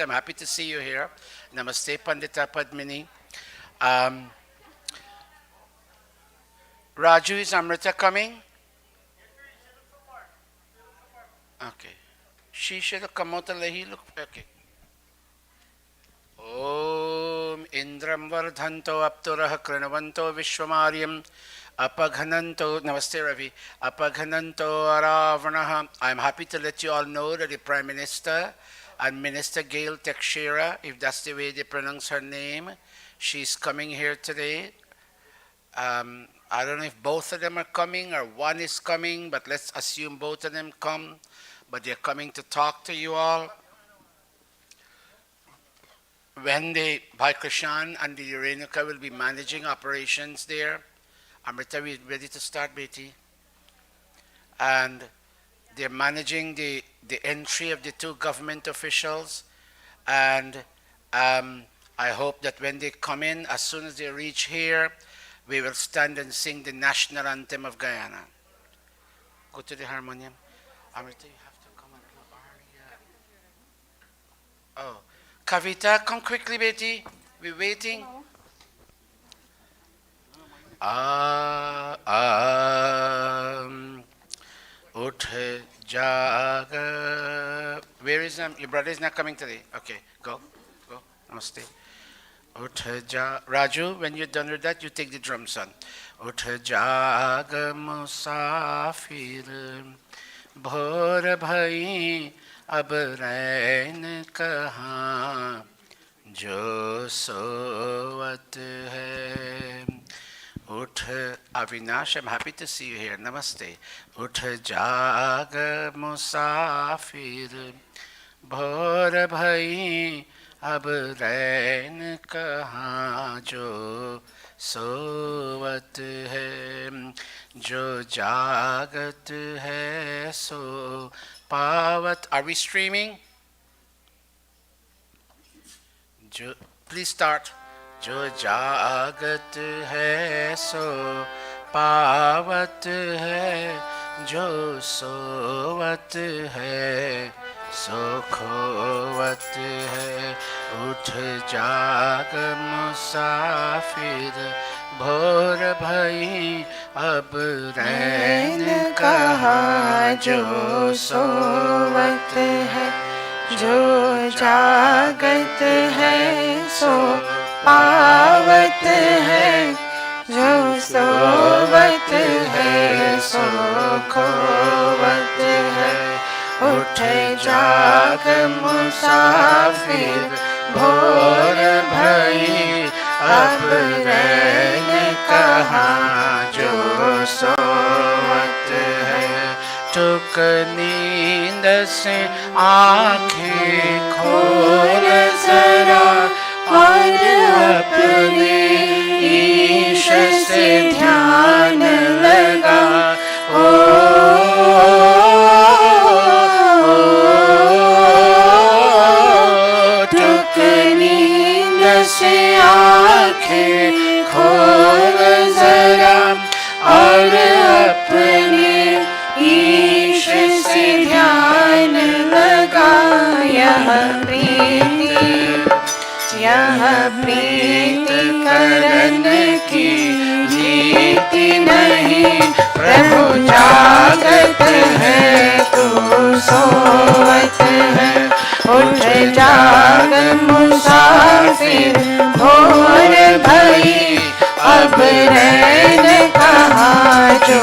I'm happy to see you here. Namaste, Pandita Padmini. Raju, is Amrita coming? Okay. She should have come out of the look. Okay. Om Indram Vardhanto Apturah Kranavanto Vishwamaryam Apaghananto. Namaste, Ravi. Apaghananto Aravanaha. I'm happy to let you all know that the Prime Minister and Minister Gail Tekshira, if that's the way they pronounce her name, she's coming here today. I don't know if both of them are coming or one is coming, but let's assume both of them come. But they're coming to talk to you all. When Bhai Krishan and the Renuka will be managing operations there. Amrita, we ready to start, Betty? And they're managing the entry of the two government officials. And I hope that when they come in, as soon as they reach here, we will stand and sing the national anthem of Guyana. Go to the harmonium. Amrita, you have to come and blow aria. Oh. Kavita, come quickly, Betty. We're waiting. Uthe jaga. Where is him? Your brother is not coming today. Okay, go. Namaste. Uthe jaga. Raju, when you're done with that, you take the drum, son. Uthe jaga musafir bhor bhai ab रैन कहाँ जो सोवत है उठ Avinash, I'm happy to see you here. Namaste. उठ जाग मुसाफिर भोर भई अब रैन कहाँ जो सोवत है जो जागत है सो Pavat. Are we streaming? Please start. Jo jagat hai so pavat hai, jo sovat hai so khovat hai. Uth jag musafir भोर भई अब रैन कहाँ जो सोवत है जो जागत है सो पावत है जो सोवत है सो खोवत है उठ जाग मुसाफिर भोर भई अब रैन कहाँ जो सोवत है टुक नींद से आँखें खोल जरा और अपने ईश से ध्यान लगा टुक नींद से आँखें खोल जरा और अपने ईश से ध्यान लगा यह प्रीति करन की रीति नहीं प्रभु जागत है तू सोवत है उठ जाग मुसाफिर भोर भई अब रैन कहाँ जो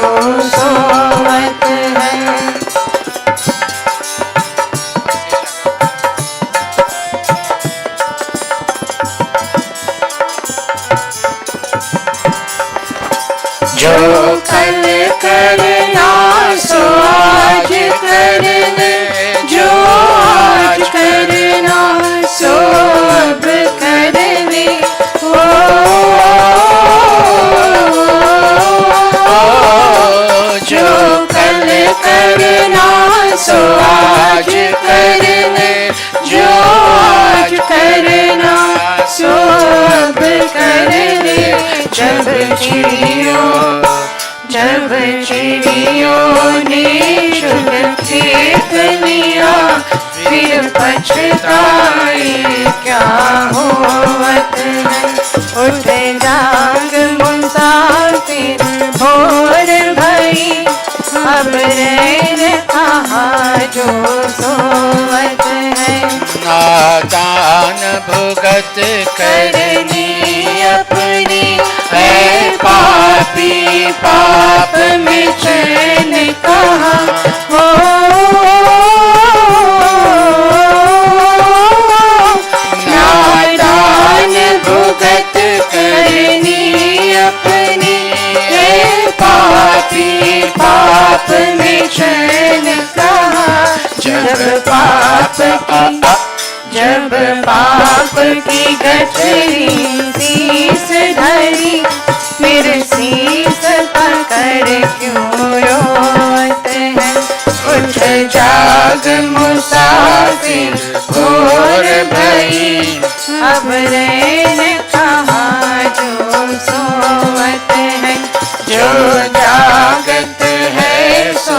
सोवत है जो कल करना सो आज करने जो आज करना सो अब करने जो कल करना सो आज करने जो आज करना सो अब करने जब चिड़ियों ने शुभ खेत लिया फिर पछताए नादान भुगत करनी अपनी, है पापी पाप में चैन कहाँ हो। नादान भुगत करनी अपनी, है पापी पाप में चैन कहाँ। जब पाप की गठरी शीस धरी, फिर शीस पकड़ क्यों रोते हैं। उठ जाग मुसाफिर भोर भई, अब रैन कहाँ जो सोवत है। जो जागत है सो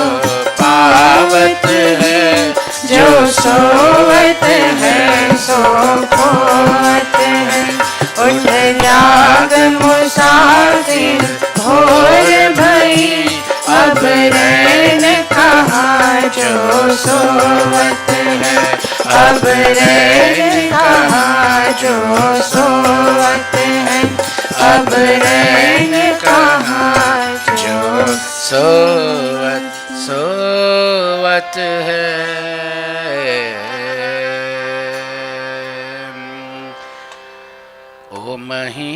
पावत है, जो सोवत है सो खोवत है। उठ जाग मुसाफिर भोर भई, अब रैन कहाँ जो सोवत है। अब रैन कहाँ जो सोवत है। अब रैन कहाँ जो सोवत है। ओम ही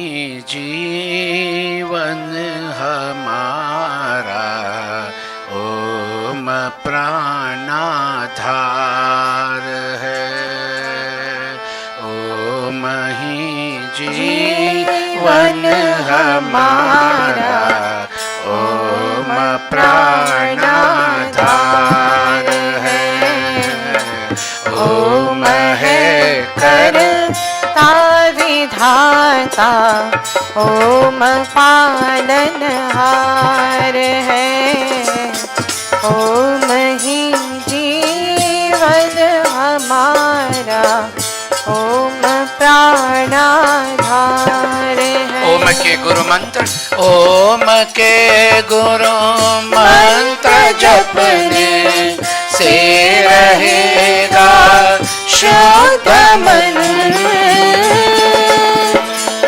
जीवन हमारा, ओम प्राणाधार है। ओम ही जीवन हमारा, ओम प्राणाधार है। ओम है करता विधाता, ओम पालनहार है। ओम ही जीवन हमारा, ओम प्राणाधार है। ओम के गुरु मंत्र, ओम के गुरु मंत्र जपने से रहेगा शुद्ध मन।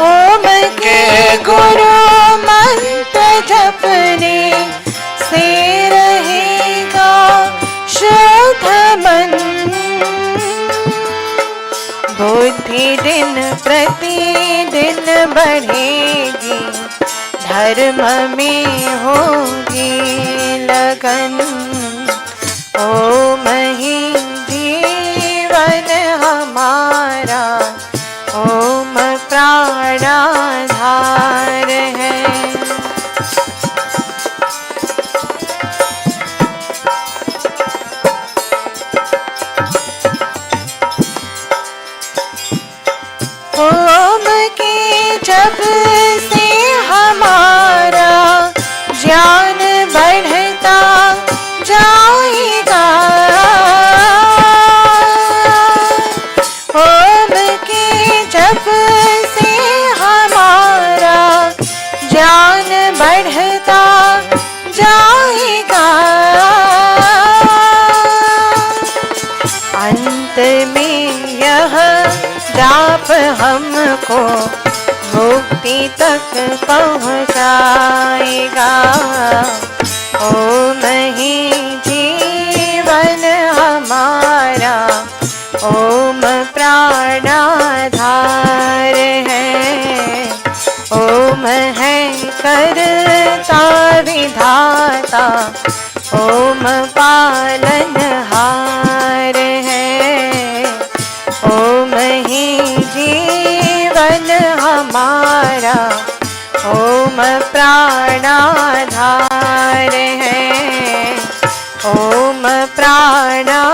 ओम के गुरु मंत्र जपने से रहेगा शुद्ध मन। बुद्धि दिन प्रतिदिन बढ़ेगी, धर्म में होगी लगन। ओम ही जीवन हमारा, ओम प्राणाधार है। ओम के जप से हमारा ज्ञान बढ़ता जाएगा। ओम के जप से हमारा ज्ञान बढ़ता जाएगा। अंत में यह जाप हमको मुक्ति तक पहुँचाएगा। ओम ही जीवन हमारा, ओम प्राणाधार है। ओम है करता विधाता, ओम पालनहार है। ओम ही जीवन हमारा, ओम प्राणाधार है। ओम प्राणाधार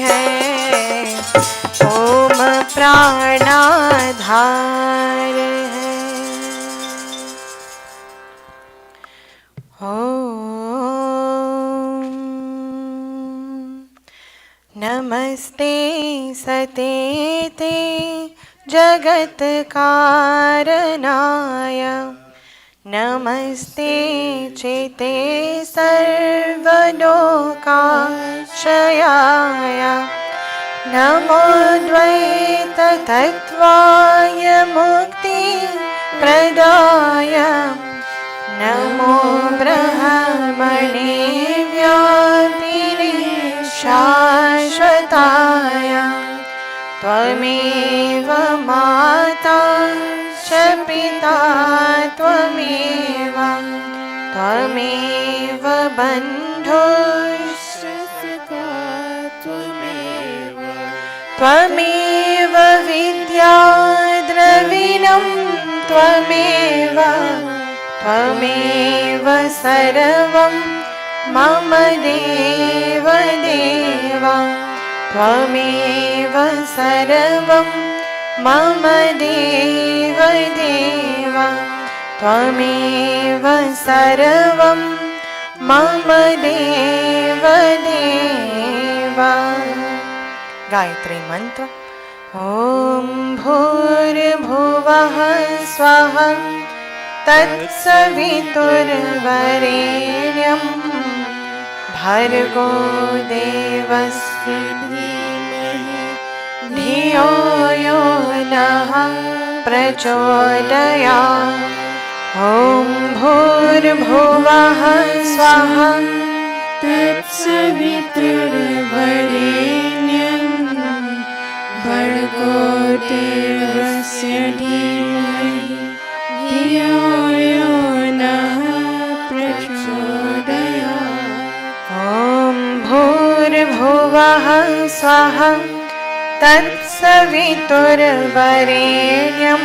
है। ओम प्राणाधार है। ओम नमस्ते सतेते जगत कारणाय, नमस्ते चिते सर्वलोकाश्रयाय, नमोऽद्वैततत्त्वाय मुक्तिप्रदाय नमो ब्रह्मणे व्यापिने शाश्वताय त्वमेव माता च पिता त्वमेव त्वमेव बन्धुश्च त्वमेव विद्या द्रविणं त्वमेव त्वमेव सर्वं मम देव देव त्वमेव सर्वं मम देव देव त्वमेव सर्वं मम देव देव। गायत्री मंत्र। ॐ भूर्भुवः स्वः तत्सवितुर्वरेण्यं भर्गो देवस्य धीमहि धियो यो नः प्रचोदयात्। ॐ भूर्भुवः स्वः तत्सवितुर्वरेण्यं भर्गो देवस्य धीमहि धियो यो नः प्रचोदयात्। ॐ भूर्भुवः स्वः तत्सवितुर्वरेण्यं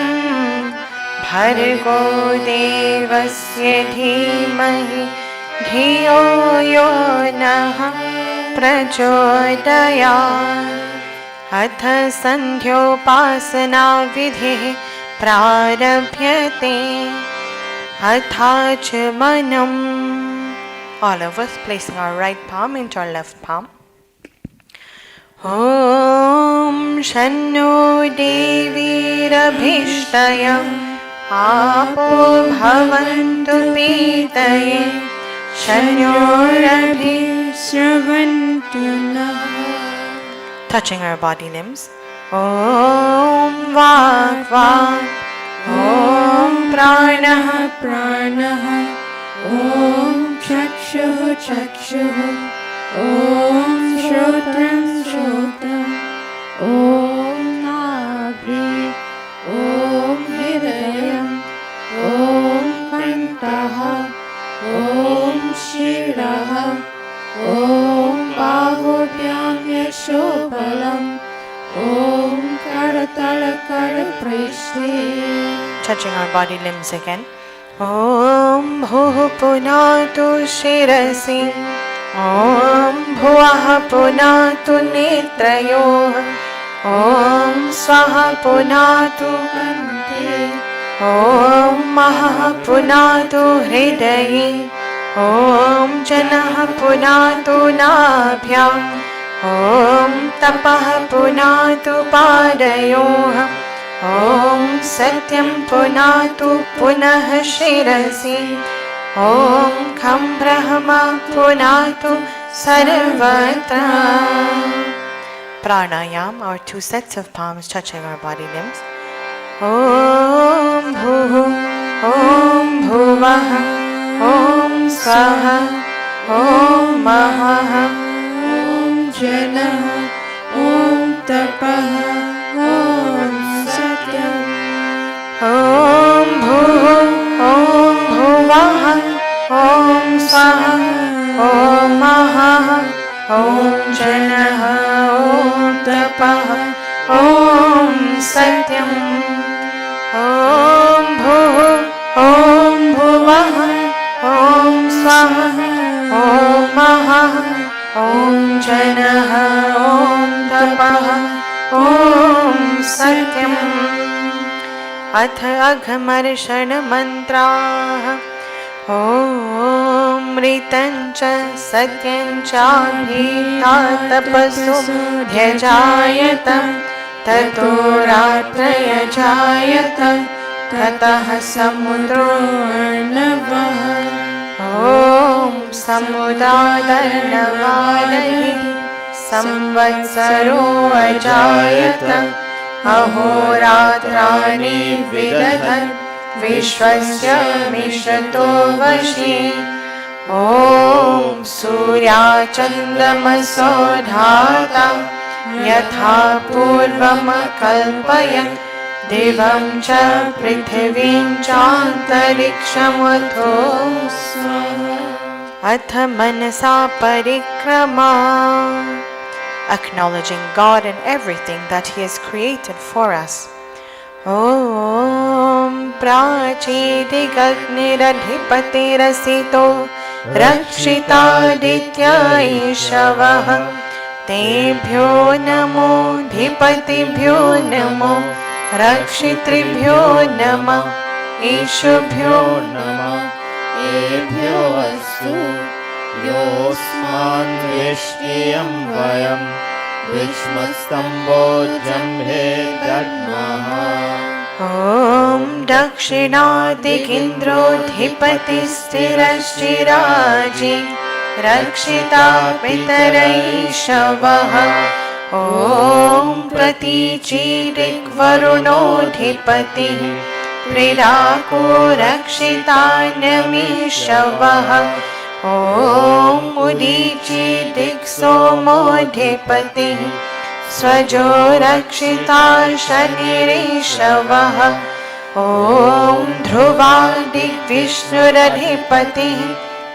भर्गो देवस्य धीमहि धियो यो नः प्रचोदयात्। अथ संध्योपासना विधिः प्रारभ्यते। अथाचमनम्। All of us placing our right palm into our left palm. ॐ शन्नो देवीरभीष्टयम् आपो भवन्तु पीतये शन्योरभिश्रवन्तु नः। Touching our body limbs. ॐ वाक् वाक् ॐ प्राणः प्राणः ॐ चक्षुः चक्षुः ॐ श्रोत्रं श्रोत्रम् ॐ नाभिः ॐ हृदयम् ॐ कण्ठः ॐ शिरः ॐ बाहुभ्यां यशोबलम् ॐ करतलकरपृष्ठे। Touching our body limbs again. ॐ भुः पुनातु शिरसि ॐ भुवः पुनातु नेत्रयोः ॐ स्वः पुनातु कण्ठे ॐ महः पुनातु हृदये ॐ जनः पुनातु नाभ्याम् ॐ तपः पुनातु पादयोः ॐ सत्यं पुनातु पुनः शिरसि ॐ खं ब्रह्म पुनातु सर्वत्र। Pranayam, our two sets of palms touching our body limbs. ॐ भुः ॐ भुवः ॐ स्वः ॐ महः ॐ जनः ॐ तपः ॐ सत्यम् ॐ भुः ॐ भुवः ॐ स्वः ॐ महः ॐ जनः ॐ तपः ॐ सत्यम् ॐ भुः ॐ भुवः ॐ स्वः ॐ महः ॐ जनः ॐ तपः ॐ सत्यम्। अथ अघमर्षणमन्त्राः। ॐ मृतं च सत्यं चाभीता तपसो ध्यजायत ततो रात्रयजायत ततः समुद्रोर्णवः ॐ समुदादर्णवालैः संवत्सरो अजायत अहोरात्राणि विदधत् विश्वस्य मिषतो वशे ॐ सूर्याचन्द्रमसो धाता यथा पूर्वमकल्पयन् दिवं च पृथिवीं चान्तरिक्षमथो अथ मनसा परिक्रमा. Acknowledging God in everything that He has created for us. Om Prachidigagniradipatirasito Rakshitaditya Ishavah Tebhyo Namo Dhipatibhyo Namo Rakshitribhyo Namo Ishubhyo Namo Ebhyo Astu Yosman Veshtiyam Vayam Vishmastambojambhe Dadmaha. Om Dakshinadikindro Dhipatisthirashchiraji Rakshita Pitaraishavah Om Pratichirikvaruno Dhipati Prirako Rakshitanamishavah Om Udicchidiksomo Dhipati Svajo Rakshita Shanirishavah Om Dhruvadikvishnuradhipati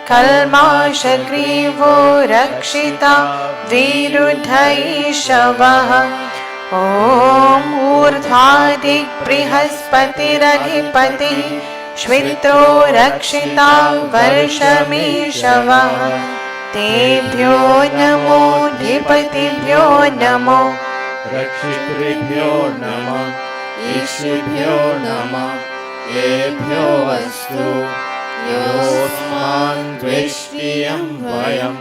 Kalmashagrivo Rakshita Virudhaishavah Om Urdhvadik-brihaspatiradhipati Shvitro Rakshita Varshameshavah Tebhyo Namo Dhipatibhyo Namo Rakshitribhyo Namo Ishibhyo Namo Ebhyo Astu Yosman Dveshtiyam Vayam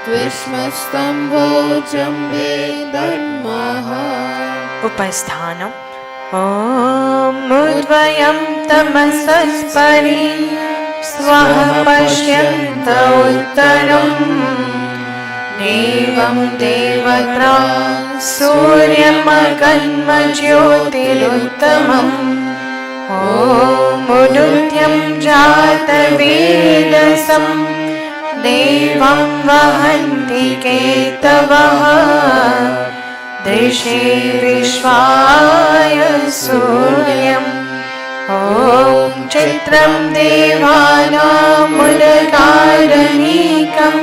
Vishmastambojambhe Dadmaha. Upasthanam. Om Udvayam Tamasaspari Swaha Pashyanta Uttaram Devam Devatra Suryamaganma Jyotiruttamam Om Udutyam Jata Vedasam Devam Vahanti Ketavaha Drishe Vishvaya Suryam Om Chitram Devanam Udagadanikam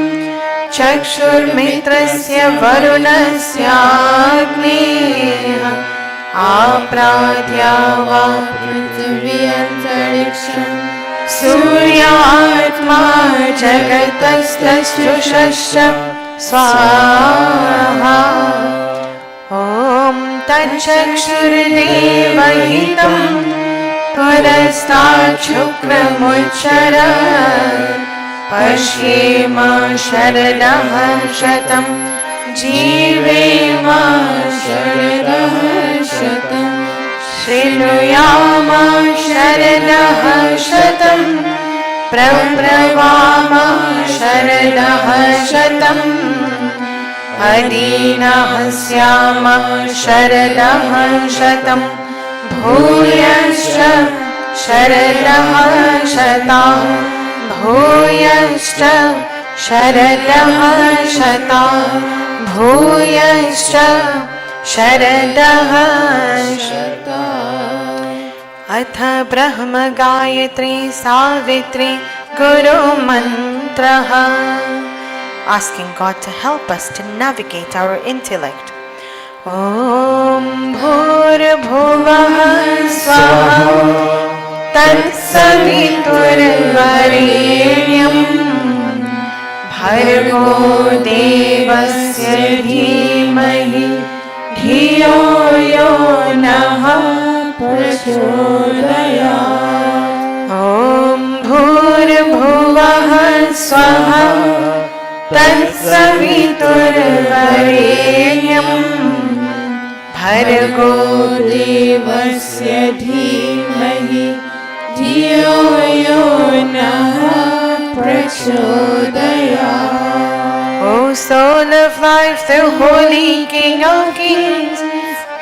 Chakshurmitrasya Varunasya Agneha Apradhyava Prithviyantariksham Suryatma Jagatastashushasya Swaha Om Tatchakshurdevahitam Purastachukramujjara Pashyema Sharadah Shatam Jivema Sharadah Shatam Srinuyama Sharadah Shatam Prabhavama Sharadah Shatam Adinahasyama Sharadah Shatam Bhuyascha Sharadah Shatam Bhuyascha Sharadah Shatam Bhuyascha Sharadah Shatam. Atha Brahma Gayatri Savitri Guru Mantraha. Asking God to help us to navigate our intellect. Om Bhurabhuvah Swaha Tatsaviturvarenyam Bhargo Devasya Dhimahi Dhiyo Yo Naha Prachodayat. Om Bhurabhuvah Swaha Tatsaviturvarenyam Bhargo Devasya Dhimahi Dhiyo Yo Naha Prachodayat. O soul of life, the holy King of kings,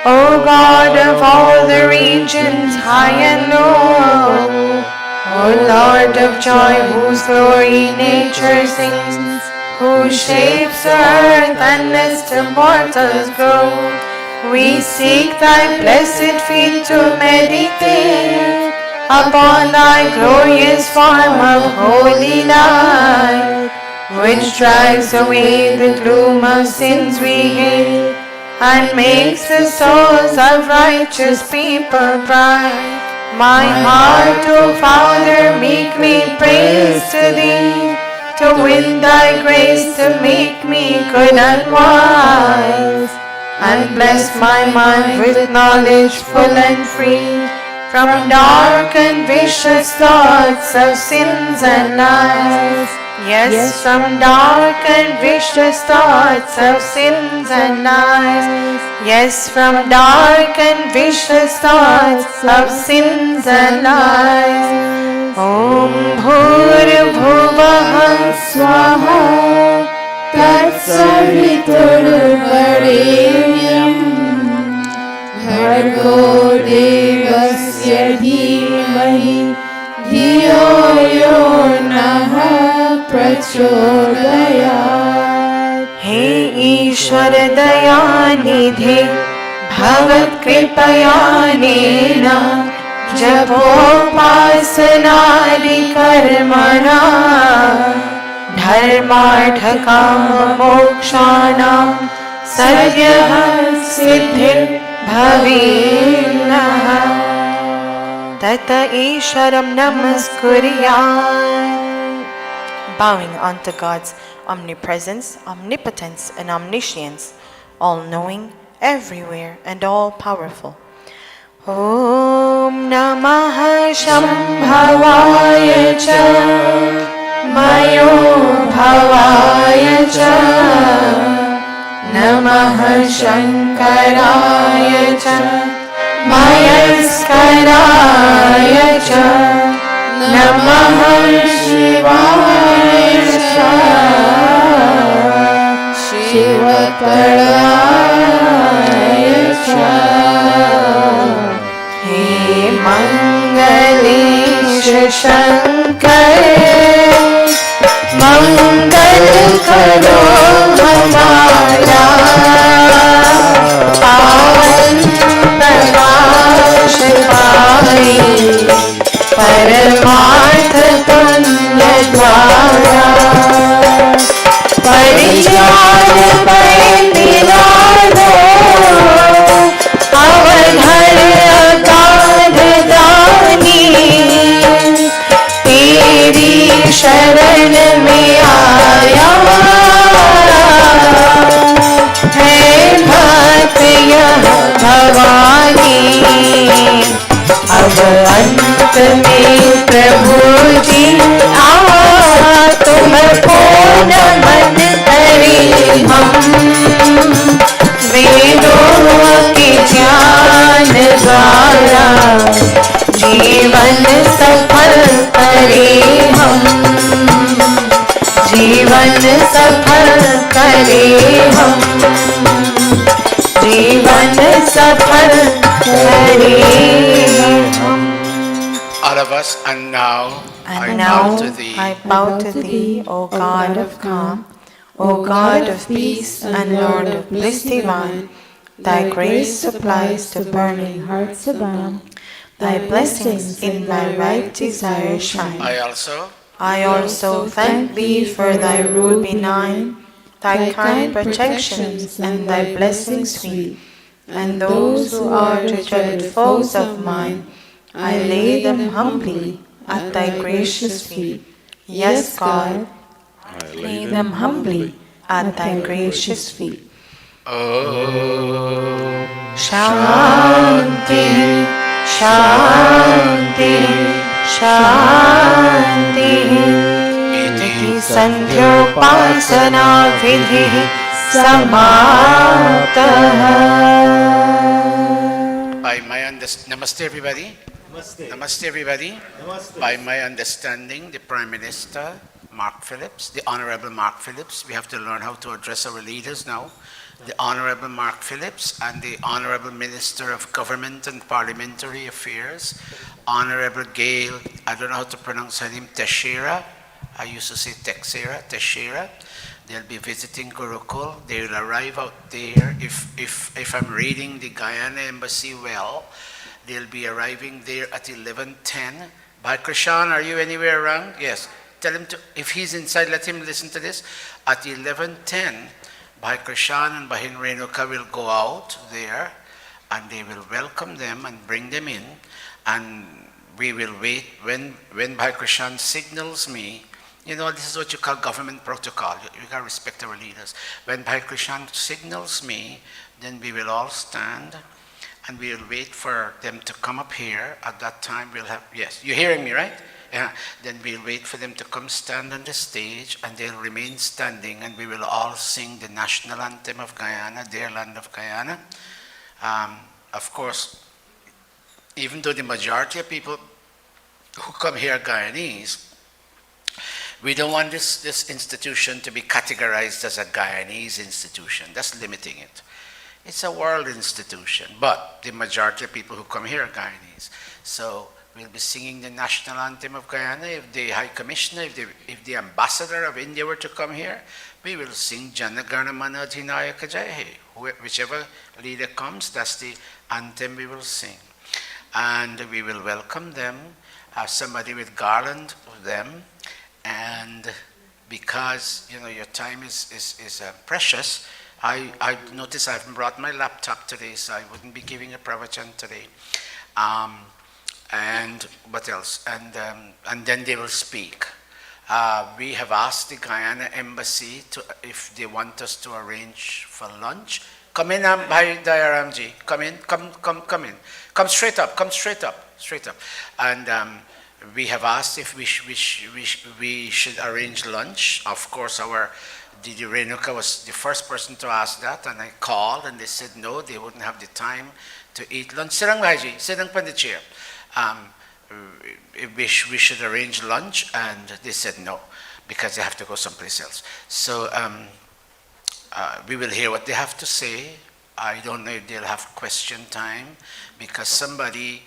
O God of all the regions high and low, O Lord of joy, whose glory nature sings, who shapes the earth and lets the mortals grow, we seek thy blessed feet to meditate upon thy glorious form of holy light, which drives away the gloom of sins we hate, and makes the souls of righteous people bright. My heart, O Father, meekly prays to thee, to win thy grace to make me good and wise, and bless my mind with knowledge full and free, from dark and vicious thoughts of sins and lies. Yes, from dark and vicious thoughts of sins and lies. Yes, from dark and vicious thoughts of sins and lies. Om Bhurabhuvah Swaha Tatsaviturvarenyam Bhargo Devasya Dhimahi Dhiyo Yo Naha Prachodayat. हे ईश्वर दयानिधे भगवत कृपयानेन जपोपासनादि कर्मणा धर्मार्थकाममोक्षाणां सद्यः सिद्धिर्भवेन्नः। तत ईश्वरं नमस्कुर्यात्. Bowing unto God's omnipresence, omnipotence, and omniscience, all-knowing, everywhere, and all-powerful. Om Namah Shambhavaya Cha Mayo Bhavaya Cha Namah Shankaraya Cha Mayaskaraya Cha Namah Shivaya Cha Shivataraya Cha. He Mangalesh Shankar Mangal Karo Hamara Pavan Prakash Pai परमार्थ पुण्य द्वारा परिचार परिनिरालो अवधर अगाध दानी तेरी शरण में आया है भक्त यह भवानी। अब अंत में प्रभु जी तुमको नमन करें हम, वेदों के ज्ञान द्वारा जीवन सफल करें हम, जीवन सफल करें हम, जीवन सफल करें हम। All of us, and now I And bow now to thee. I bow to thee, O God of calm, O God of peace and Lord of bliss divine. Thy grace supplies to burning hearts abound. Thy blessings in thy right desire shine. I also thank thee for thy rule benign, thy kind protections and thy blessings sweet. And those who are to dread foes of mine, I lay them humbly at thy gracious feet. Yes, God, I lay them humbly at thy gracious feet. Shanti, Shanti, Shanti. Iti Sandhyopasana Vidhi Samatah. By my Namaste everybody. Namaste everybody. Namaste. By my understanding, the Prime Minister, Mark Phillips, the Honorable Mark Phillips. We have to learn how to address our leaders now. The Honorable Mark Phillips and the Honorable Minister of Government and Parliamentary Affairs, Honorable Gail, I don't know how to pronounce her name, Teixeira. I used to say Teixeira. They'll be visiting Gurukul. They'll arrive out there. If I'm reading the Guyana Embassy well, they'll be arriving there at 11:10. Bhai Krishan, are you anywhere around? Yes. Tell him to, if he's inside, let him listen to this. At 11:10, Bhai Krishan and Bahin Renuka will go out there and they will welcome them and bring them in. And we will wait when Bhai Krishan signals me. You know, this is what you call government protocol. You got to respect our leaders. When Bhai Krishan signals me, then we will all stand and we will wait for them to come up here. At that time, we'll have, yes, you're hearing me, right? Yeah. Then we'll wait for them to come stand on the stage and they'll remain standing and we will all sing the national anthem of Guyana, their land of Guyana. Of course, even though the majority of people who come here are Guyanese, we don't want this institution to be categorized as a Guyanese institution. That's limiting it. It's a world institution, but the majority of people who come here are Guyanese. So we'll be singing the national anthem of Guyana. If the High Commissioner, if the Ambassador of India were to come here, we will sing Jana Gana Mana Adhinayaka Jai He. Whichever leader comes, that's the anthem we will sing. And we will welcome them, have somebody with garland of them, and because you know your time is precious, I noticed I haven't brought my laptop today, so I wouldn't be giving a pravachan today. And what else? And then they will speak. We have asked the Guyana Embassy if they want us to arrange for lunch. Come in, Bhai Dayaramji. Come in. Come in. Come straight up. And we have asked if we should arrange lunch. Of course, our Didi Renuka was the first person to ask that, and I called, and they said no, they wouldn't have the time to eat lunch. Sirang Bhaiji, sitting on the chair. We should arrange lunch, and they said no, because they have to go someplace else. So we will hear what they have to say. I don't know if they'll have question time, because somebody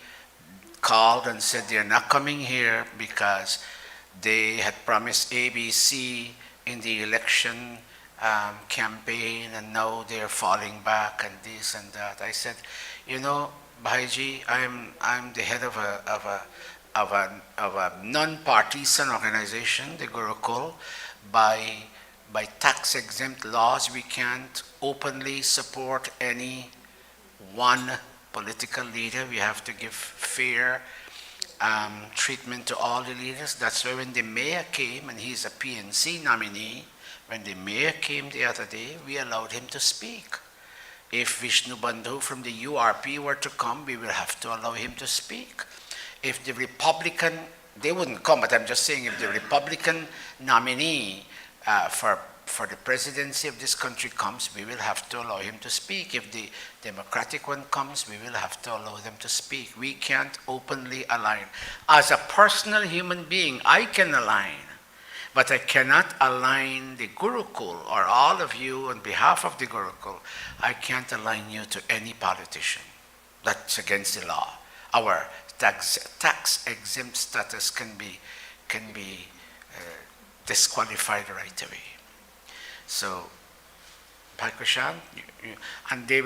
called and said they're not coming here because they had promised ABC in the election campaign, and now they're falling back and this and that. I said, you know, Bhaiji, I'm the head of a non-partisan organization, the Gurukul. By tax-exempt laws, we can't openly support any one political leader. We have to give fair treatment to all the leaders. That's why when the mayor came, and he's a PNC nominee, when the mayor came the other day, we allowed him to speak. If Vishnu Bandhu from the URP were to come, we will have to allow him to speak. If the Republican, they wouldn't come, but I'm just saying, if the Republican nominee for the presidency of this country comes, we will have to allow him to speak. If the Democratic one comes, we will have to allow them to speak. We can't openly align. As a personal human being, I can align, but I cannot align the Gurukul or all of you on behalf of the Gurukul. I can't align you to any politician. That's against the law. Our tax-exempt status can be disqualified right away. So, Bhai Krishan, and they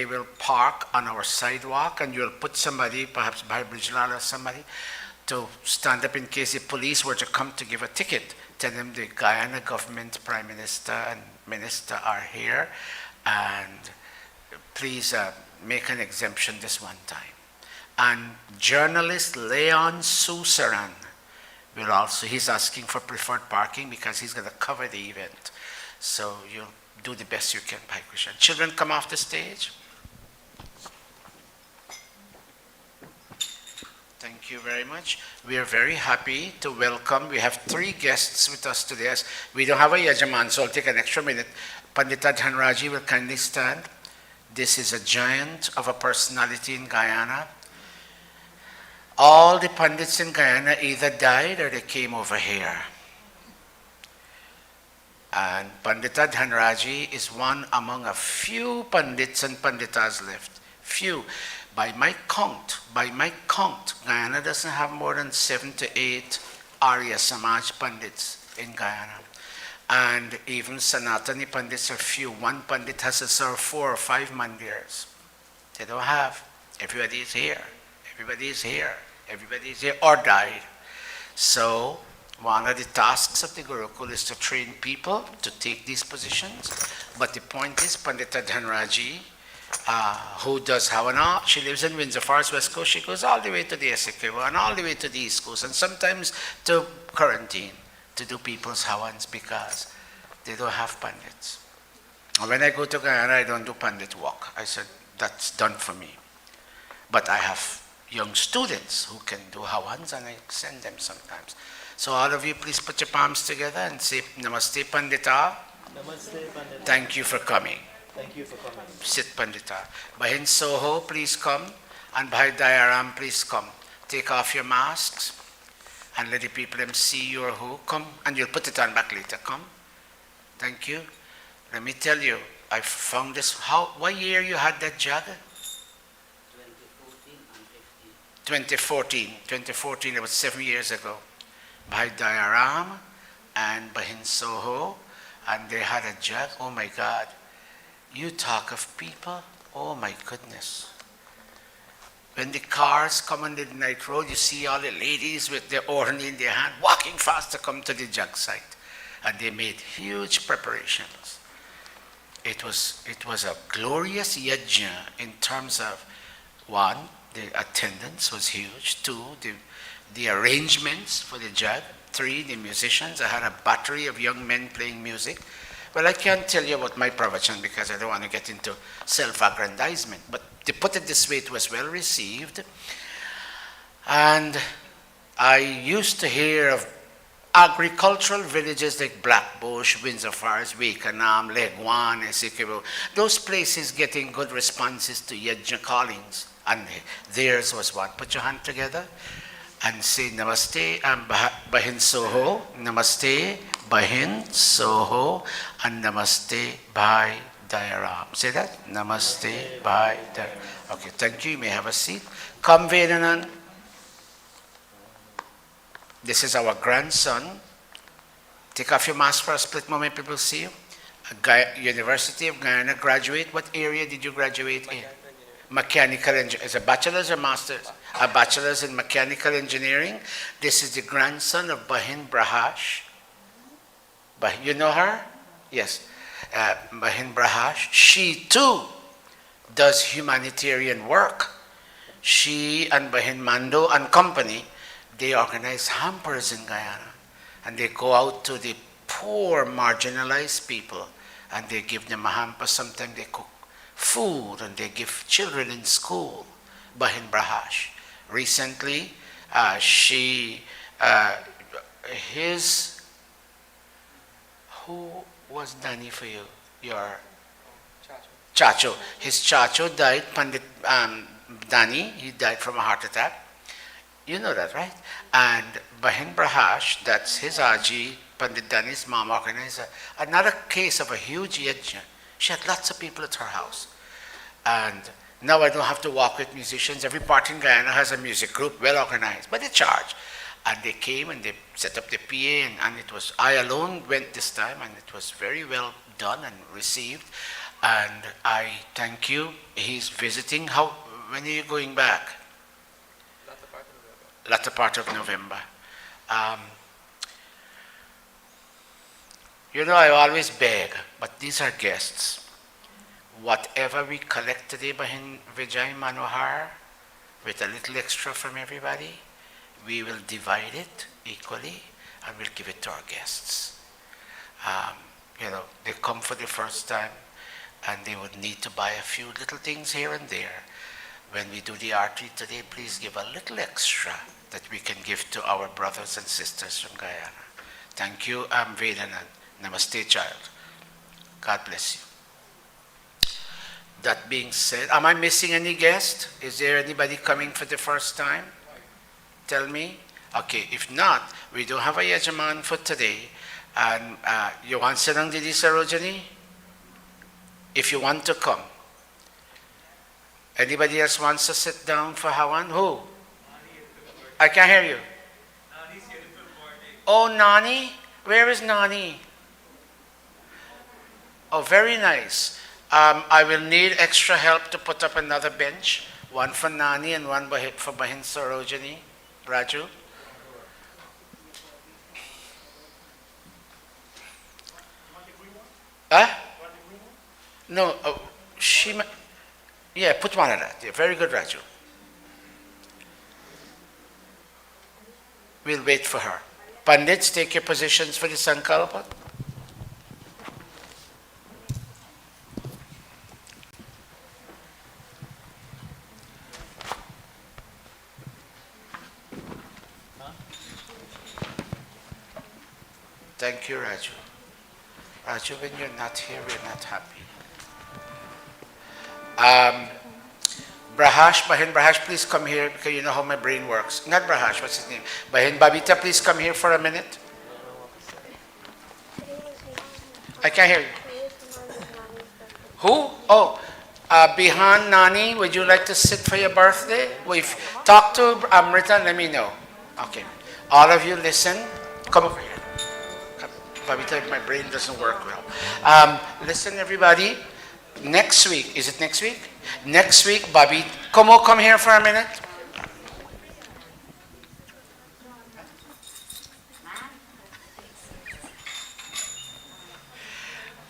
will park on our sidewalk, and you'll put somebody, perhaps Bhai Brijlal or somebody, to stand up in case the police were to come to give a ticket. Tell them the Guyana government, Prime Minister and Minister are here, and please make an exemption this one time. And journalist Leon Susaran will also, he's asking for preferred parking because he's going to cover the event. So you'll do the best you can, Bhai Krishan. Children, come off the stage. Thank you very much. We are very happy to welcome. We have 3 guests with us today. We don't have a Yajaman, so I'll take an extra minute. Pandita Dhanraji will kindly stand. This is a giant of a personality in Guyana. All the Pandits in Guyana either died or they came over here. And Pandita Dhanraji is one among a few Pandits and Panditas left. Few. By my count, Guyana doesn't have more than 7 to 8 Arya Samaj Pandits in Guyana. And even Sanatani Pandits are few. One Pandit has to serve 4 or 5 mandirs. They don't have. Everybody is here. Everybody is here. Everybody is here or died. So one of the tasks of the Gurukul is to train people to take these positions. But the point is, Pandita Dhanraji, who does Havana, she lives in Windsor Forest, West Coast. She goes all the way to the Essequibo and all the way to the East Coast and sometimes to Quarantine to do people's Havans because they don't have Pandits. And when I go to Guyana, I don't do Pandit walk. I said, that's done for me. But I have young students who can do Havans and I send them sometimes. So all of you, please put your palms together and say, Namaste Pandita. Namaste, Pandita. Thank you for coming. Thank you for coming. Sit Pandita. Bahin Soho, please come. And Bhai Dayaram, please come. Take off your masks and let the people see you or who. Come, and you'll put it on back later. Come. Thank you. Let me tell you, I found this. What year you had that jug? 2014. 2014, it was 7 years ago. Bhai Dayaram and Bahin Soho, and they had a jug. Oh my God. You talk of people, oh my goodness. When the cars come on the night road, you see all the ladies with their orni in their hand, walking fast to come to the jug site. And they made huge preparations. It was a glorious yajna in terms of, one, the attendance was huge. 2, the arrangements for the jug. 3, the musicians. I had a battery of young men playing music. Well, I can't tell you about my pravachan because I don't want to get into self-aggrandizement. But to put it this way, it was well received. And I used to hear of agricultural villages like Blackbush, Windsor Forest, Wakenham, Legwan, Essequibo. Those places getting good responses to yajna callings. And theirs was one. Put your hand together and say Namaste and Bahin Soho, Namaste, Bahin Soho, and Namaste Bhai Dayaram. Say that? Namaste Bhai Dayaram. Okay, thank you. You may have a seat. Come, Vedanand. This is our grandson. Take off your mask for a split moment, people see you. University of Guyana graduate. What area did you graduate in? Mechanical engineering. Is a bachelor's or master's? A bachelor's in mechanical engineering. This is the grandson of Bahin Brahash. You know her? Yes. Bahin Brahash. She too does humanitarian work. She and Bahin Mando and company, they organize hampers in Guyana. And they go out to the poor, marginalized people and they give them a hamper. Sometimes they cook food and they give children in school. Bahin Brahash. Recently, who was Nani for you? Your Chacho. His Chacho died, Pandit Nani, he died from a heart attack. You know that, right? And Bahin Brahash, that's his Aji, Pandit Dani's mom, organized another case of a huge yajna. She had lots of people at her house. And now I don't have to walk with musicians. Every part in Guyana has a music group, well organized, but they charge. And they came and they set up the PA, and it was, I alone went this time, and it was very well done and received. And I thank you. He's visiting. When are you going back? Latter part of November. You know, I always beg, but these are guests. Whatever we collect today, Bahin Vijay Manohar, with a little extra from everybody, we will divide it equally and we'll give it to our guests. You know, they come for the first time and they would need to buy a few little things here and there. When we do the artery today, please give a little extra that we can give to our brothers and sisters from Guyana. Thank you, Vedanand. Namaste, child. God bless you. That being said, am I missing any guest? Is there anybody coming for the first time? Tell me. Okay, if not, we don't have a yajaman for today, And you want Sinang Didi Sarojini? If you want to come. Anybody else wants to sit down for Hawan? Who? I can't hear you. Oh, Nani? Where is Nani? Oh, very nice. I will need extra help to put up another bench. One for Nani and one for Bahin Sarojini. Raju? Huh? No, yeah, put one of that. Yeah, very good, Raju. We'll wait for her. Pandits, take your positions for the Sankalpa. Thank you, Raju. Raju, when you're not here, we're not happy. Bahin Brahash, please come here because you know how my brain works. Not Brahash, what's his name? Bahin Babita, please come here for a minute. I can't hear you. Who? Oh, Bihan Nani, would you like to sit for your birthday? We've talked to Amrita, let me know. Okay. All of you listen. Come over here. Babita, my brain doesn't work well. Listen, everybody. Next week, is it next week? Next week, Babita, come here for a minute.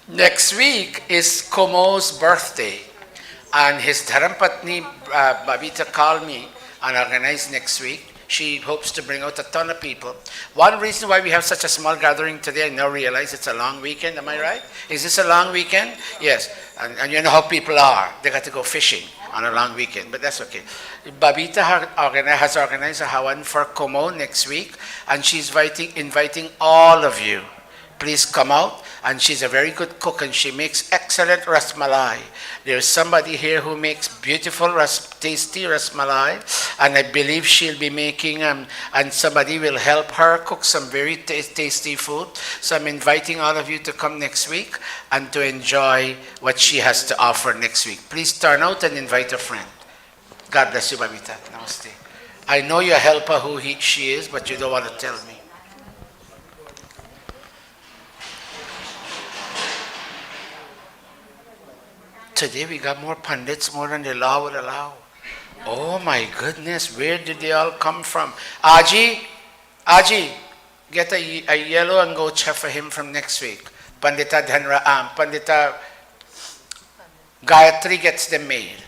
Next week is Komo's birthday, and his Dharampatni Babita called me and organized next week. She hopes to bring out a ton of people. One reason why we have such a small gathering today, I now realize it's a long weekend, am I right? Is this a long weekend? Yes, and you know how people are. They got to go fishing on a long weekend, but that's okay. Babita has organized a Hawan for Como next week, and she's inviting all of you. Please come out, and she's a very good cook, and she makes excellent ras malai. There's somebody here who makes beautiful, tasty ras malai, and I believe she'll be making, and somebody will help her cook some very tasty food. So I'm inviting all of you to come next week and to enjoy what she has to offer next week. Please turn out and invite a friend. God bless you, Babita. Namaste. I know your helper who she is, but you don't want to tell me. Today we got more pandits, more than the law would allow. Oh my goodness, where did they all come from? Aji, get a yellow and gocha for him from next week. Pandita Gayatri gets them made,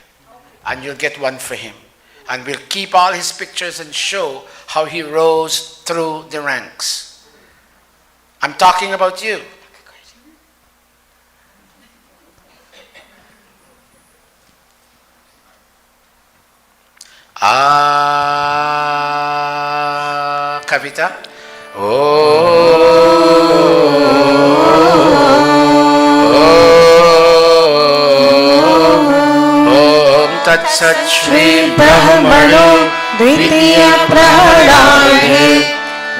and you'll get one for him. And we'll keep all his pictures and show how he rose through the ranks. I'm talking about you. Kavita. Tat Sat Shri Brahmano Dvitiya Praharade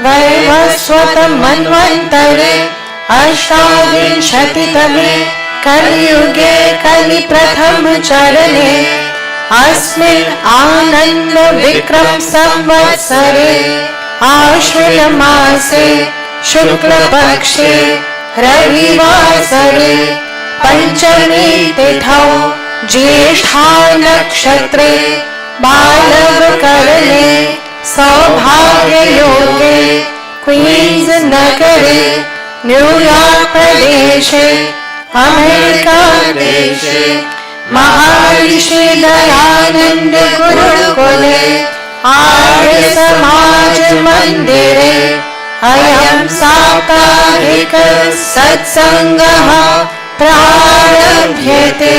Vaivaswatam Manvantare Ashtadinshati Kaliyuge Kali Pratham Charane Asmin Ananda Vikram Samvatsare Ashwin Mase Shukla Pakshe Ravivasare Panchami Tithau Jyeshtha Nakshatre Balav Karane Saubhagya Yoge Queens Nagare New York Pradesh America Desh Maharshi Dayananda Gurukula Arya Samaj Mandire Ayam Sakarika Satsangaha Prarabhyate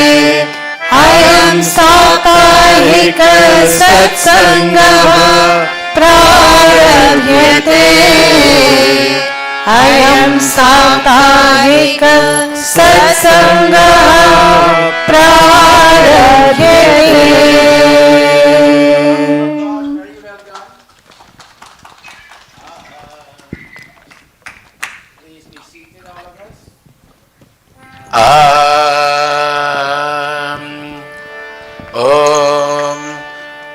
Ayam Sakarika Satsangaha Prarabhyate Ayam Sakarika Satsangaha Prarabhyate. Please be seated.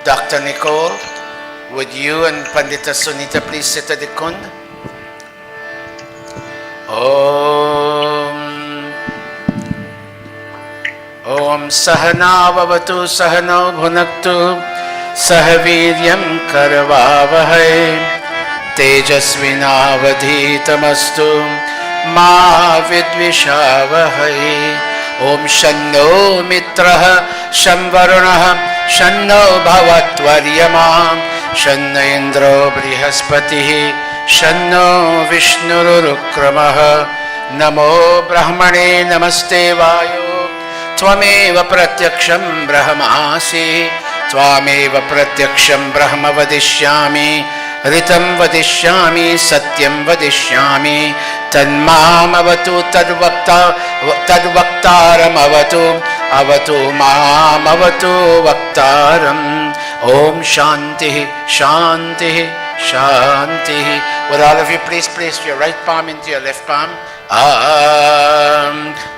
Dr. Nicole, would you and Pandita Sunita please sit at the kund? Om Sahana Vavatu Sahano Bhunaktu Sahaviryam Karavavahai Tejasvinavadhitamastu Ma Vidvishavahai Om Shanno Mitraha Shamvarunaha Shanno Bhavatvaryama Shanno Indro Brihaspatihi Shanno Vishnurukramaha Namo Brahmane Namaste Vayo Tvameva Pratyaksham Brahmasi Tvameva Pratyaksham Brahma Vadishyami Ritam Vadishyami Satyam Vadishyami Tanmam Avatu Tadvaktaram Avatu Mam Avatu Vaktaram Om Shanti Shanti Shanti. Would all of you please place your right palm into your left palm?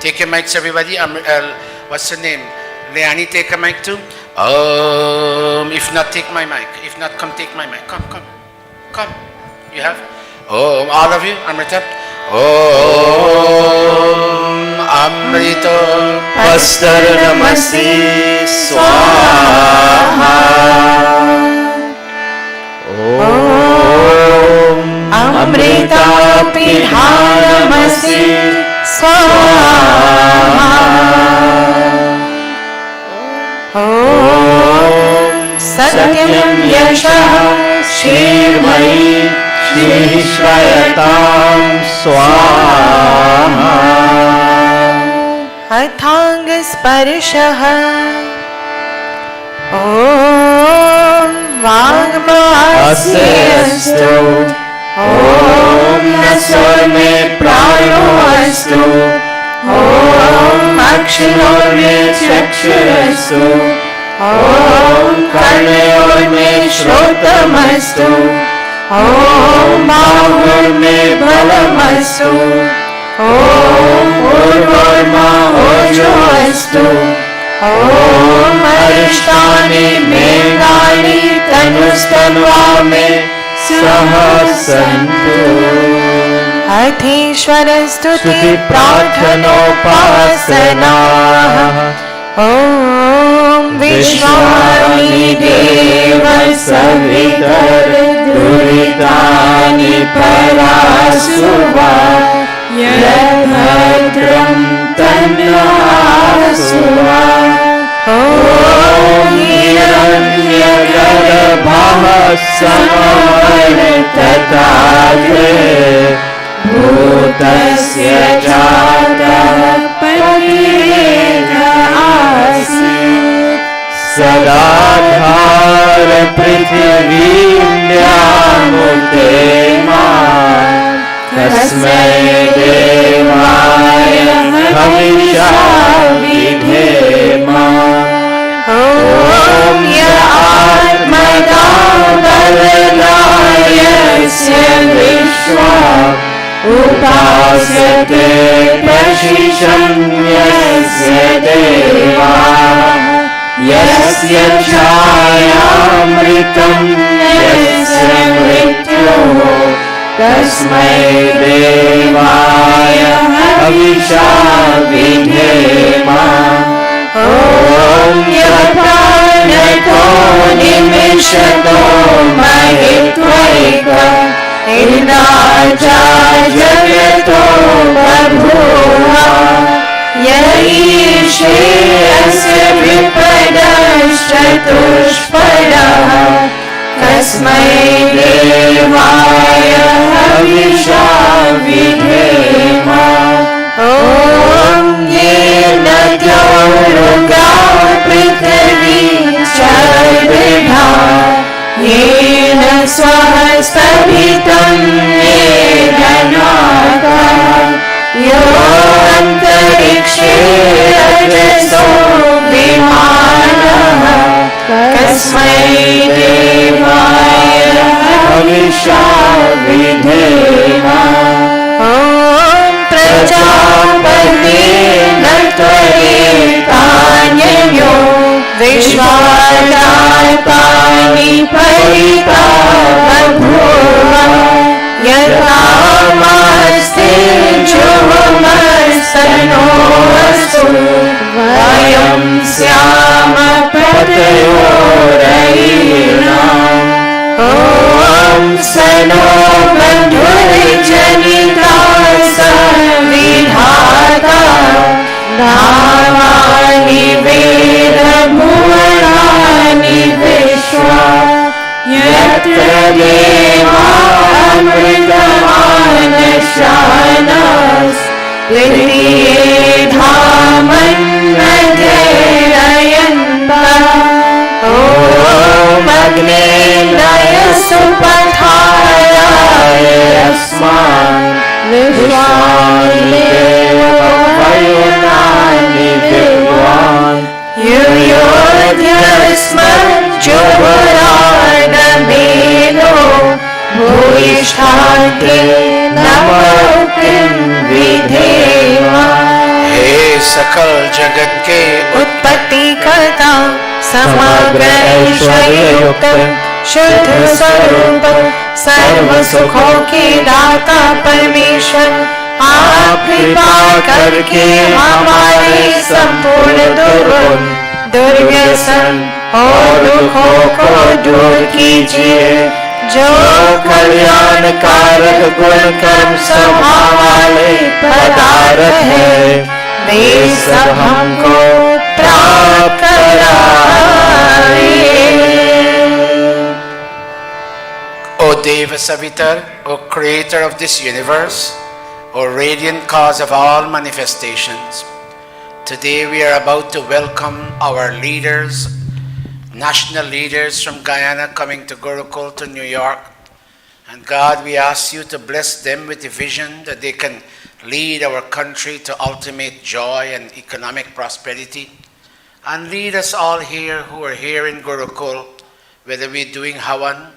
Take your mics, everybody. What's her name? Leani, take a mic too. If not, take my mic. If not, come take my mic. Come. You have? All of you, Amrita. Amrita Vastaranamasi Swaha. Amrita Pidhanamasi Swaha. Satyam Yashaha Shirmai Shishwayatam Swaha. Athang Sparshaha Om Vagmaasyastu Om Nasor Me Prano Astu Om Akshayor Me Chakshurastu Om Karnayor Me Shrotamastu Om Bahur Me Balamastu Om Urvarma Ojoastu Om Arishtani Megani Tanustanvame Sahasantu. Athishwarastu Stuti Prathanopasana. Om Vishwani Deva Savitar Duritani Parasuva Yadhadram Tanasuva. Om Hiranyagarbha Samavartatagre Bhutasya Jata Parega Asi Sadadhar Prithivindhyamutema Tasmai Devaya Havisha Vidhema. Om Ya Atmadavalanayasya Vishwa Upasyate Prashisham Yasya Deva Yasya Chayamritam Yasya Mrityo Tasmai Devaya Havisha Vidhema. Om Yapanato Nimishato Mahitvaika Inacha Jagato Babhuha Yaishe Asya Vipadashchatushpadaha Tasmai Devaya Havisha Vidhema. Om Yena Gauruga Prithvi Chadridha Yena Swahasthavitam Yena Nata Yo Antarikshe Rajaso Vimanaha Tasmai Devaya Havisha Vidhema. Om Prajapati Natvaritanyyo Vishwadata अमृतमानशानस् प्रीतिधामन्नधेरयन्तः ॐ अग्नेन्द्राय सुपथाय अस्मान् विश्वामिदेवयोनानि विद्वान् युयोध्यस्मज्जुहुरार्णमेनो भूयिष्ठान्ते नमोऽग्निं विधेम। हे सकल जगत के उत्पत्ति करता समग्र ऐश्वर्ययुक्त शुद्ध स्वरूप सर्व सुखों के दाता परमेश्वर, आप कृपा करके हमारे संपूर्ण दुर्गुण दुर्व्यसन और दुखों को दूर कीजिए। जो कल्याणकारक गुण कर्म स्वभाव वाले पदार्थ है वे सब हमको प्राप्त कराए। O Deva Savitar, O creator of this universe, O radiant cause of all manifestations, today we are about to welcome our leaders, national leaders from Guyana coming to Gurukul to New York. And God, we ask you to bless them with the vision that they can lead our country to ultimate joy and economic prosperity. And lead us all here who are here in Gurukul, whether we're doing Havan.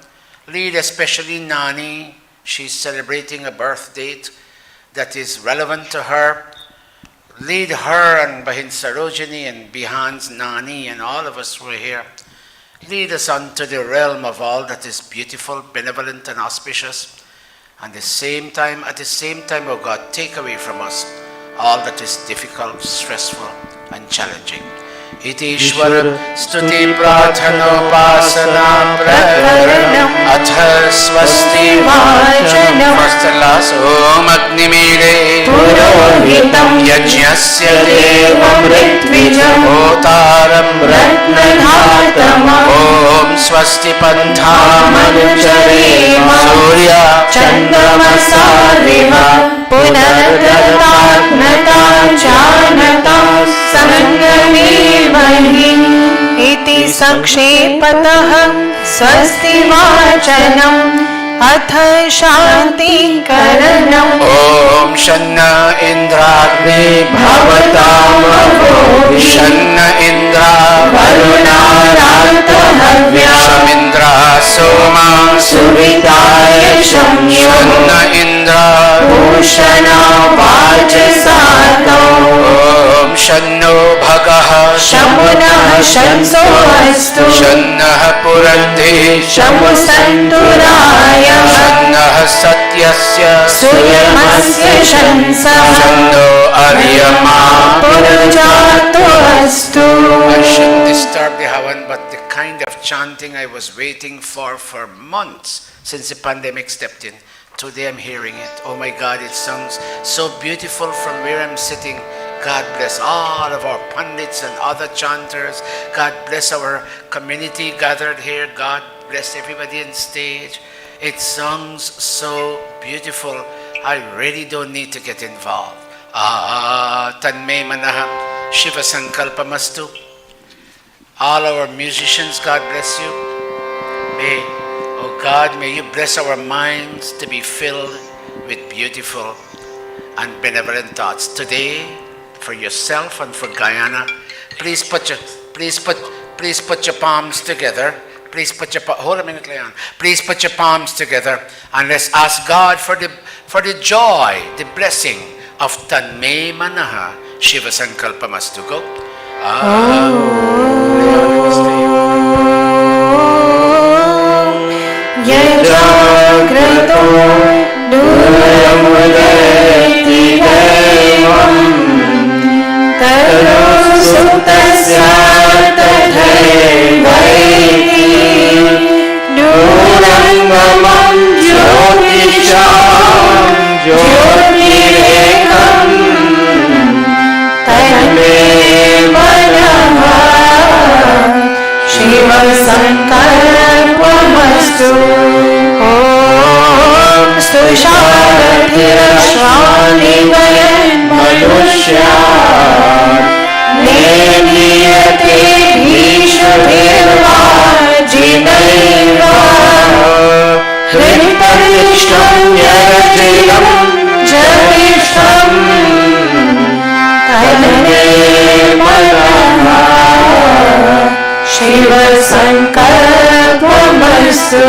Lead especially Nani. She's celebrating a birth date that is relevant to her. Lead her and Bahin Sarojini and Bihan's Nani and all of us who are here. Lead us unto the realm of all that is beautiful, benevolent and auspicious. And at the same time, O God, take away from us all that is difficult, stressful and challenging. इतीश्वर स्तुति प्रार्थनोपासना प्रकरणम् अथ स्वस्ति वाचनम् first ओम अग्निमीळे पुरोहितं यज्ञस्य देवं ऋत्विजं होतारं रत्नधातमम् ओम स्वस्ति पन्थामनुचरेम सूर्य चन्द्रमसाविव पुनर्दत्तात्मतां जानतां संगमेवहि इति संक्षेपतः स्वस्ति वाचनम् अथ शान्तिकरणम् ओम शन्न इंद्राग्ने भवतामहो शन्न इंद्रा वरुणारातहव्या शमिन्द्रा सोमा सुविताय शन्न इंद्रा भूषणा वाचसातो ओम शन्नो भगः शमुनः शंसो अस्तु शन्नः पुरन्धे शमुसन्तुराय शन्नः सत्यस्य सूर्यमस्य शंसः शन्नो अर्यमा पुरुजातो अस्तु। I shouldn't disturb the Havan, but the kind of chanting I was waiting for months since the pandemic stepped in. Today I'm hearing it. Oh my God, it sounds so beautiful from where I'm sitting. God bless all of our pundits and other chanters. God bless our community gathered here. God bless everybody on stage. It sounds so beautiful. I really don't need to get involved. Tanme manaha Shiva Sankalpamastu. All our musicians, God bless you. May, oh God, may you bless our minds to be filled with beautiful and benevolent thoughts. Today, for yourself and for Guyana, please put your palms together. Please put your hold a minute, Leon. Please put your palms together and let's ask God for the joy, the blessing of Tanme Manaha Shiva Sankalpamastu. Go. Yajagrato duramudeti devam taro sutasya tathaivaiti durangamam jyotisham jyotirekam tanme manaha Shiva Sankalpamastu. सुषारथिरश्वानिवयन् मनुष्यान् नेमीयते भीषुभिर्वाजिनैव हृत्परिष्टं यरचिरं जपिष्टं तन्मे मनः शिवसङ्कल्पमस्तु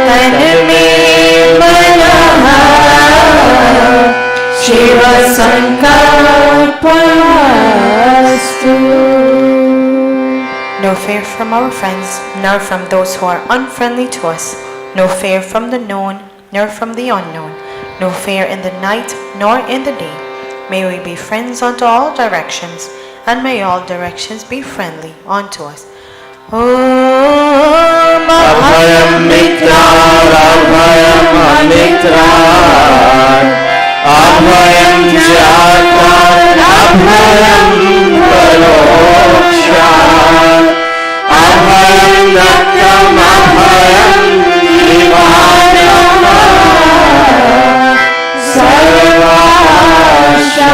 तन्मे मनः शिवसङ्कल्पमस्तु. No fear from our friends, nor from those who are unfriendly to us. No fear from the known, nor from the unknown. No fear in the night, nor in the day. May we be friends unto all directions, and may all directions be friendly unto us. Om Abhayam Mitrar, Abhayam Amitrar, Abhayam Jatar, Abhayam Palokshat, Abhayam Daktam, Abhayam Nivanam, Sarvasha,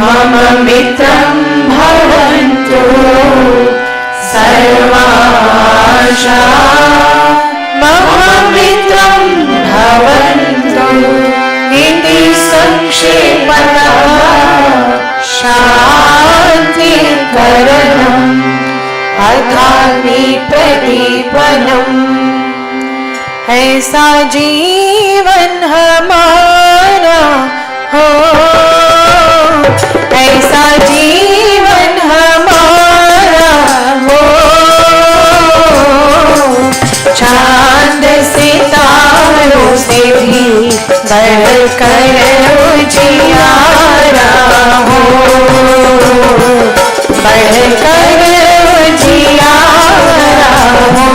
Mama Mitram Bhavantu, Sarvasha, Mama Mitram Bhavantu, Iti Sankshepanah, Shanti Karanam, Adhami Pradipanam. ऐसा जीवन हमारा हो, ऐसा जीवन हमारा हो, चांद सितारों से भी बढ़कर उजियारा हो, बढ़कर उजियारा हो.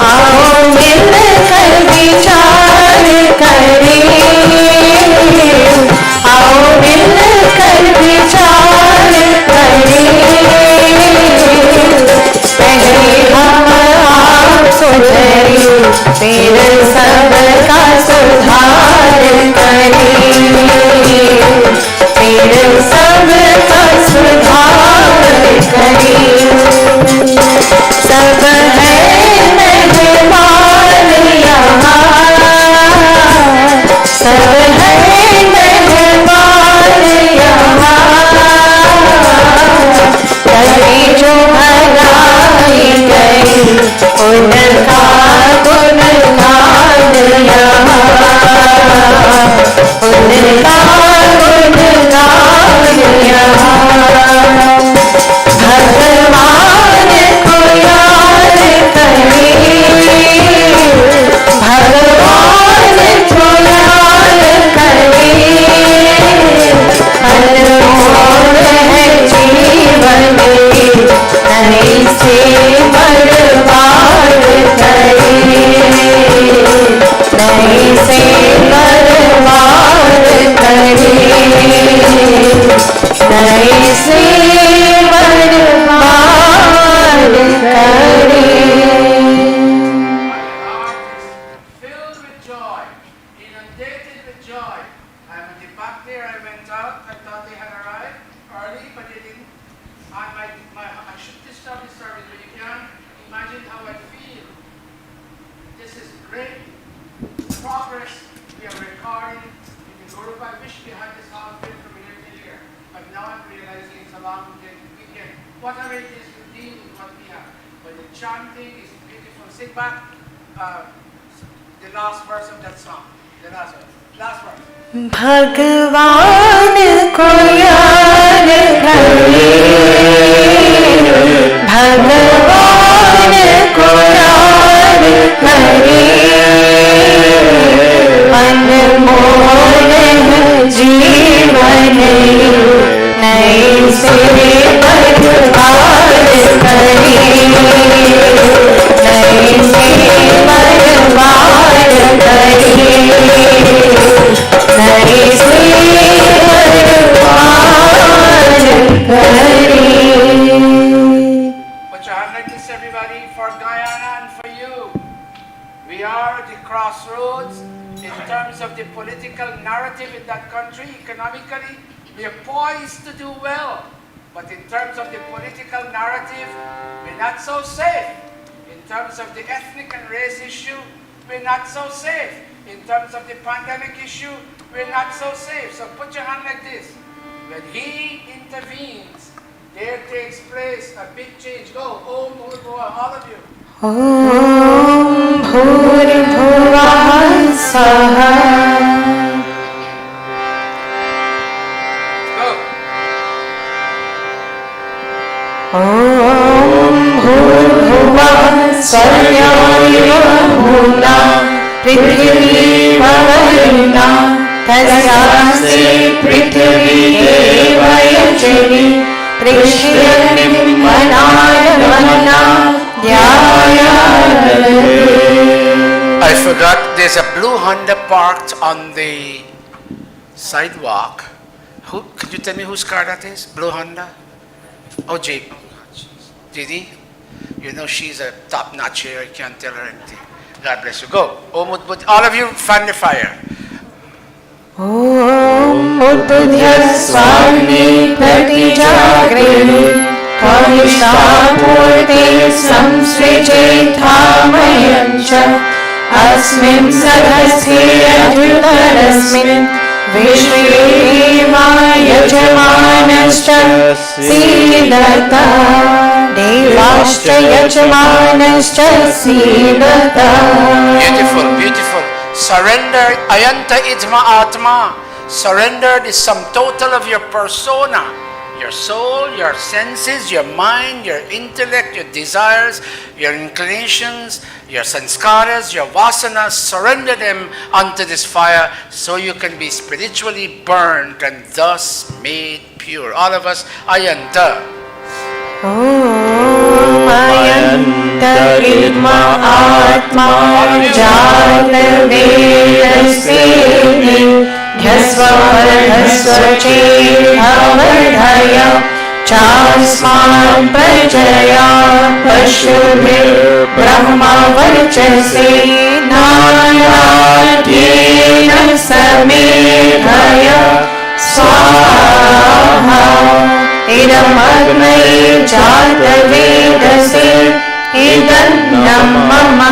आओ मिलकर विचार करें, आओ मिलकर विचार करें. पहले हम आप सुधरे, फिर सबका सुधार करें, फिर सबका सुधार करें. सब है मेहमान यहाँ, सब है मेहमान यहाँ. कभी जो भलाई गई उनका गुणगान यहाँ, उनका गुणगान यहाँ. भगवान को याद करें, भगवान को याद करें. अनमोल है जीवन नहीं से बर्बाद करें, नहीं से बर्बाद करें, नहीं से बर्बाद करें. Filled with joy, inundated with joy. And when the back there I went out, I thought they had arrived early, but they didn't. I should disturb the service, but you can't imagine how I feel. This is great progress we are recording in the group. I wish we had this all film from year to year, but now I'm realizing it's a long weekend. Whatever it is, we deal with what we have. But the chanting is beautiful. Sit back. The last verse of that song. The last verse. Last verse. भगवान को याद करें, भगवान को याद करें. अनमोल है जीवन नहीं से बर्बाद करें, नहीं से बर्बाद करें, नहीं से बर्बाद करें. Put your hand like this, everybody, for Guyana and for you. We are at the crossroads in terms of the political narrative in that country. Economically, we are poised to do well. But in terms of the political narrative, we're not so safe. In terms of the ethnic and race issue, we're not so safe. In terms of the pandemic issue, we're not so safe. So put your hand like this. When He intervenes, there takes place a big change. Go, Om Bhurbhuva, all of you. Om Bhurbhuvah Swaha. Go. Om Bhurbhuvah Swaha Prithvi Bhavayuna Tasyaste Prithvi Devayajani Prishyanim Manayavana I forgot there's a blue Honda parked on the sidewalk. Could you tell me whose car that is? Blue Honda? Oh, Jake. Didi? You know she's a top-notch here. I can't tell her anything. God bless you. Go. All of you fan the fire. Om Uddhya Swami Pratijagre Kavishapurte Samsrije Dhamayancha Asmin Sadhasye Adhutarasmin Vishvema Yajamanascha Sidata Devashcha Yajamanascha Sidata. Beautiful, beautiful. Surrender, ayanta idma atma. Surrender the sum total of your persona, your soul, your senses, your mind, your intellect, your desires, your inclinations, your sanskaras, your vasanas. Surrender them unto this fire so you can be spiritually burned and thus made pure. All of us, ayanta. Om Ayanta Idma Atma Jata Vedasene Dhyasva Vardhasva Cheta Vardhaya Chasman Prajaya Pashubhir Brahma Varchase Naratyena Samedhaya Swaha Idamagmai Jata Vedase Idannam Mama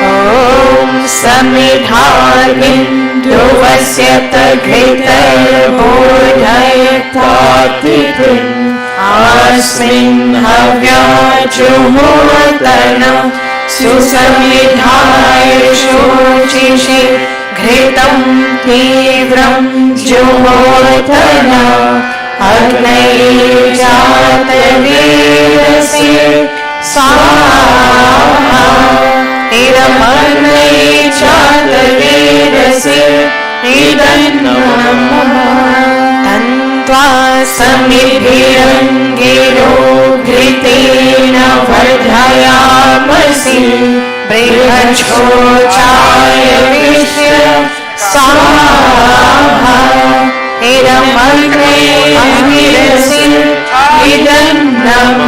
Om Samidharmin Duvasya Ghritar Bodhayatatitin Asmin Havya Jumurtana Susamidhaya Shuchishi Ghritam Tivram Jumurtana Agnai Jata Vedase Swaha Idam Agnai Jata Vedase Idannam Tantva Samibhirangiro Gritena Vardhayamasi Brihachochaya Vishya Swaha Idam Agnai Avirasi Idannam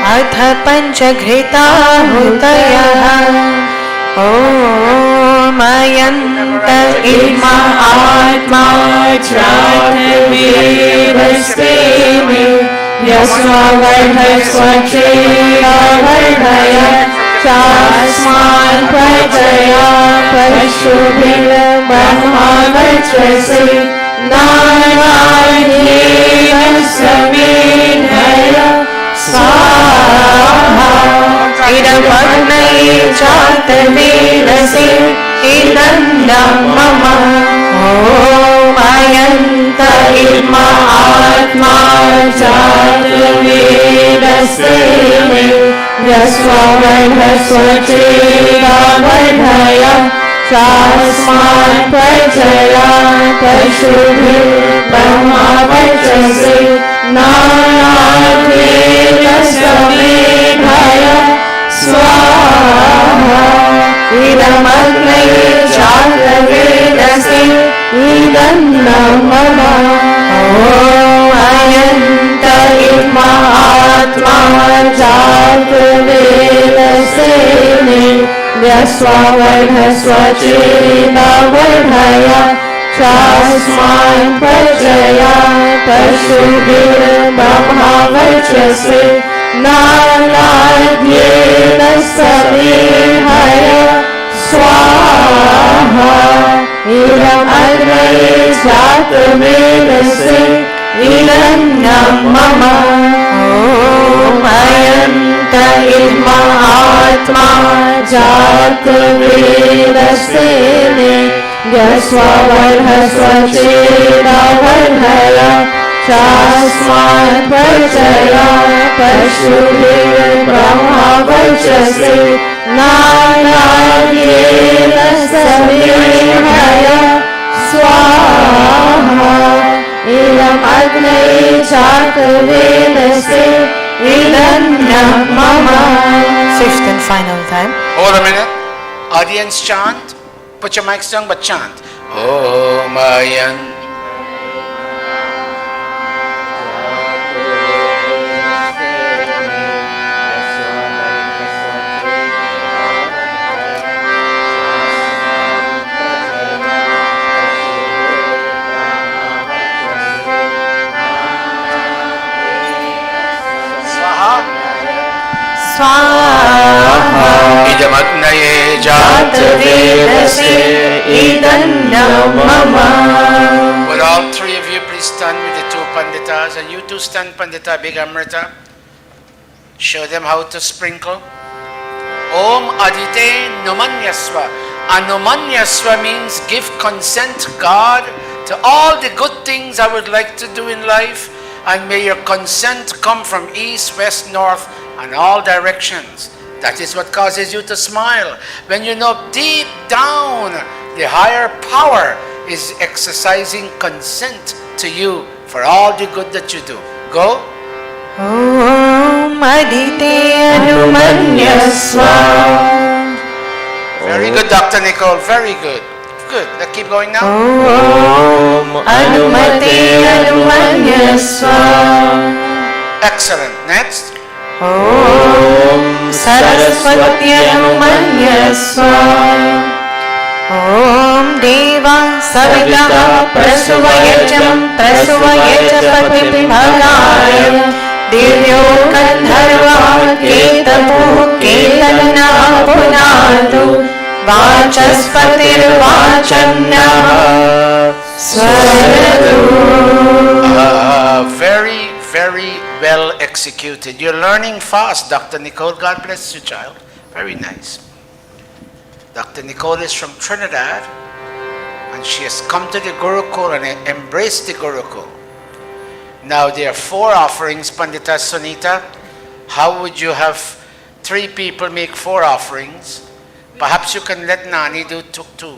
Atha Panchagrita Hutayah Om Ayanta Idma Atma Jata Vedasene Yasva Vardhasva Cheta Vardhaya Chasman Prajaya Pashubhir Brahma Varchase Naratyena Samedhaya Swaha Idamagnai Jata Vedase Idannam Mama Om Ayanta Idma Atma Jata Vedasene Yasva Vardhasva Cheta Vardhaya Chasman Prajaya Pashubhir Brahma Varchase Naratyena Samedhaya Swaha Idamagnai Jata Vedase Idannam Mama Om Ayanta Idma Atma Jata Vedasene स्ववर्धस्व चेदावर्धय चास्मान् प्रजया पशुभिर्ब्रह्मावर्चसे नानाद्येन समेहय स्वाहा इदमग्नये जातवेदसे इदं न मम अयन्त इद्मात्मा जातवेदसे यस्ववर्धस्व चेदावर्धय चास्मात् प्रजया पशुभिर्ब्रह्मावर्चसे नानाद्येन समेहय स्वाहा इदमग्नये जातवेदसे इदं न मम. Fifth and final time. Hold a minute. Audience chant. Put your mics down but chant. Om Ayan. Swaha Idamagnaye Jatavedase Idan na mama. Would all three of you please stand with the two panditas, and you two stand, Pandita Bigamrita. Show them how to sprinkle. Om Adite Numanyasva. Anumanyasva means give consent, God, to all the good things I would like to do in life, and may your consent come from east, west, north, and all directions. That is what causes you to smile. When you know deep down the higher power is exercising consent to you for all the good that you do. Go. Om Adite Anumanyasva. Very good, Dr. Nicole. Very good. Good. Let's keep going now. Om Anumate Anumanyasva. Excellent. Next. Om Saraswati Anumanyasva. Om Deva Savita Prasuvayacham Prasuvayacha Patipibhagaya Divyo Gandharva Ketapu Ketanna Punadu Vachaspatir Vachannaha Swaradu. Very, very well executed. You're learning fast, Dr. Nicole. God bless you, child. Very nice. Dr. Nicole is from Trinidad, and she has come to the Gurukul and embraced the Gurukul. Now there are 4 offerings, Pandita Sunita. How would you have 3 people make 4 offerings? Perhaps you can let Nani do 2.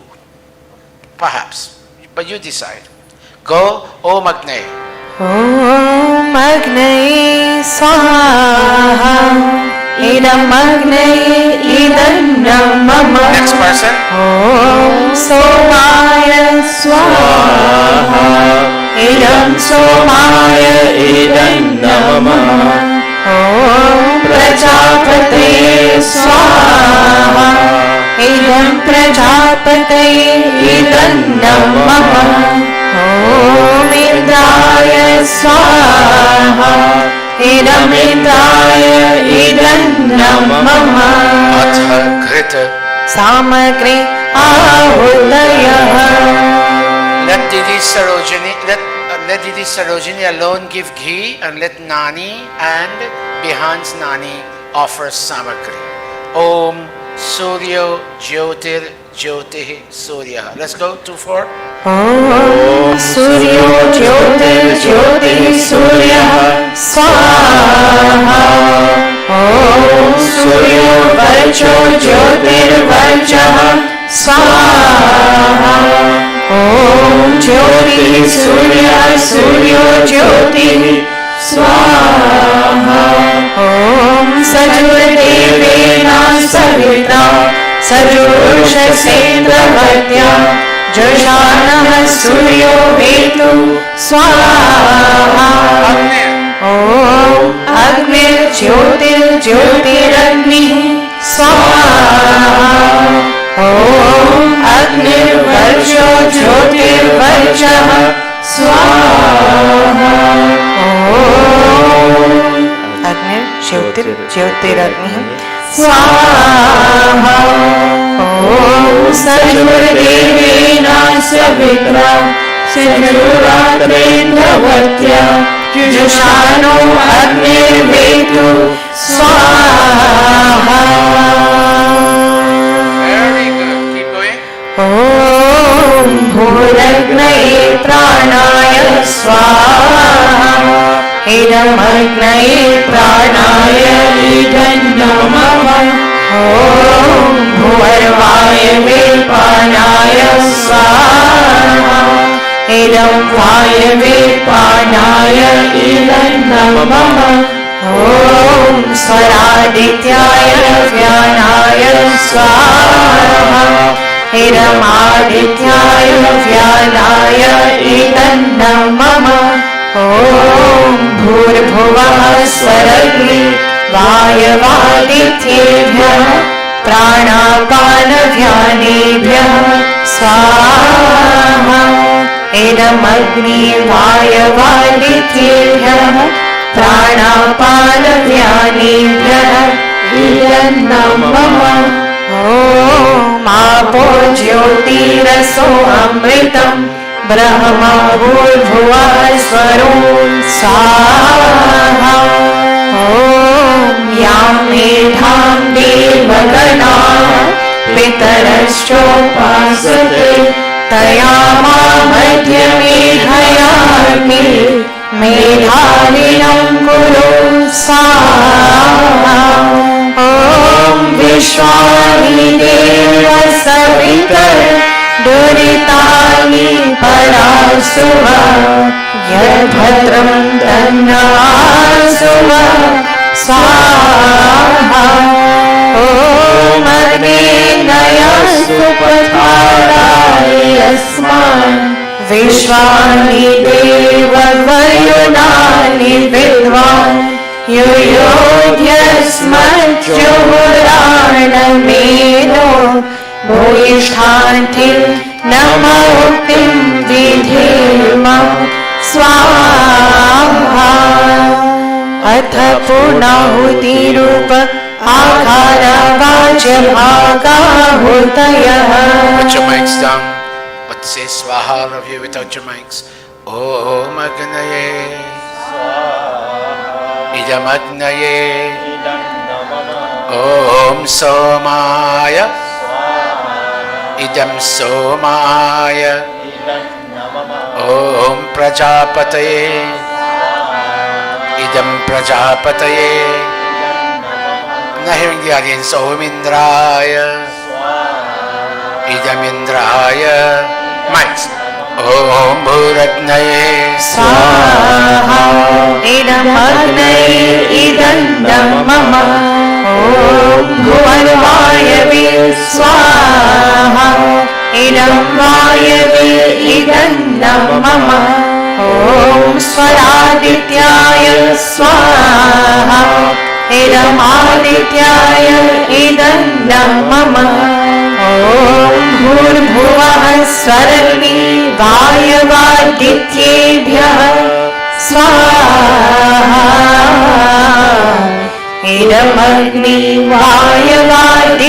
Perhaps. But you decide. Go, Om Agne. Om Agne Swaha Idam Agne Idam Mama. Next person. Om Somaya Swaha Idam Somaya Idam Mama. Om Prajapate Swaha Idam Prajapate Idam Mama. Om Indraya Swaha Idam Indraya Idam Mama. Atha Grita. Samagri Ahudaya. Let Didi Sarojini alone give ghee, and let Nani and Bihan's Nani offer samakri. Om Suryo Jyotir Jyotihi Surya. Let's go, 2-4. Om Suryo Jyotir Jyotihi Surya Swaha. Om Suryo Varcho Jyotir Varcha Swaha. Om Jyoti Surya Suryo Jyoti Swaha. Om Sajurdevena Savitra Sajurshasendra Vatya Joshanah Suryo Vetu Swaha. Om Agnir Jyotir Jyotiragni Swaha. ज्योतिरग्नि स्वाहा। ॐ सजुर्देवेन सवित्रा सजुरात्रेन्द्रवत्या जुषाणो अग्निर्वेतु स्वाहा। Very good. Keep going. ॐ भूरग्नये प्राणाय स्वाहा। इदमग्नये प्राणाय इदं नमः। ॐ भुवर्वायवे प्राणाय स्वाहा। इदं वायवे प्राणाय इदं नमः। ॐ स्वरादित्याय व्यानाय स्वाहा। इदमादित्याय व्यानाय इदं नमः। ॐ भूर्भुवः स्वरग्नि वायवादित्येभ्यः प्राणापानव्यानेभ्यः स्वाहा। इदमग्नि वायवादित्येभ्यः प्राणापानव्यानेभ्यः इदं नमः। ॐ आपो ज्योतिरसो अमृतम् ब्रह्मा भूर्भुवः स्वरो स्वाहा। ॐ यां मेधां देवगणाः पितरश्चोपासते तया मध्यमेधयामि मेधाविनं कुरु स्वाहा। ॐ विश्वानि देव सवितर् दुरितानि परासुव यद्भद्रं तन्नासुव स्वाहा। ॐ अग्नेयस्तु पथाराय अस्मान् विश्वानि देववयुनानि विद्वान् युयोध्यस्मज्जुहुराणमेनो भूयिष्ठान्ति नमोक्तिं विधेम स्वाहा। अथ पूर्णाहुतिरूप आकारावाच्यभागाहुतयः। Put your mics down. But say swaha, all of you, without your mics. Om Agnaye Idam Agnaye Om Somaya Idam Somaya Om Prajapataye Idam Prajapataye. I'm not hearing the audience. Om Indraya Idam Indraya. Mics. Om Bhuragnaye स्वाहा। इदमग्नये इदं नमः। ॐ भुवर्वायवे स्वाहा। इदं वायवे इदं नमः। ॐ स्वरादित्याय स्वाहा। इदमादित्याय इदं नमः। ॐ भूर्भुवः स्वरग्नि वायवादित्येभ्यः स्वाहा। इदमग्नि वायवादित्येभ्यः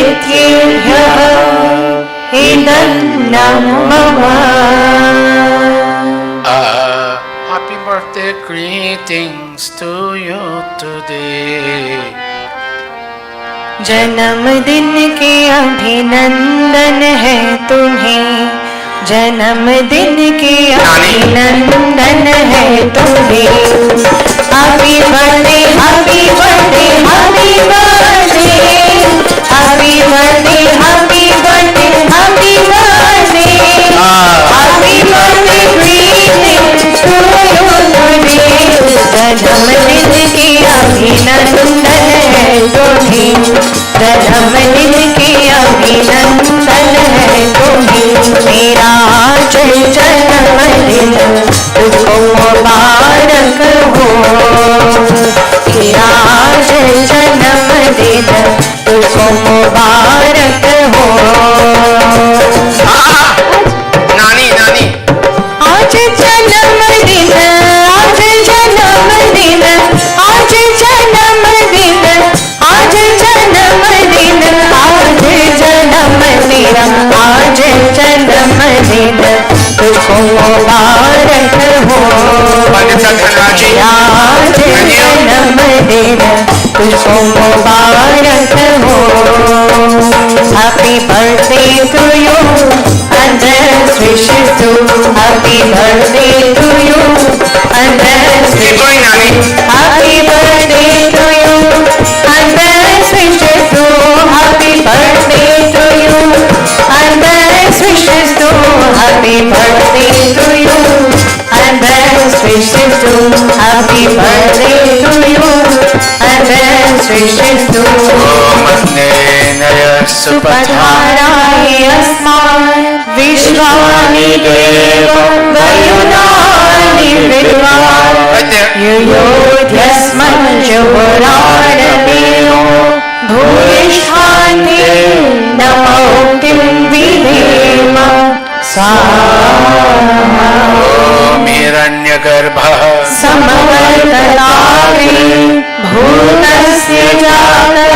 इदं नमः। Happy birthday greetings to you today. जन्मदिन के अभिनंदन है तुम्हें। जन्मदिन के अभिनंदन है तुम्हें। Happy birthday happy birthday happy birthday happy birthday happy birthday happy birthday happy birthday greetings to you today. जन्मदिन के अभिनंदन है तुम्हें। जन्मदिन के अभिनंदन है तुम्हें। मेरा आज जन्मदिन तुझको मुबारक हो। मेरा आज जन्मदिन तुझको मुबारक हो। Nani, Nani. आज जन्मदिन आज जन्मदिन आज जन्मदिन मुबारक हो. Happy birthday to you and best wishes to. Happy birthday to you and best Keep going, Nani. Happy birthday to you and best wishes to. Happy birthday to you and best wishes to. Happy birthday to you and best wishes to. Happy birthday to you and best wishes to. Om Naya Supatharai Asman Vishwani Deva Vayunani Vidwan Right there. Yuyodhyasman Juvarana Devo Bhuvishhanti Namoktim Videma Swaha Om Hiranyagarbha Samavartanare Bhutasya Jata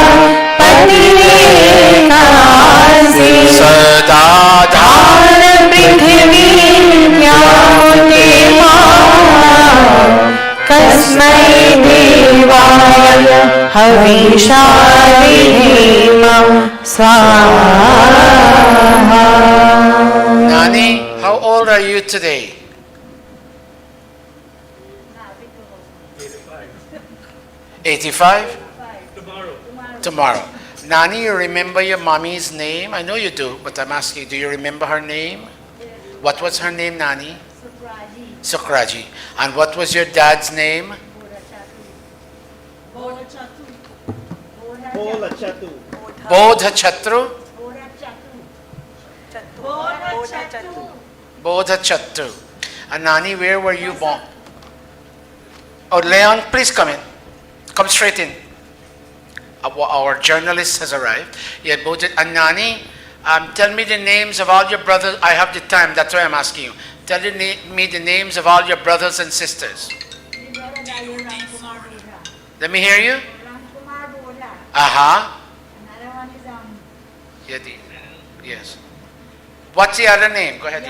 Patirekasi Sadadhan Prithiviyamudeva Kasmai Devaya Havishalihema Swaha. Nani, how old are you today? 85? Tomorrow. Nani, you remember your mommy's name? I know you do, but I'm asking, do you remember her name? What was her name, Nani? Sukraji. And what was your dad's name? Bola Chatu. Bodha Chatru? Bodha Chatru. And Nani, where were you born? Oh, Leon, please come in. Come straight in. Our journalist has arrived. Yeah, Bodha. And Nani, tell me the names of all your brothers. I have the time, that's why I'm asking you. Tell me the names of all your brothers and sisters. Let me hear you. Aha. Yeah, yes. What's the other name? Go ahead.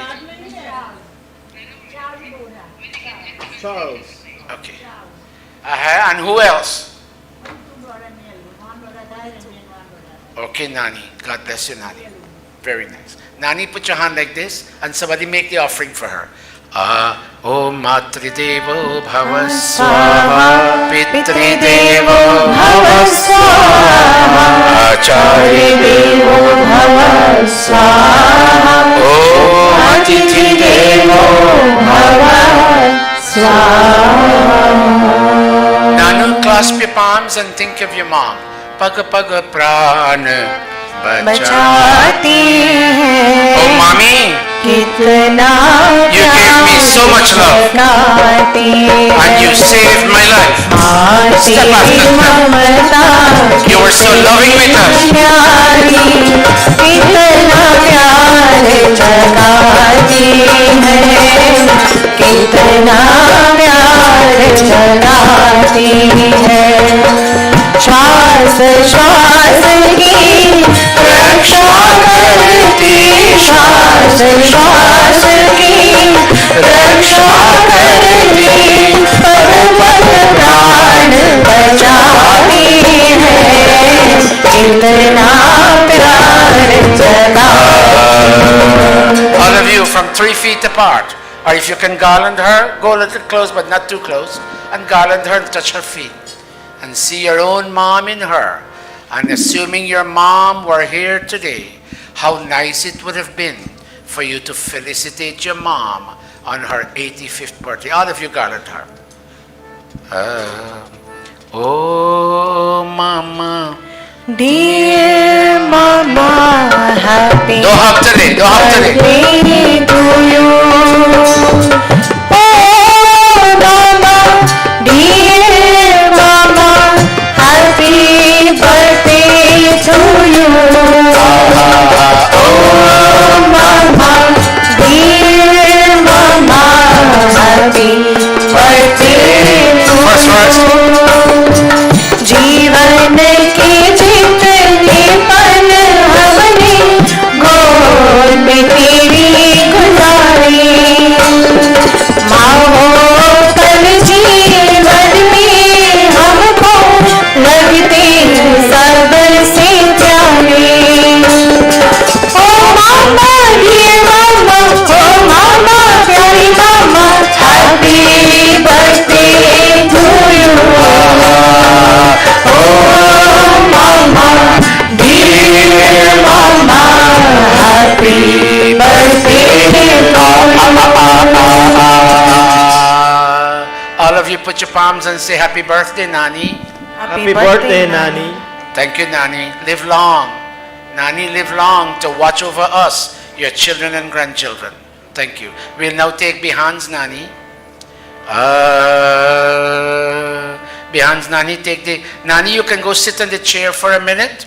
Charles. Okay. Aha. And who else? Okay, Nani. God bless you, Nani. Very nice. Nani, put your hand like this and somebody make the offering for her. Om Matridevo Bhava Swaha Pitridevo Bhava Swaha Acharya Devo Bhava Swaha Om Atiti Devo Bhava Swaha. Nanu, clasp your palms and think of your mom. Paga Paga Prana बचाती है Oh, mommy, कितना you gave me so much love and you saved my life. Step after step. You were so loving with us. कितना प्यार जगाती है कितना प्यार जगाती है श्वास श्वास की रक्षा करती श्वास श्वास की रक्षा करती पर्वत प्राण बचाती है कितना प्यार जगाती। All of you from 3 feet apart, or if you can garland her, go a little close but not too close, and garland her and touch her feet. And see your own mom in her. And assuming your mom were here today, how nice it would have been for you to felicitate your mom on her 85th birthday. All of you garland her. Oh, mama. Dear Mama, happy Do hug today. Do hug today. birthday to you. Oh, Mama, dear Mama, happy birthday to you. Oh, Mama, dear Mama, happy birthday to First verse. you. जीवन के जितने पल हमने गोद में तेरी गुजारी moms and say happy birthday, Nani. Happy birthday, Nani. Thank you, Nani. Live long. Nani, live long to watch over us, your children and grandchildren. Thank you. We'll now take Bihan's Nani. Bihan's Nani, take the... Nani, you can go sit on the chair for a minute.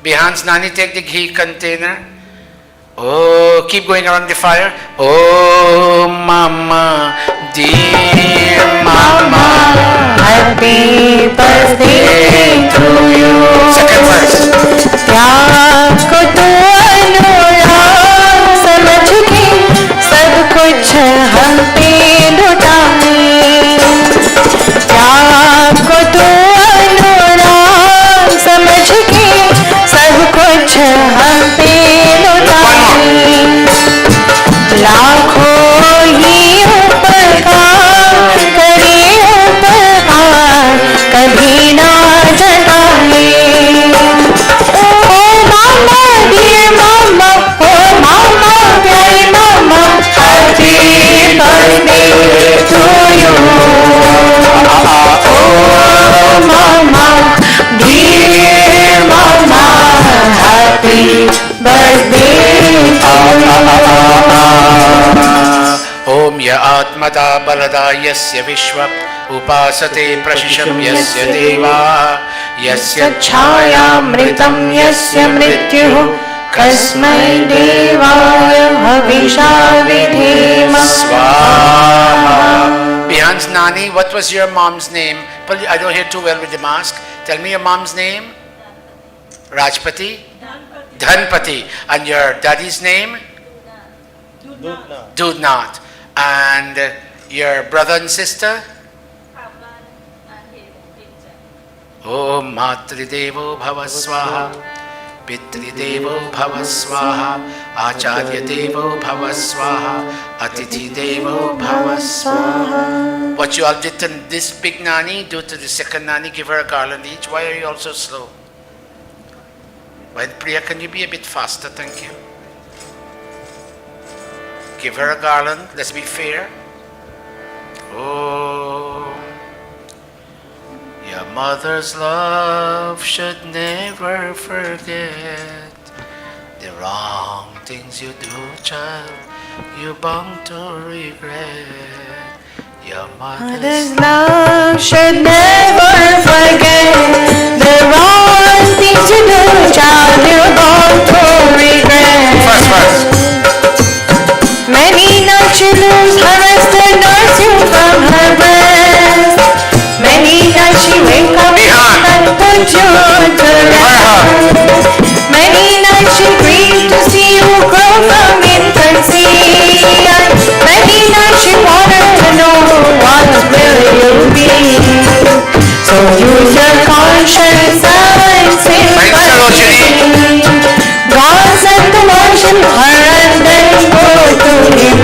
Bihan's Nani, take the ghee container. Oh, keep going around the fire. Oh, Mama, dear Mama, happy birthday to you. Second verse. त्याग को तू अनुराग समझ के सब कुछ हम पे लुटाए त्याग को तू अनुराग समझ के सब कुछ हम पे लुटाए लाखों ही उपकार करे उपकार कभी ना जताए dear mama, oh mama, very mama, happy birthday to you. Oh mama, dear mama, happy birthday to you. Om ya atmada balada yasya vishwa upasate prashisham yasya deva yasya छायामृतं यस्य मृत्युः कस्मै देवाय हविषा विधेम Swaha. Bihan's Nani, what was your mom's name? I don't hear too well with the mask. Tell me your mom's name. Rajpati? Dhanpati. And your daddy's name? Dudna. Dudnath. And your brother and sister? Om Matridevo Bhava Swaha, Pitridevo Bhava Swaha, Acharya Devo Bhava Swaha, Atithi Devo Bhava Swaha. What you all did to this big Nani, do to the second Nani, give her a garland each. Why are you all so slow? Why, Priya, can you be a bit faster? Thank you. Give her a garland. Let's be fair. Oh. Your mother's love should never forget the wrong things you do, child. You're bound to regret. Your mother's love should never forget the wrong things you do, child. You're bound to regret. First verse. Many nights you lose her rest and nurse you from her breast. Many nights she wake up and put you to rest. Many nights she grieves to see you grow from infancy. And many nights she wanted to know what will you be. So use your conscience and sympathy. God sent to worship her and then go to him.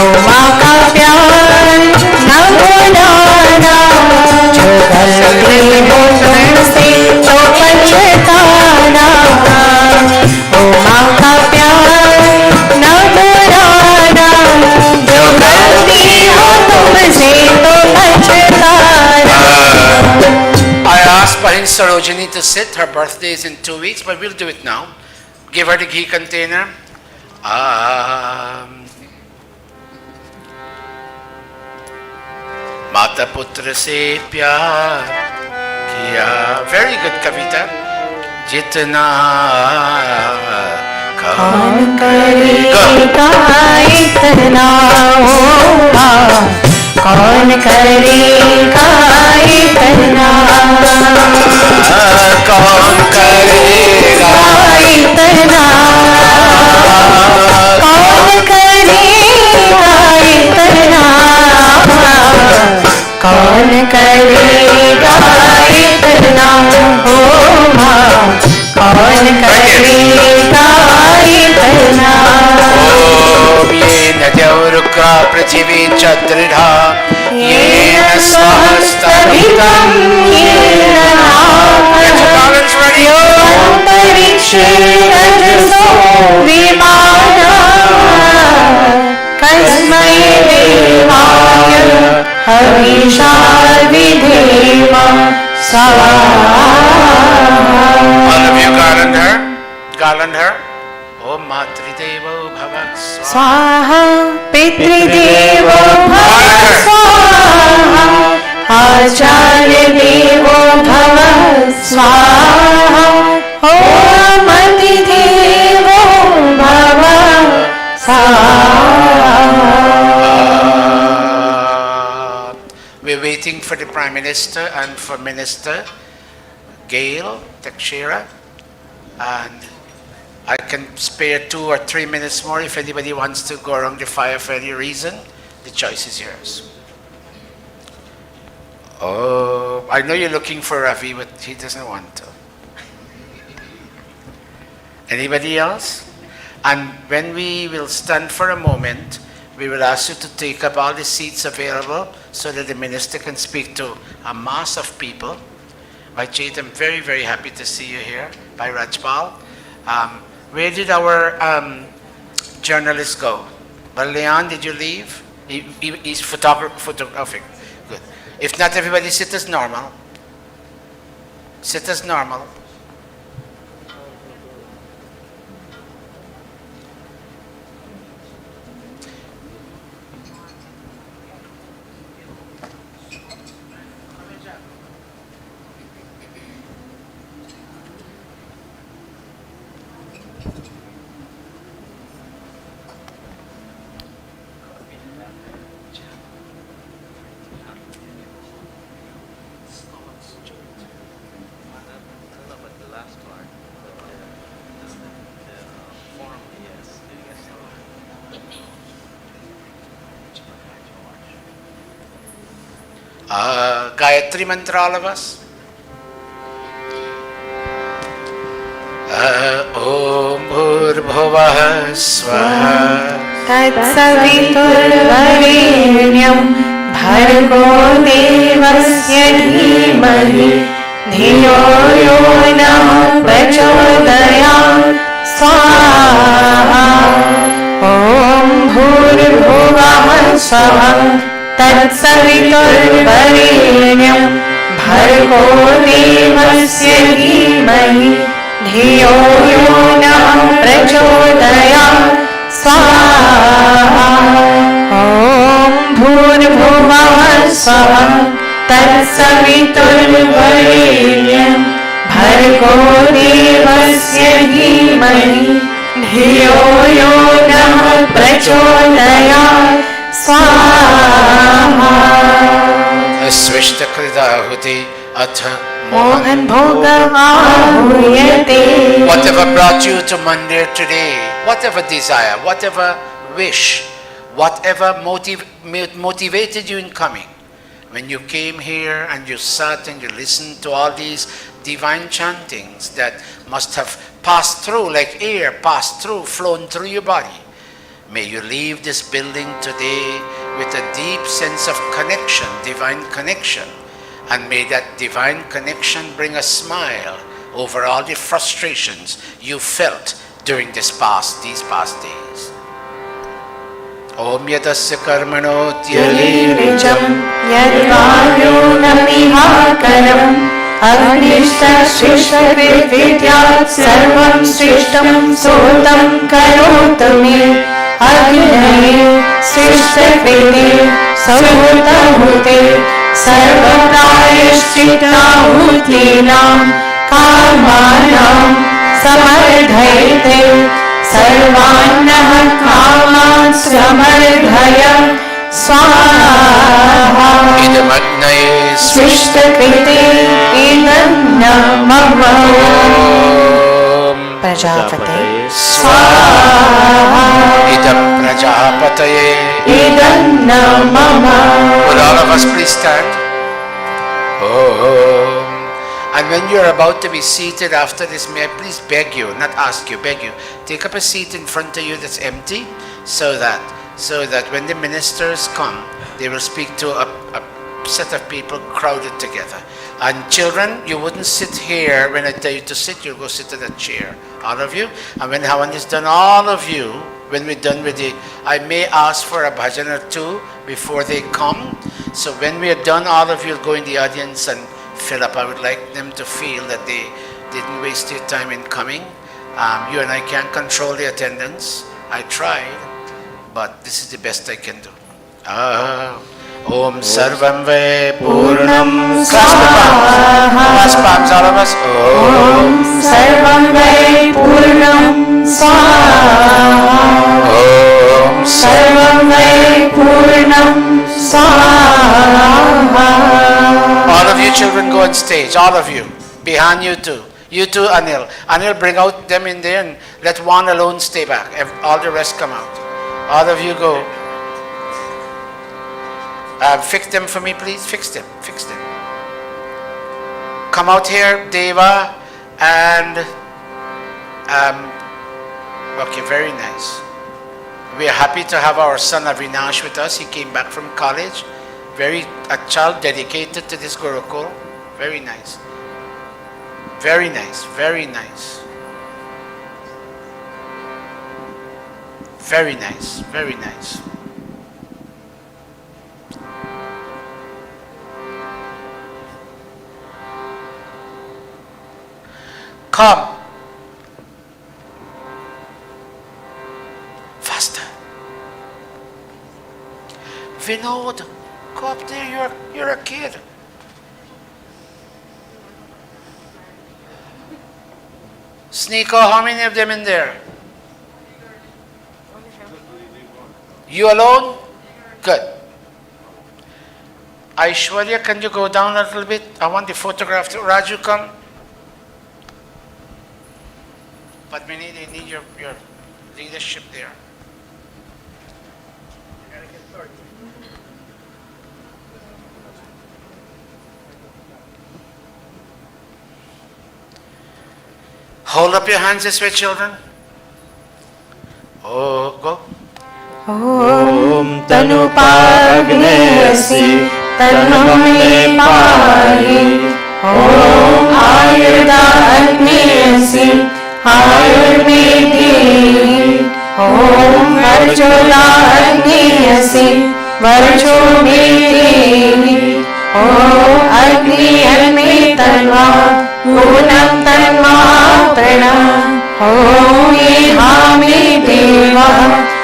Oh, माँ का प्यार न भुलाना, जो गलती हो तुमसे तो पछताना। ओ माँ का प्यार न भुलाना, जो गलती हो तुमसे तो पछताना। I asked Pahin Sarojini to sit. Her birthday is in 2 weeks, but we'll do it now. Give her the ghee container. माता पुत्र से प्यार किया. Very good कविता. जितना कौन करेगा इतना होगा, कौन करेगा इतना, कौन करेगा इतना, कौन करेगा इतना, कौन करेगा इतना होगा, कौन करेगा इतना. ओम येन द्यौरुक्रा पृथिवी च दृढा येन सहस्रविदं येन अन्तरिक्षेण रजसो विमानः. कस्मै देवाय हविषा विधेम स्वाहा. All of you garland her. Garland her. Om Matridevo Bhava Swaha. स्वाहा. पितृदेवो भव स्वाहा. आचार्य देवो भव स्वाहा. ओम अतिदेवो भव स्वाहा. We're waiting for the Prime Minister and for Minister Gail Tekshira, and I can spare 2 or 3 minutes more if anybody wants to go around the fire for any reason. The choice is yours. Oh, I know you're looking for Ravi, but he doesn't want to. Anybody else? And when we will stand for a moment, we will ask you to take up all the seats available so that the minister can speak to a mass of people. Vajit, I'm very, very happy to see you here. Bye, Rajpal. Where did our journalist go? Well, Leon, did you leave? He's photographing. Good. If not, everybody sit as normal. Sit as normal. Gayatri mantra, all of us. Om Bhurбhuvah Swaha. तत्सवितुर्वरेण्यं भर्गो देवस्य धीमहि धियो यो नः प्रचोदयात् स्वाहा. ॐ भूर्भुवः स्वः तत्सवितुर्वरेण्यं भर्गो देवस्य धीमहि धियो यो नः प्रचोदयात् स्वाहा. ॐ भूर्भुवः स्वः तत्सवितुर्वरेण्यं भर्गो देवस्य धीमहि धियो यो नः प्रचोदयात् स्वाहा. Svishtakridahuti Atha Mohan भोगमाहूयते. Whatever brought you to Mandir today, whatever desire, whatever wish, whatever motivated you in coming, when you came here and you sat and you listened to all these divine chantings that must have passed through, like air passed through, flown through your body, may you leave this building today with a deep sense of connection, divine connection. And may that divine connection bring a smile over all the frustrations you felt during these past days. Om yadasya karmano ऋचं यद्वायुनमिहाकरम् अग्निष्टशिष्टविद्यात् सर्वं सृष्टं सोतं करोतु मे. अग्नये सृष्टकृते सौतहुते सर्वप्रायश्चित्ताहुतीनां कामानां समर्धयते. सर्वान्नः कामान् समर्धय स्वाहा. idamagnaya सृष्टकृते इदं न मम. प्रजापते स्वाहा. idam prajapataye. इदं न मम. Will all of us please stand? Om. And when you're about to be seated after this, may I please beg you, not ask you, beg you, take up a seat in front of you that's empty, so that when the ministers come, they will speak to a set of people crowded together. And children, you wouldn't sit here when I tell you to sit, you'll go sit in a chair, all of you. And when Havan is done, all of you, when we're done with it, I may ask for a bhajan or two, before they come. So when we are done, all of you will go in the audience and fill up. I would like them to feel that they didn't waste their time in coming. You and I can't control the attendance. I tried, but this is the best I can do. Om Sarvam Ve Purnam. Class palms, all of us. Om Sarvam Ve Purnam Swaha. Om Sarvam Ve Purnam Swaha. All of you children go on stage. All of you. Behind you too. You too, Anil. Anil, bring out them in there and let one alone stay back. All the rest come out. All of you go. Fix them for me, please. Fix them. Fix them. Come out here, Deva and okay, very nice. We are happy to have our son Avinash with us. He came back from college. A child dedicated to this Gurukul. Very nice. Very nice. Very nice. Very nice. Very nice. Come. Faster. Vinod, go up there. You're a kid. Sneeko, how many of them in there? You alone? Good. Aishwarya, can you go down a little bit? I want the photograph too. Raju, come. Padmini, they need your leadership there. Hold up your hands this way, children. Oh, go. Om Tanupagnessi Taname Pahi. Om Ayuda Agnessi Ayurvedi. Om Varjula Agnessi Varjumedi. Om Agni Agni Tanva Gunam Tanva Pranam. Om Ihami Deva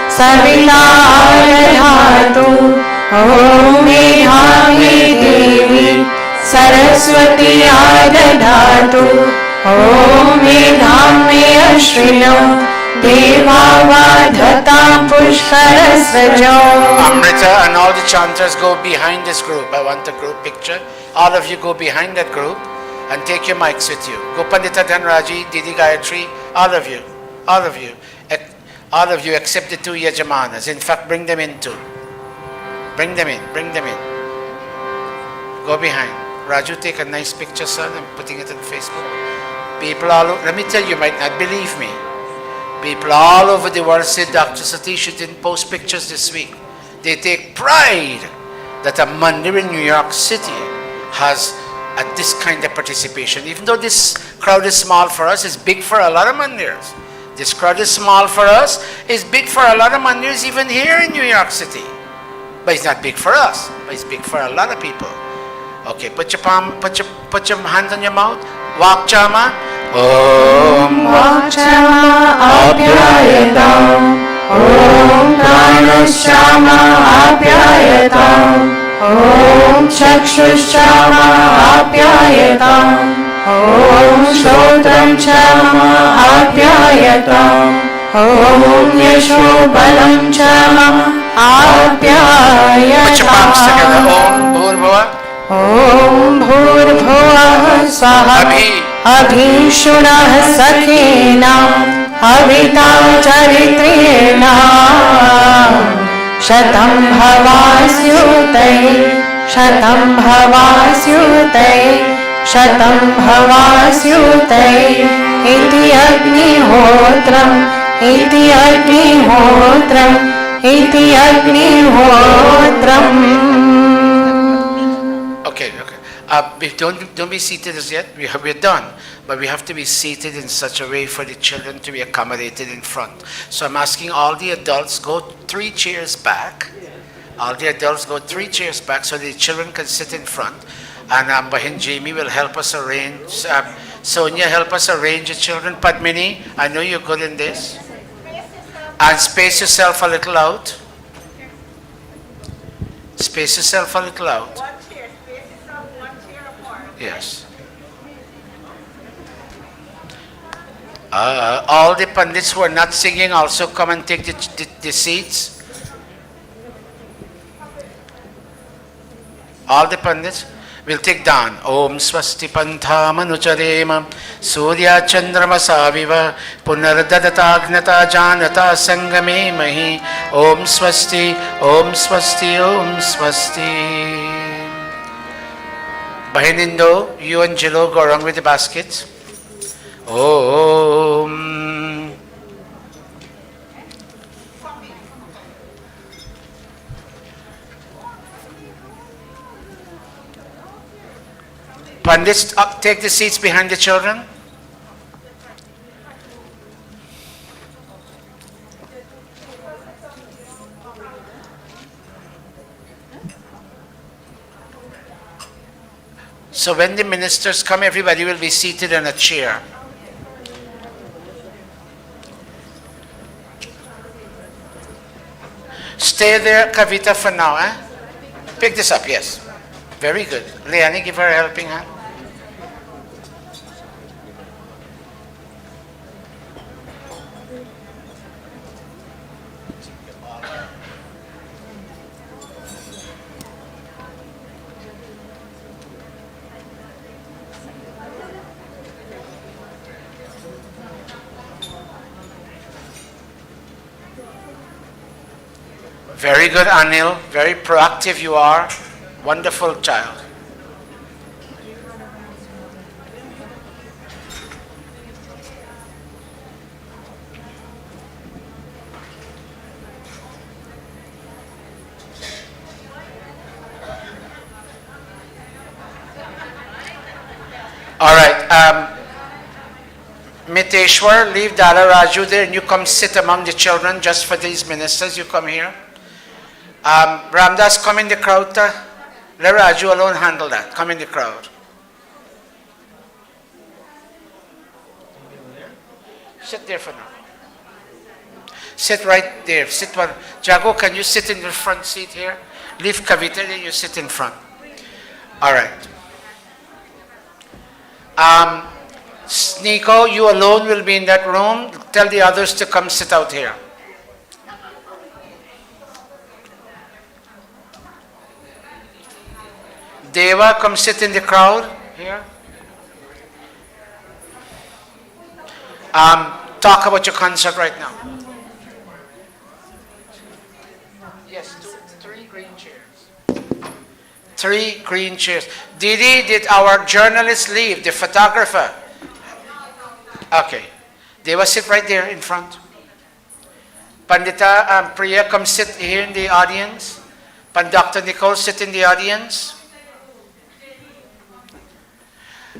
Savita Aradhatu. Om Ihami Devi Saraswati Aradhatu. Om Idhami Ashrinam Devavadhatam Pushkarasvajo. Amrita and all the chanters go behind this group. I want a group picture. All of you go behind that group and take your mics with you. Go Pandita Dhanraji, Didi Gayatri, all of you. All of you. All of you except the two Yajamanas. In fact, bring them in too. Bring them in. Bring them in. Go behind. Raju, take a nice picture, son. I'm putting it on Facebook. People all over, let me tell you, you might not believe me. People all over the world say Dr. Satish didn't post pictures this week. They take pride that a mandir in New York City has this kind of participation. Even though this crowd is small for us, it's big for a lot of mandirs. This crowd is small for us, it's big for a lot of mandirs even here in New York City. But it's not big for us, but it's big for a lot of people. Okay, put your hands on your mouth. Vakchama. Om Vakchama Apyayatam. Om Pranushama Apyayatam. Om Chakshushama Apyayatam. Om Shotram Chama Apyayatam. Om Yasho Balam Chama Apyayatam. Put your palms together. Om Bhurbhuva. Om Bhurbhuvah Swaha. Abhishunah Sakhina Havita Charitrena. Shatam Bhavasyutai. Shatam Bhavasyutai. Shatam Bhavasyutai. Iti Agnihotram. Iti Agnihotram. Iti Agnihotram. Okay. Don't be seated as yet. We're done. But we have to be seated in such a way for the children to be accommodated in front. So I'm asking all the adults, go 3 chairs back. All the adults go 3 chairs back so the children can sit in front. And Bahin Jamie will help us arrange. Sonia, help us arrange the children. Padmini, I know you're good in this. And space yourself a little out. Space yourself a little out. One chair, space yourself 1 chair apart. Yes. All the pandits who are not singing also come and take the seats. All the pandits will take down. Om Swasti Pantha Manucharema Surya Chandrama Saviva Punardadata Janata Sangame Mahi Om Swasti Om Swasti Om Swasti. Bahinindo, you and Jilo go around with the baskets. Om. Pandits, take the seats behind the children. So when the ministers come, everybody will be seated in a chair. Stay there, Kavita, for now. Pick this up, yes. Very good. Leonie, give her a helping hand. Very good, Anil. Very proactive you are. Wonderful child. All right. Miteshwar, leave Dada Raju there and you come sit among the children just for these ministers. You come here. Ramdas, come in the crowd. Let Raju alone handle that. Come in the crowd. Sit there for now. Sit right there. Sit one. Jago, can you sit in the front seat here? Leave Kavita and you sit in front. All right. Sniko, you alone will be in that room. Tell the others to come sit out here. Deva, come sit in the crowd here. Talk about your concert right now. Yes, 3 green chairs. 3 green chairs. Didi, did our journalist leave? The photographer? Okay. Deva, sit right there in front. Pandita Priya, come sit here in the audience. Dr. Nicole, sit in the audience.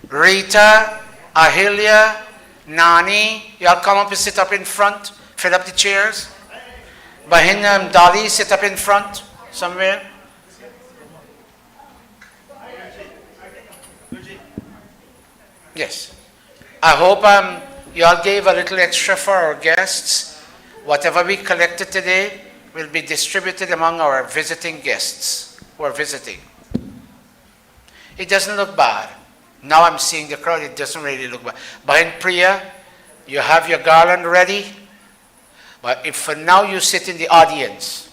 Rita, Ahilya, Nani, y'all come up and sit up in front. Fill up the chairs. Bahin Dolly, sit up in front somewhere. Yes. I hope y'all gave a little extra for our guests. Whatever we collected today will be distributed among our visiting guests who are visiting. It doesn't look bad. Now I'm seeing the crowd, it doesn't really look bad. Bahin Priya, you have your garland ready. But if for now you sit in the audience.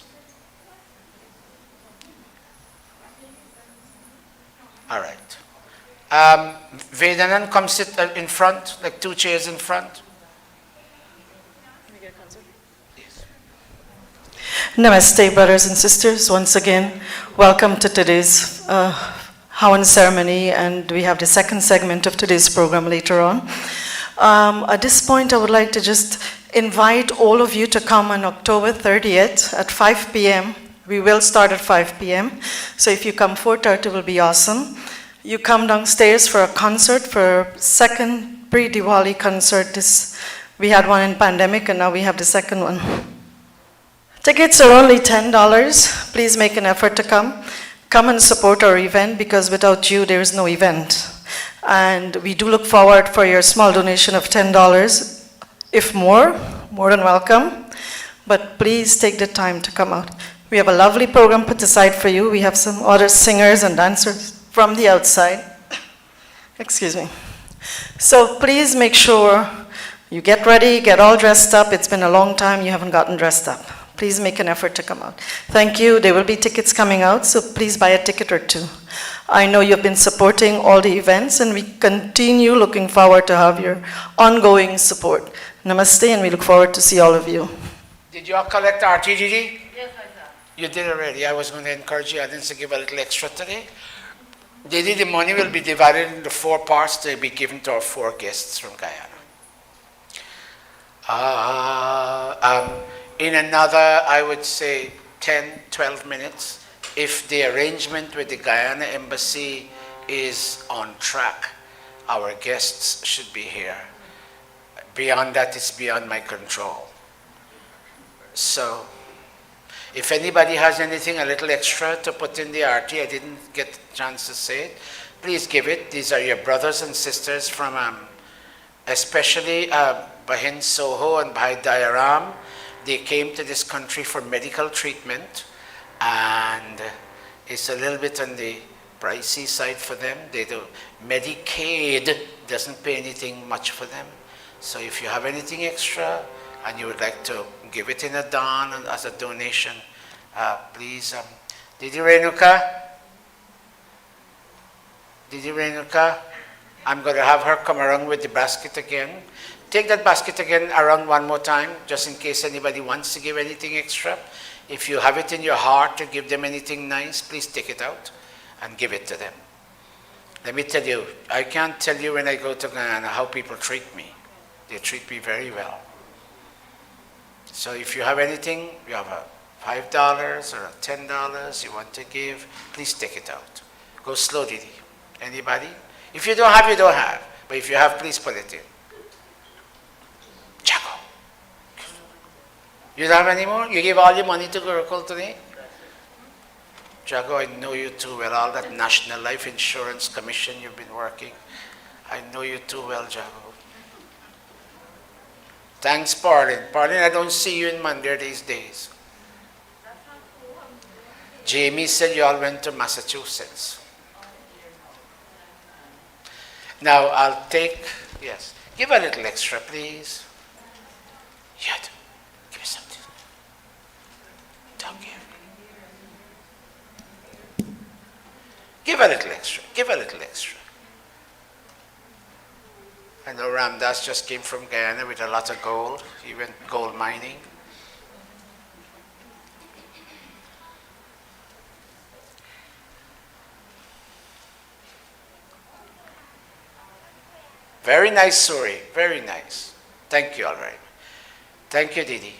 All right. Vedanand, come sit in front, like 2 chairs in front. Yes. Namaste, brothers and sisters. Once again, welcome to today's Hawan ceremony, and we have the second segment of today's program later on. At this point, I would like to just invite all of you to come on October 30th at 5 p.m. We will start at 5 p.m. So if you come 4:30, it will be awesome. You come downstairs for a concert, for second pre-Diwali concert. We had one in pandemic, and now we have the second one. Tickets are only $10. Please make an effort to come. Come and support our event, because without you, there is no event. And we do look forward for your small donation of $10. If more than welcome. But please take the time to come out. We have a lovely program put aside for you. We have some other singers and dancers from the outside. Excuse me. So please make sure you get ready, get all dressed up. It's been a long time you haven't gotten dressed up. Please make an effort to come out. Thank you. There will be tickets coming out, so please buy a ticket or two. I know you've been supporting all the events, and we continue looking forward to have your ongoing support. Namaste, and we look forward to see all of you. Did you all collect RTGD? Yes, I did. You did already. I was going to encourage you. I didn't say give a little extra today. Didi, the money will be divided into 4 parts to be given to our 4 guests from Guyana. In another, I would say, 10, 12 minutes, if the arrangement with the Guyana Embassy is on track, our guests should be here. Beyond that, it's beyond my control. So, if anybody has anything a little extra to put in the RT, I didn't get a chance to say it, please give it. These are your brothers and sisters from, especially Bahin Soho and Bhai Dayaram. They came to this country for medical treatment, and it's a little bit on the pricey side for them. They do. Medicaid doesn't pay anything much for them. So if you have anything extra and you would like to give it in a dan and as a donation, please. Didi Renuka? Didi Renuka? I'm going to have her come around with the basket again. Take that basket again around one more time, just in case anybody wants to give anything extra. If you have it in your heart to give them anything nice, please take it out and give it to them. Let me tell you, I can't tell you when I go to Guyana how people treat me. They treat me very well. So if you have anything, you have a $5 or a $10 you want to give, please take it out. Go slow, Didi. Anybody? If you don't have, you don't have. But if you have, please put it in. Chaco. You don't have any more? You give all your money to Gurukul today? Jago, I know you too well. All that National Life Insurance Commission you've been working. I know you too well, Jago. Thanks, Pauline. Pauline, I don't see you in Monday these days. Jamie said you all went to Massachusetts. Now, I'll take, yes. Give a little extra, please. Yet, give me something. Don't give. Give a little extra. Give a little extra. I know Ramdas just came from Guyana with a lot of gold. He went gold mining. Very nice, Suri. Very nice. Thank you, all right. Thank you, Didi.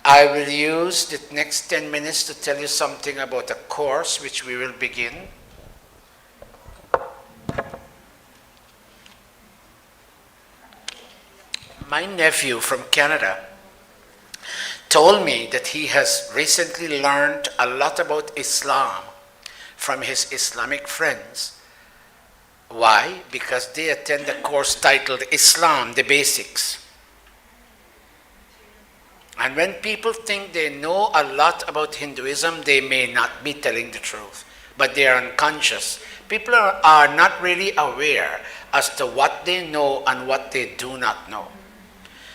I will use the next 10 minutes to tell you something about a course which we will begin. My nephew from Canada told me that he has recently learned a lot about Islam from his Islamic friends. Why? Because they attend a course titled Islam, the Basics. And when people think they know a lot about Hinduism, they may not be telling the truth, but they are unconscious. People are not really aware as to what they know and what they do not know.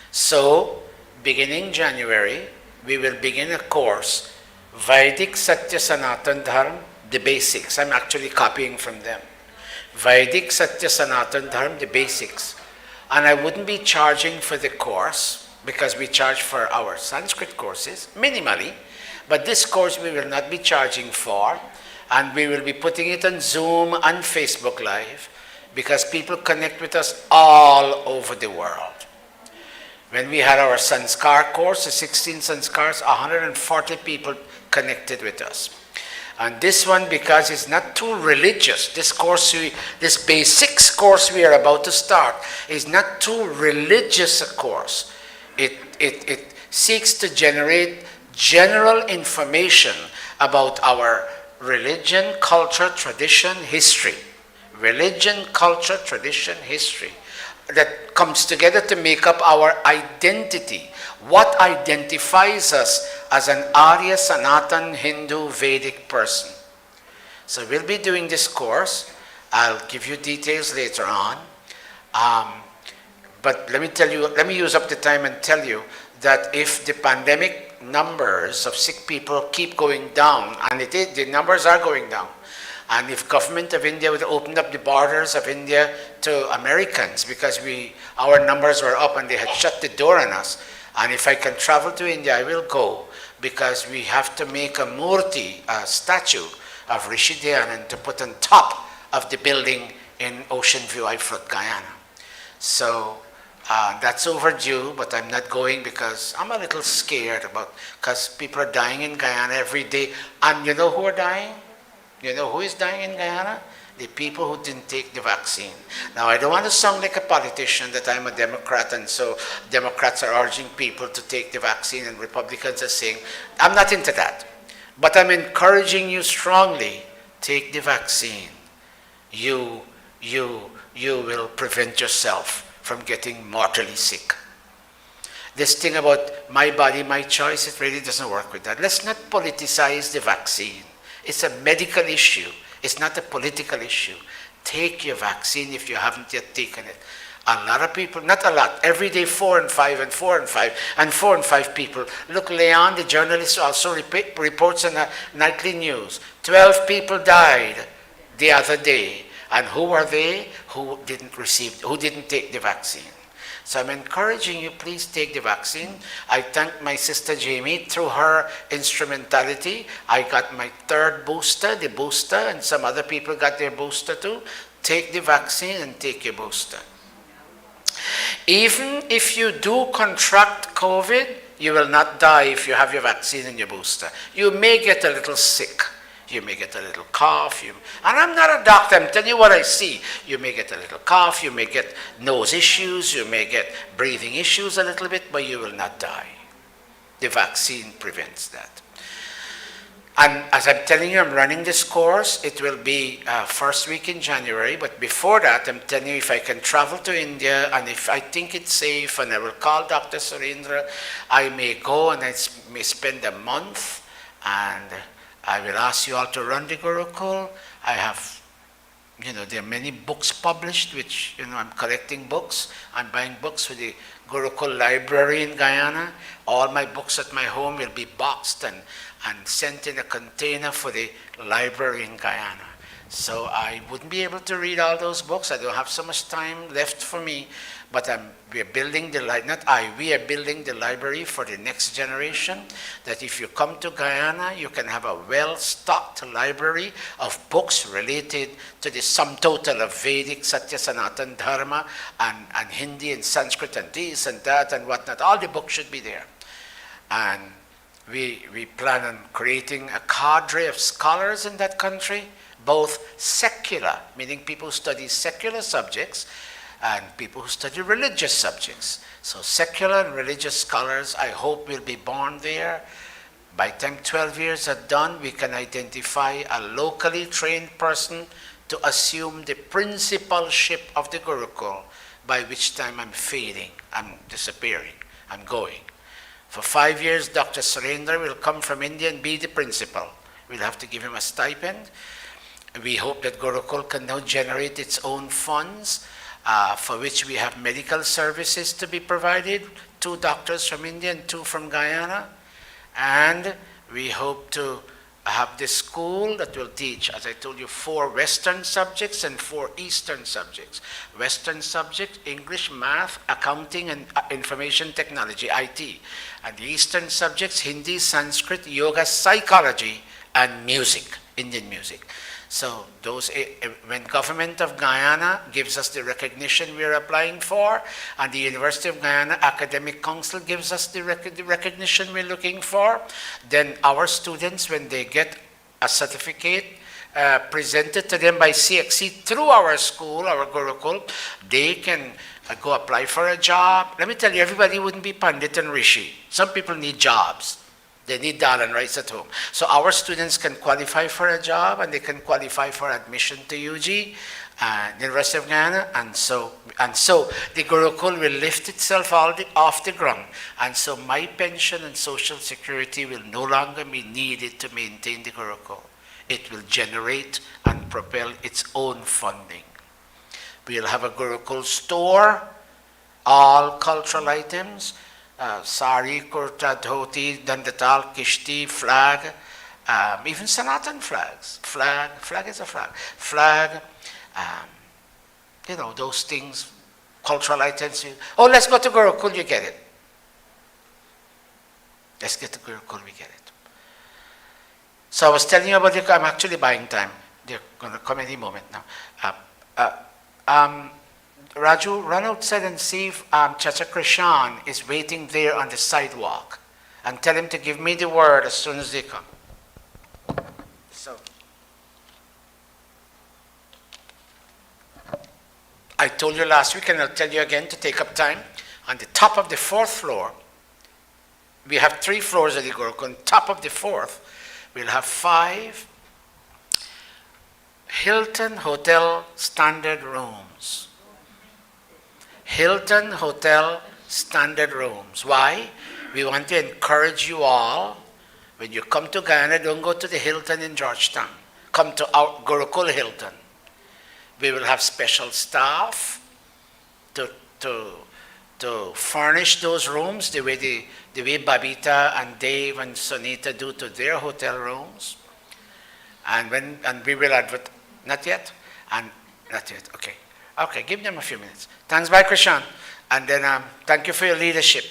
So, beginning January, we will begin a course, Vedic Satya Sanatan Dharma, the Basics. I'm actually copying from them. Vedic Satya Sanatan Dharma, the Basics. And I wouldn't be charging for the course because we charge for our Sanskrit courses, minimally. But this course we will not be charging for, and we will be putting it on Zoom and Facebook Live because people connect with us all over the world. When we had our Sanskar course, the 16 Sanskars, 140 people connected with us. And this one, because it's not too religious, this basics course we are about to start is not too religious a course. It seeks to generate general information about our religion, culture, tradition, history. Religion, culture, tradition, history. That comes together to make up our identity. What identifies us as an Arya, Sanatan, Hindu, Vedic person. So we'll be doing this course. I'll give you details later on. But let me use up the time and tell you that if the pandemic numbers of sick people keep going down, and the numbers are going down, and if government of India would open up the borders of India to Americans, because our numbers were up and they had shut the door on us, and if I can travel to India, I will go, because we have to make a murti, a statue of Rishi Dayananda to put on top of the building in Ocean View, Ifrut, Guyana. So that's overdue, but I'm not going because I'm a little scared because people are dying in Guyana every day. And you know who are dying? You know who is dying in Guyana? The people who didn't take the vaccine. Now, I don't want to sound like a politician that I'm a Democrat and so Democrats are urging people to take the vaccine and Republicans are saying, I'm not into that. But I'm encouraging you strongly, take the vaccine. You will prevent yourself from getting mortally sick. This thing about my body, my choice, it really doesn't work with that. Let's not politicize the vaccine. It's a medical issue. It's not a political issue. Take your vaccine if you haven't yet taken it. A lot of people, not a lot, every day 4 and 5 and 4 and 5 and 4 and 5 people. Look, Leon, the journalist, also reports in the nightly news. 12 people died the other day. And who are they? Who didn't take the vaccine. So I'm encouraging you, please take the vaccine. I thank my sister Jamie. Through her instrumentality, I got my 3rd booster, and some other people got their booster too. Take the vaccine and take your booster. Even if you do contract COVID, you will not die if you have your vaccine and your booster. You may get a little sick. You may get a little cough. And I'm not a doctor, I'm telling you what I see. You may get a little cough, you may get nose issues, you may get breathing issues a little bit, but you will not die. The vaccine prevents that. And as I'm telling you, I'm running this course. It will be first week in January, but before that, I'm telling you, if I can travel to India and if I think it's safe and I will call Dr. Surendra, I may go and I may spend a month and I will ask you all to run the Gurukul. I have, there are many books published, which, I'm collecting books. I'm buying books for the Gurukul library in Guyana. All my books at my home will be boxed and sent in a container for the library in Guyana. So I wouldn't be able to read all those books. I don't have so much time left for me. But we are building we are building the library for the next generation, that if you come to Guyana, you can have a well-stocked library of books related to the sum total of Vedic, Satya, Sanatan, Dharma, and Hindi and Sanskrit and this and that and whatnot. All the books should be there. And we plan on creating a cadre of scholars in that country, both secular, meaning people who study secular subjects, and people who study religious subjects. So secular and religious scholars, I hope, will be born there. By the time 12 years are done, we can identify a locally trained person to assume the principalship of the Gurukul, by which time I'm fading, I'm disappearing, I'm going. For 5 years, Dr. Surendra will come from India and be the principal. We'll have to give him a stipend. We hope that Gurukul can now generate its own funds, for which we have medical services to be provided, 2 doctors from India and 2 from Guyana. And we hope to have this school that will teach, as I told you, 4 Western subjects and 4 Eastern subjects. Western subjects, English, math, accounting, and information technology, IT. And the Eastern subjects, Hindi, Sanskrit, yoga, psychology, and music, Indian music. So those, when government of Guyana gives us the recognition we are applying for, and the University of Guyana Academic Council gives us the recognition we're looking for, then our students, when they get a certificate presented to them by CXC through our school, our Gurukul, they can go apply for a job. Let me tell you, everybody wouldn't be Pandit and Rishi. Some people need jobs. They need dal and rice at home. So our students can qualify for a job and they can qualify for admission to UG, University of Guyana, and so the Gurukul will lift itself off the ground. And so my pension and social security will no longer be needed to maintain the Gurukul. It will generate and propel its own funding. We'll have a Gurukul store, all cultural items, sari, kurta, dhoti, dandatal, kishti, flag, even Sanatan flags. Flag is a flag. Flag, those things, cultural items. Oh, let's go to Gurukul, you get it. Let's get to Gurukul, we get it. So I was telling you about I'm actually buying time. They're going to come any moment now. Raju, run outside and see if Chacha Krishan is waiting there on the sidewalk, and tell him to give me the word as soon as they come. So, I told you last week, and I'll tell you again to take up time. On the top of the 4th floor, we have 3 floors of the Gurukul. On top of the 4th, we'll have 5 Hilton Hotel standard rooms. Hilton Hotel standard rooms. Why? We want to encourage you all, when you come to Guyana, don't go to the Hilton in Georgetown. Come to our Gurukul Hilton. We will have special staff to furnish those rooms the way Babita and Dave and Sunita do to their hotel rooms. And we will advertise. Not yet? And not yet. Okay. Okay, give them a few minutes. Thanks, bye, Krishan. And then thank you for your leadership.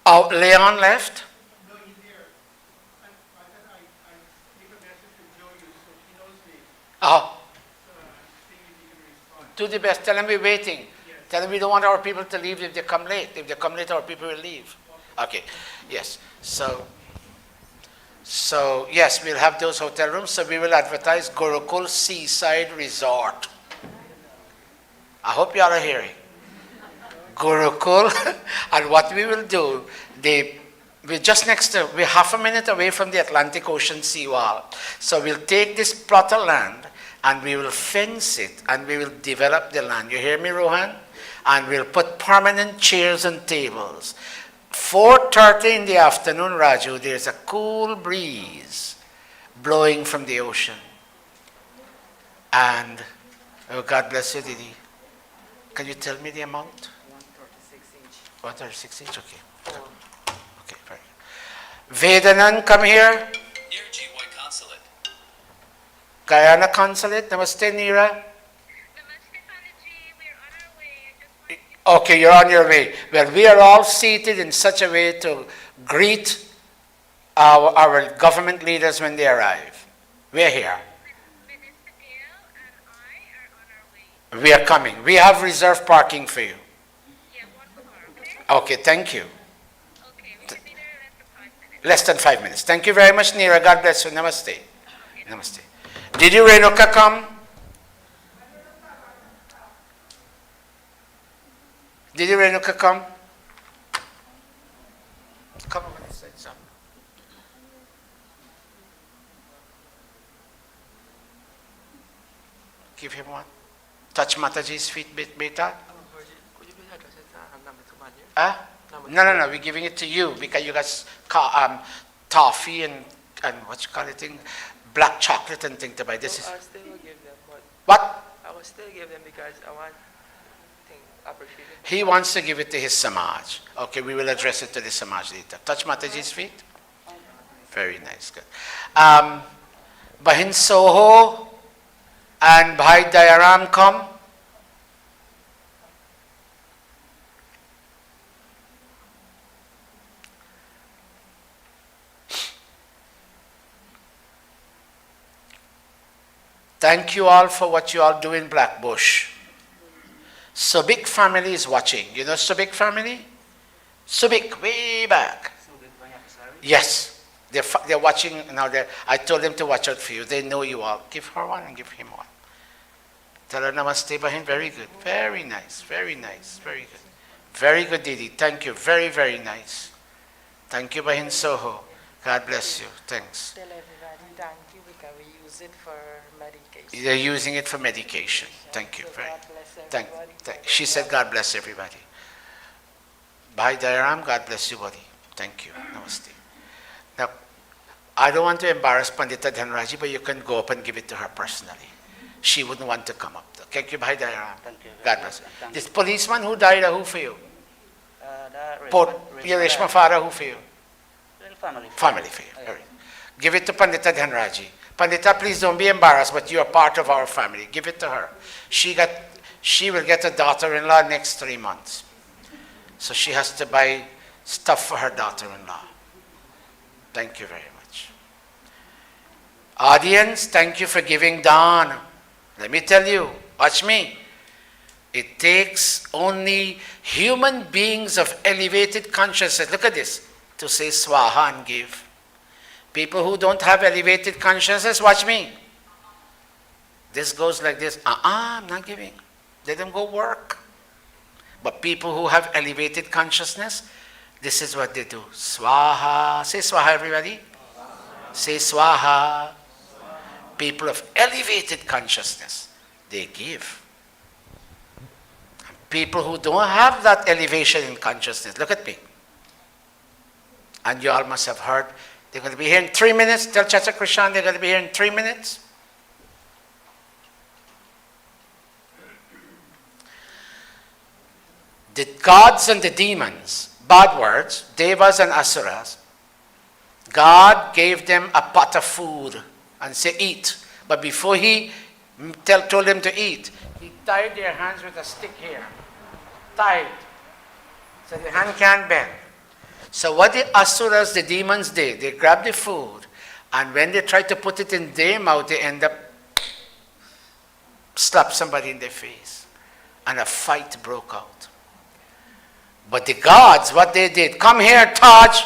Oh, Leon left? No, he's here. I leave a message to Joey so he knows me. Oh, See if he can respond. do the best. Tell them we're waiting. Yes. Tell them we don't want our people to leave if they come late. If they come late, our people will leave. Okay, yes. So yes, we'll have those hotel rooms. So we will advertise Gurukul Seaside Resort. I hope you all are hearing. Gurukul, and what we will do, we're just next to, we're half a minute away from the Atlantic Ocean seawall. So we'll take this plot of land and we will fence it and we will develop the land. You hear me, Rohan? And we'll put permanent chairs and tables. 4:30 in the afternoon, Raju, there's a cool breeze blowing from the ocean. And, oh, God bless you, Didi. Can you tell me the amount? 136 inch, okay. Okay, very good. Vedanan, come here. Near GY Consulate. Guyana Consulate, Namaste, Neera. Okay, you're on your way. Well, we are all seated in such a way to greet our government leaders when they arrive. We're here. Ministerial and I are on our way. We are coming. We have reserved parking for you. Yeah, 1 car, okay? Okay, thank you. Okay, we should be there in Less less than 5 minutes. than 5 minutes. Thank you very much, Neera. God bless you. Namaste. Namaste. Did you, Renuka, come? Did you, Renuka, come? Come over this side, son. Give him one. Touch Mataji's feet, beta. Huh? No. We're giving it to you because you got toffee and what you call it, thing, black chocolate and thing to buy. This is I still will give them, but what I will still give them because I want thing appreciated. he wants to give it to his Samaj. Okay, we will address it to the Samaj later. Touch Mataji's feet. Very nice, good. Bahin Soho and Bhai Dayaram come. Thank you all for what you all do in Blackbush. Subik family is watching. You know Subik family? Subik, way back. Yes. They're watching now. I told them to watch out for you. They know you all. Give her one and give him one. Tell her namaste, Bahin. Very good. Very nice. Very nice. Very good. Very good, Didi. Thank you. Very, very nice. Thank you, Bahin Soho. God bless you. Thanks. Tell everybody thank you because we use it for medication. They're using it for medication. Thank you. So Very. God bless everybody. She said, God bless everybody. Bhai Dayaram, God bless you, buddy. Thank you. Namaste. Now, I don't want to embarrass Pandita Dhanraji, but you can go up and give it to her personally. She wouldn't want to come up. Thank you, Bhai Dayaram. Thank you. God bless you. This policeman who died, who for you? Port, Your Reshma father, who for you? family. Family for you. All right. Give it to Pandita Dhanraji. Pandita, please don't be embarrassed, but you are part of our family. Give it to her. She will get a daughter-in-law next 3 months. So she has to buy stuff for her daughter-in-law. Thank you very much. Audience, thank you for giving dawn. Let me tell you, watch me. It takes only human beings of elevated consciousness, look at this, to say swaha and give. People who don't have elevated consciousness, watch me. This goes like this, I'm not giving. Let them go work. But people who have elevated consciousness, this is what they do. Swaha. Say swaha, everybody. Say swaha. People of elevated consciousness, they give. People who don't have that elevation in consciousness, look at me. And you all must have heard, they're going to be here in 3 minutes. Tell Chacha Krishan they're going to be here in 3 minutes. The gods and the demons, bad words, devas and asuras, God gave them a pot of food and said, eat. But before he told them to eat, he tied their hands with a stick here. Tied. So the hand can't bend. So what the asuras, the demons did, they grabbed the food, and when they tried to put it in their mouth, they end up slap somebody in the face. And a fight broke out. But the gods, what they did, come here, Taj.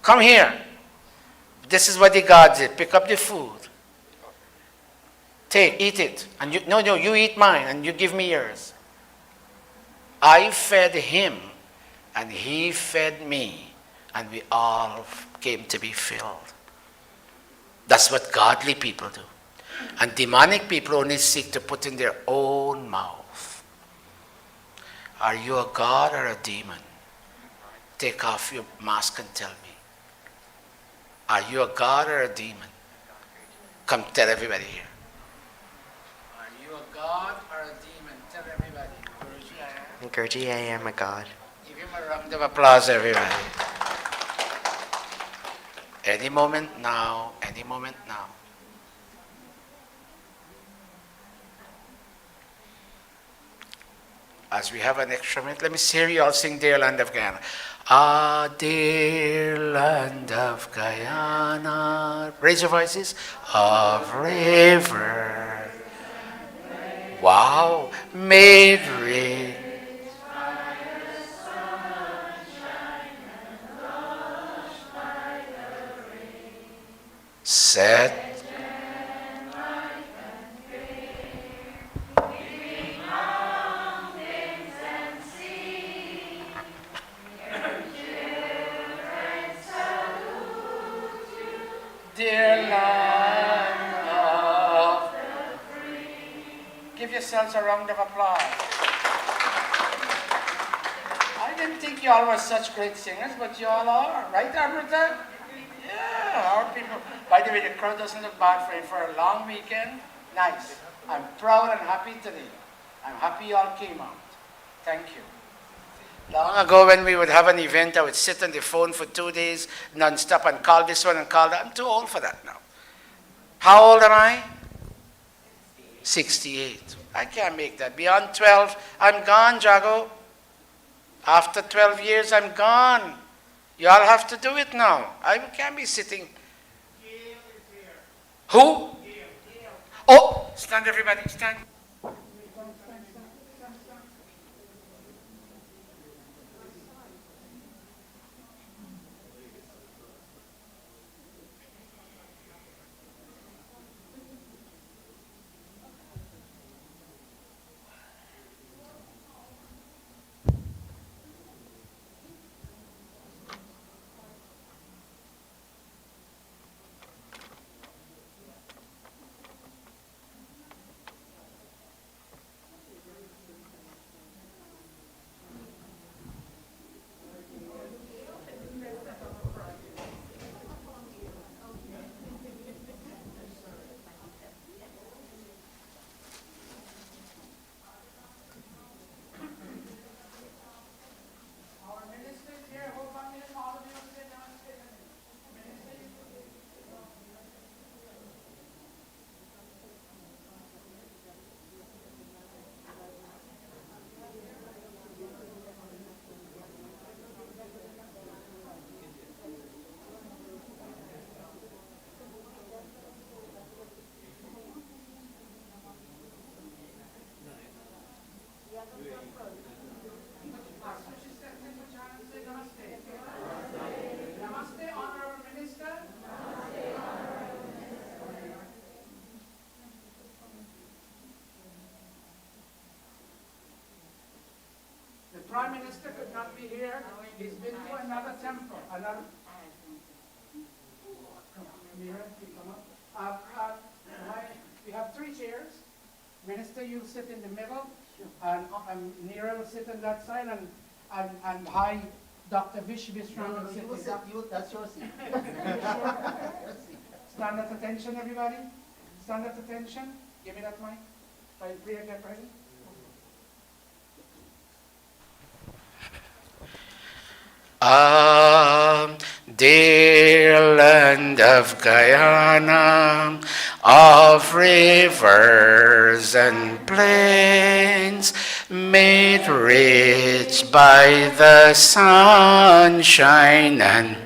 Come here. This is what the gods did. Pick up the food. Take, eat it. And you eat mine and you give me yours. I fed him and he fed me, and we all came to be filled. That's what godly people do. And demonic people only seek to put in their own mouth. Are you a god or a demon? Take off your mask and tell me. Are you a god or a demon? Come tell everybody here. Are you a god or a demon? Tell everybody. Guruji, I am. Guruji, I am a God. Give him a round of applause, everybody. Any moment now, any moment now. As we have an extra minute, let me hear you all sing Dear Land of Guyana. Ah, dear land of Guyana. Raise your voices. Of river. Wow. Made rain. Set. Dear land of the free. Give yourselves a round of applause. I didn't think you all were such great singers, but you all are. Right, Amrita? Yeah, our people. By the way, the crowd doesn't look bad for a long weekend. Nice. I'm proud and happy today. I'm happy you all came out. Thank you. Long ago when we would have an event, I would sit on the phone for 2 days, non-stop, and call this one and call that. I'm too old for that now. How old am I? 68. I can't make that. Beyond 12, I'm gone, Jago. After 12 years, I'm gone. You all have to do it now. I can't be sitting. Who? Oh, stand everybody, stand. Namaste, Honorable Minister. The Prime Minister could not be here. He's been to another temple. Mira, you come up. We have 3 chairs. Minister, you sit in the middle, and Nira will sit on that side, and High Dr. Vishram will sit in That's your seat. Stand at attention, everybody. Stand at attention. Give me that mic. Priya, get ready. Dear land of Guyana, of rivers and plains, made rich by the sunshine and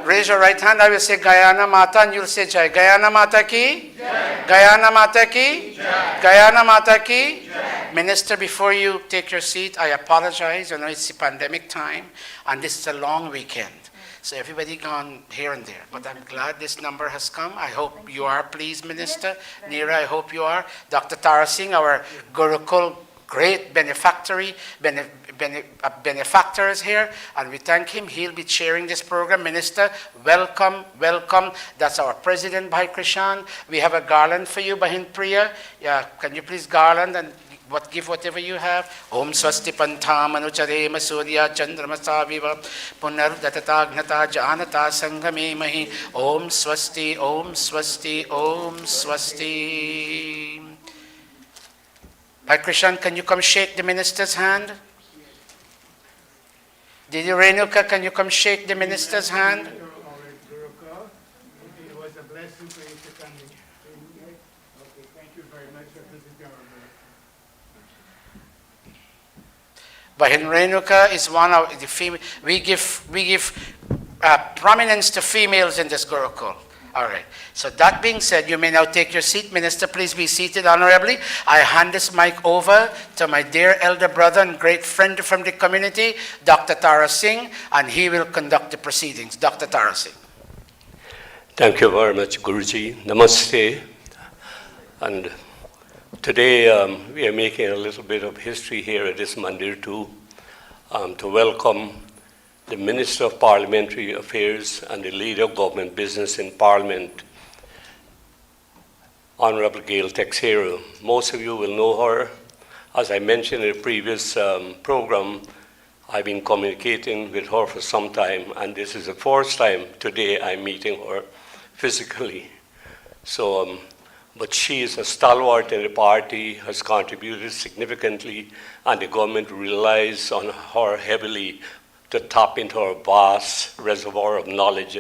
raise your right hand. I will say Guyana Mata, and you'll say Jai. Guyana Mata ki? Jai. Guyana Mata ki? Jai. Guyana Mata ki? Jai. Minister, before you take your seat, I apologize. I know it's the pandemic time, and this is a long weekend. So everybody gone here and there. But I'm glad this number has come. I hope you are pleased, Minister. Neera, I hope you are. Dr. Tara Singh, our Gurukul great benefactor is here, and we thank him. He'll be chairing this program. Minister, welcome, welcome. That's our President, Bhai Krishan. We have a garland for you, Bahin Priya. Yeah, can you please garland and give whatever you have. Om Swasti Pantham Anucharema Surya Chandramasa Viva Punar Datatagnata Janata Sangame Mahi. Om Swasti, Om Swasti, Om Swasti. Bhai Krishan, can you come shake the minister's hand? Didi Renuka, can you come shake the minister's hand? It was a blessing for you to come here. Okay, thank you very much for visiting our group. Bahin Renuka is one of the female. We give prominence to females in this Gurukul. All right. So that being said, you may now take your seat. Minister, please be seated honorably. I hand this mic over to my dear elder brother and great friend from the community, Dr. Tara Singh, and he will conduct the proceedings. Dr. Tara Singh. Thank you very much, Guruji. Namaste. And today we are making a little bit of history here at this mandir too, to welcome the Minister of Parliamentary Affairs and the Leader of Government Business in Parliament, Honorable Gail Texero. Most of you will know her. As I mentioned in a previous program, I've been communicating with her for some time, and this is the first time today I'm meeting her physically. So, but she is a stalwart in the party, has contributed significantly, and the government relies on her heavily to tap into her vast reservoir of knowledge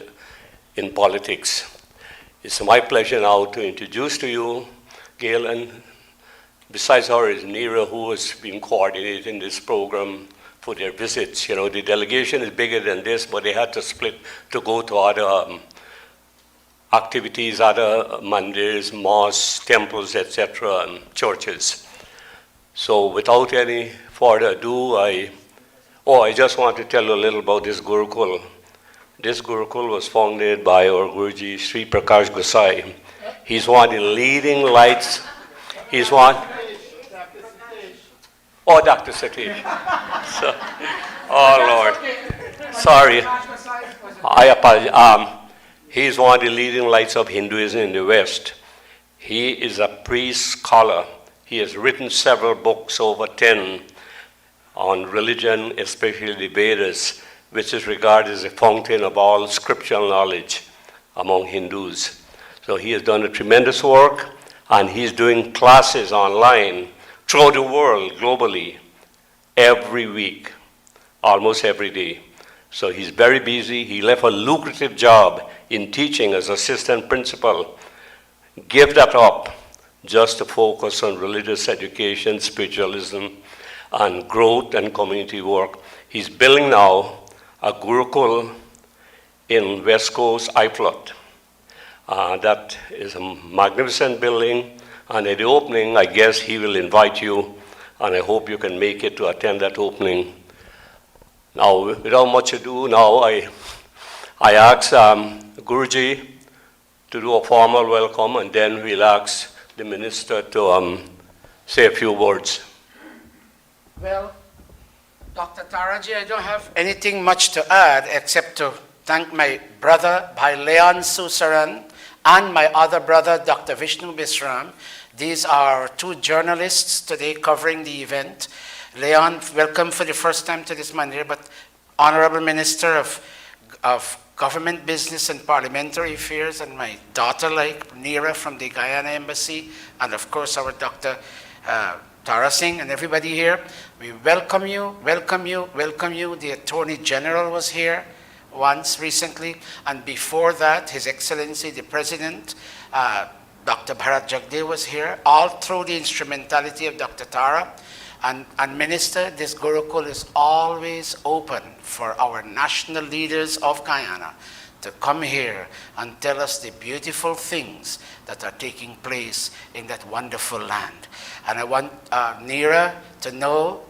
in politics. It's my pleasure now to introduce to you Gail, and besides her is Neera, who has been coordinating this program for their visits. You know, the delegation is bigger than this, but they had to split to go to other activities, other mandirs, mosques, temples, etc., and churches. So without any further ado, I just want to tell you a little about this Gurukul. This Gurukul was founded by our Guruji, Sri Prakash Gosai. He's one of the leading lights. He's one. Oh, Dr. Satish. So, oh, Lord. Sorry. I apologize. He's one of the leading lights of Hinduism in the West. He is a priest scholar. He has written several books, over 10, on religion, especially the Vedas, which is regarded as a fountain of all scriptural knowledge among Hindus. So he has done a tremendous work, and he's doing classes online throughout the world, globally, every week, almost every day. So he's very busy. He left a lucrative job in teaching as assistant principal, gave that up just to focus on religious education, spiritualism, and growth and community work. He's building now a Gurukul in West Coast, Iflot. That is a magnificent building, and at the opening, I guess he will invite you, and I hope you can make it to attend that opening. Now, without much ado, now I ask Guruji to do a formal welcome, and then we'll ask the minister to say a few words. Well, Dr. Taraji, I don't have anything much to add except to thank my brother, Bhai Leon Susaran, and my other brother, Dr. Vishnu Bisram. These are two journalists today covering the event. Leon, welcome for the first time to this mandir, but Honorable Minister of Government Business and Parliamentary Affairs, and my daughter, like Neera from the Guyana Embassy, and of course our Dr. Tara Singh and everybody here. We welcome you, welcome you, welcome you. The Attorney General was here once recently, and before that, His Excellency the President, Dr. Bharat Jagdev was here, all through the instrumentality of Dr. Tara. And Minister, this Gurukul is always open for our national leaders of Guyana to come here and tell us the beautiful things that are taking place in that wonderful land. And I want Neera to know,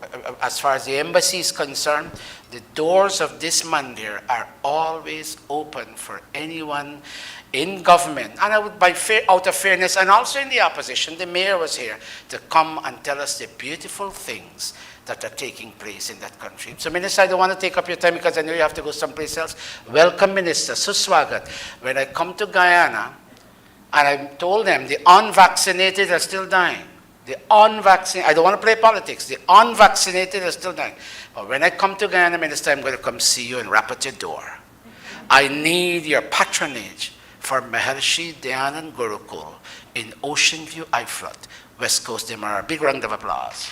as far as the embassy is concerned, the doors of this mandir are always open for anyone in government, and I would, out of fairness, and also in the opposition, the mayor was here to come and tell us the beautiful things that are taking place in that country. So, Minister, I don't want to take up your time because I know you have to go someplace else. Welcome, Minister. Suswagat. When I come to Guyana, and I told them the unvaccinated are still dying. The unvaccinated, I don't want to play politics, the unvaccinated are still dying. But when I come to Guyana, Minister, I'm going to come see you and rap at your door. I need your patronage for Maharshi Dayananda Gurukula in Ocean View, Iflot, West Coast, Demara. Big round of applause.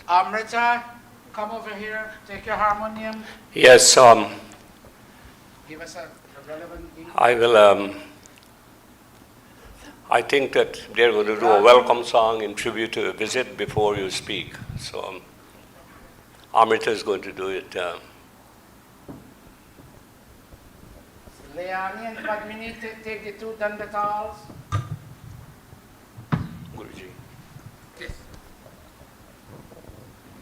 Amrita, come over here, take your harmonium. Yes, Give us a relevant thing. I will, I think that they're going to do a welcome song in tribute to a visit before you speak. So Amrita is going to do it. Leani and Padmini, take the two dandatals. Guruji. Yes.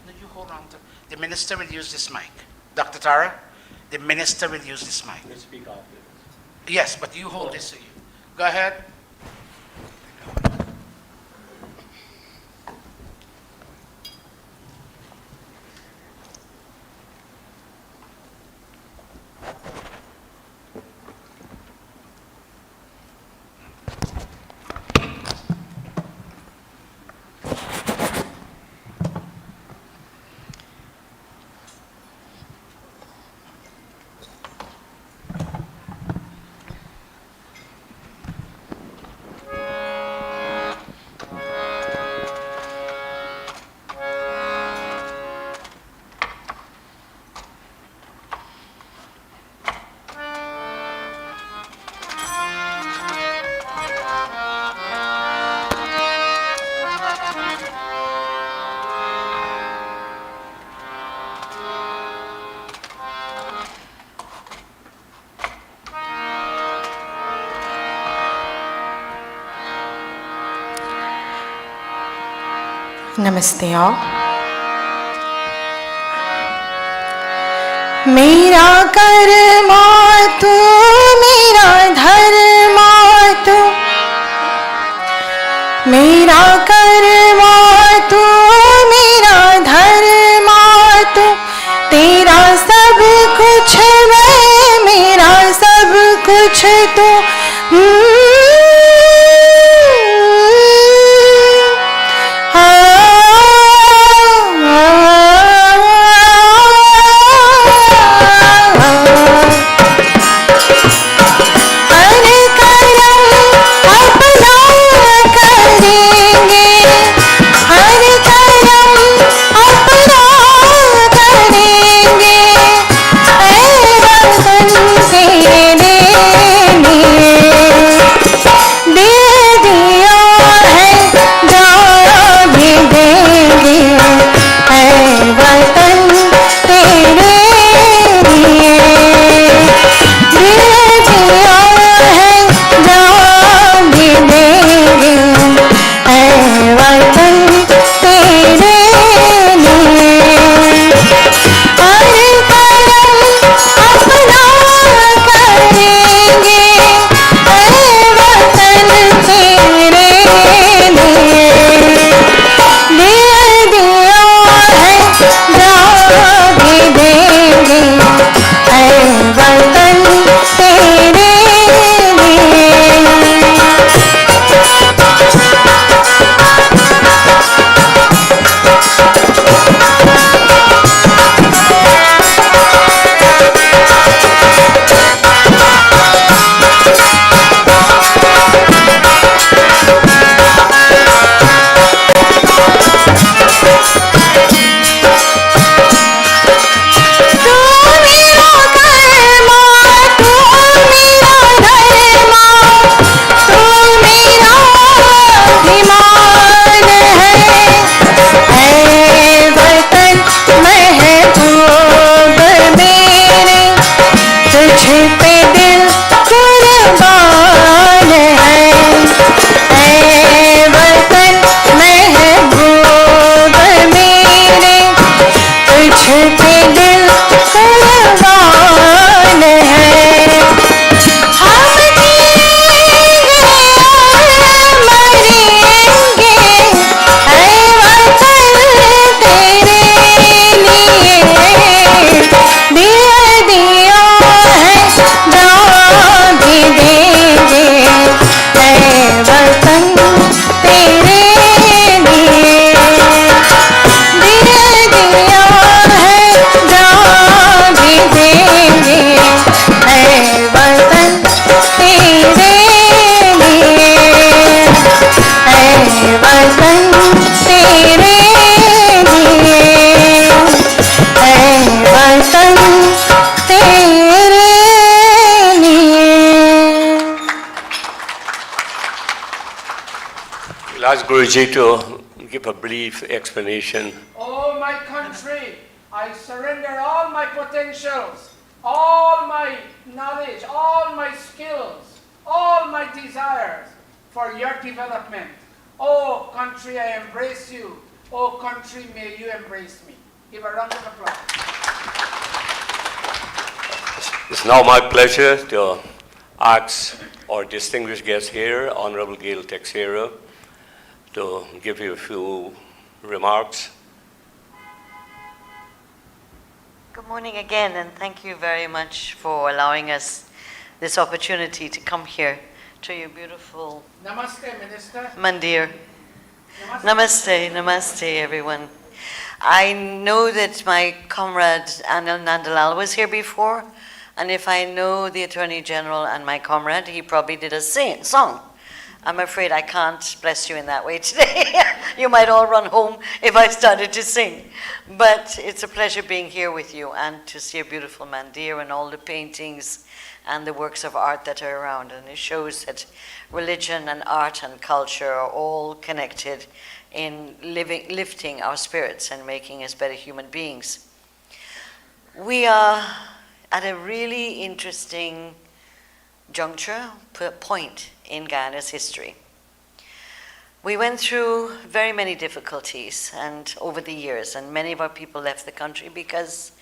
No, you hold on to. The minister will use this mic. Dr. Tara, the minister will use this mic. Let's speak after. Yes, but you hold this. Go ahead. Namaste all. मेरा कर्मा तू मेरा धर्मा तू मेरा कर्मा तू मेरा धर्मा तू तेरा सब कुछ मैं मेरा सब कुछ तू हर Guruji to give a brief explanation. Oh, my country, I surrender all my potentials, all my knowledge, all my skills, all my desires for your development. Oh, country, I embrace you. Oh, country, may you embrace me. Give a round of applause. It's now my pleasure to ask our distinguished guest here, Honorable Gail Texera, to give you a few remarks. Good morning again, and thank you very much for allowing us this opportunity to come here to your beautiful Namaste, Minister. mandir. Namaste, namaste, everyone. I know that my comrade Anil Nandalal was here before, and if I know the Attorney General and my comrade, he probably did a song. I'm afraid I can't bless you in that way today. You might all run home if I started to sing. But it's a pleasure being here with you and to see a beautiful mandir and all the paintings and the works of art that are around. And it shows that religion and art and culture are all connected in lifting our spirits and making us better human beings. We are at a really interesting juncture, point in Guyana's history. We went through very many difficulties and over the years, and many of our people left the country because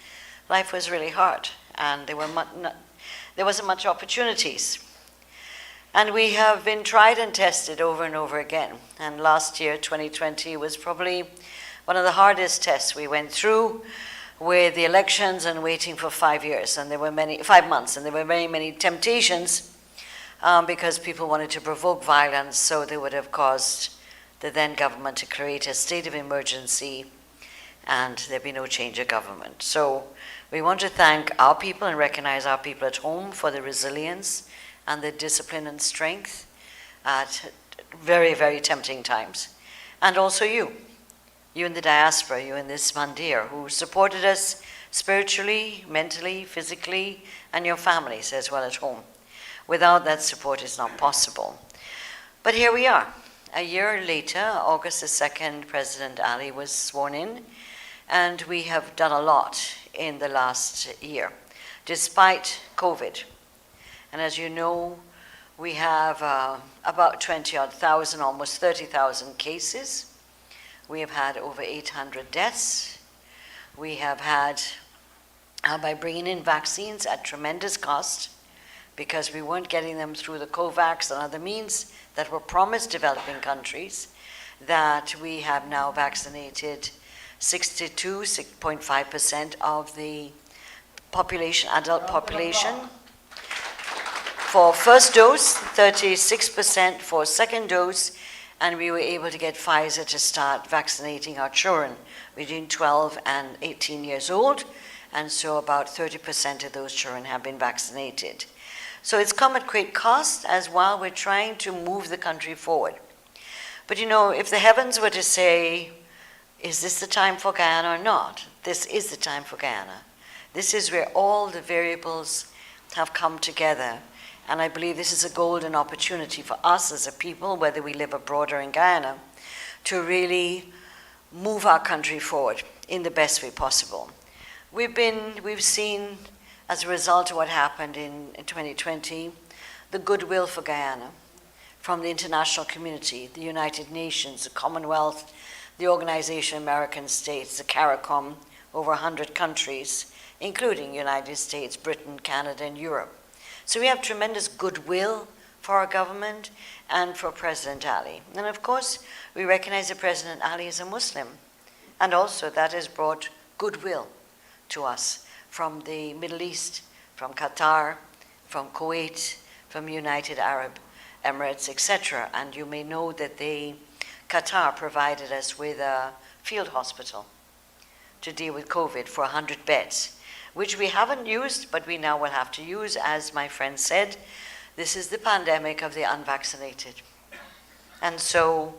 life was really hard and there wasn't much opportunities. And we have been tried and tested over and over again. And last year, 2020, was probably one of the hardest tests we went through, with the elections and waiting for 5 years, and there were 5 months, and there were very many temptations because people wanted to provoke violence, so they would have caused the then government to create a state of emergency, and there'd be no change of government. So we want to thank our people and recognize our people at home for the resilience and the discipline and strength at very, very tempting times. And also you in the diaspora, you in this mandir, who supported us spiritually, mentally, physically, and your families as well at home. Without that support, it's not possible. But here we are. A year later, August the 2nd, President Ali was sworn in, and we have done a lot in the last year, despite COVID. And as you know, we have about 20-odd thousand, almost 30,000 cases. We have had over 800 deaths. We have had, by bringing in vaccines at tremendous cost, because we weren't getting them through the COVAX and other means that were promised developing countries, that we have now vaccinated 62.5% of the population, adult population. For first dose, 36% for second dose, and we were able to get Pfizer to start vaccinating our children between 12 and 18 years old, and so about 30% of those children have been vaccinated. So it's come at great cost as well. We're trying to move the country forward. But you know, if the heavens were to say, is this the time for Guyana or not? This is the time for Guyana. This is where all the variables have come together. And I believe this is a golden opportunity for us as a people, whether we live abroad or in Guyana, to really move our country forward in the best way possible. We've seen, as a result of what happened in 2020, the goodwill for Guyana from the international community, the United Nations, the Commonwealth, the Organization of American States, the CARICOM, over 100 countries, including United States, Britain, Canada, and Europe. So we have tremendous goodwill for our government and for President Ali. And of course, we recognize that President Ali is a Muslim. And also that has brought goodwill to us from the Middle East, from Qatar, from Kuwait, from United Arab Emirates, etc. And you may know that Qatar provided us with a field hospital to deal with COVID for 100 beds, which we haven't used, but we now will have to use. As my friend said, this is the pandemic of the unvaccinated. And so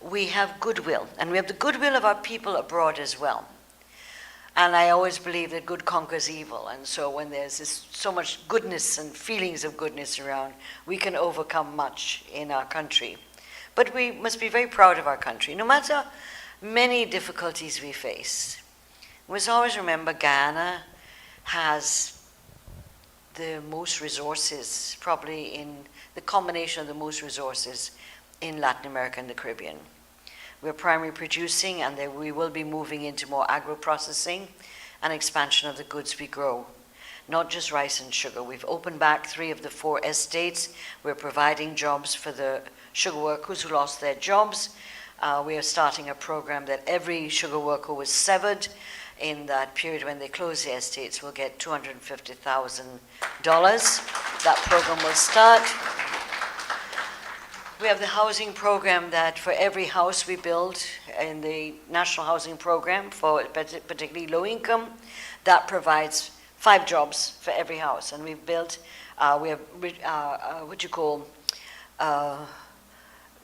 we have goodwill, and we have the goodwill of our people abroad as well. And I always believe that good conquers evil, and so when there's so much goodness and feelings of goodness around, we can overcome much in our country. But we must be very proud of our country, no matter many difficulties we face. We must always remember Guyana has the most resources, probably in the combination of the most resources in Latin America and the Caribbean. We're primary producing, and then we will be moving into more agro-processing and expansion of the goods we grow. Not just rice and sugar. We've opened back 3 of the 4 estates. We're providing jobs for the sugar workers who lost their jobs. We are starting a program that every sugar worker who was severed in that period when they close the estates will get $250,000. That program will start. We have the housing program that for every house we build in the National Housing Program for particularly low income, that provides 5 jobs for every house. And we've built, we have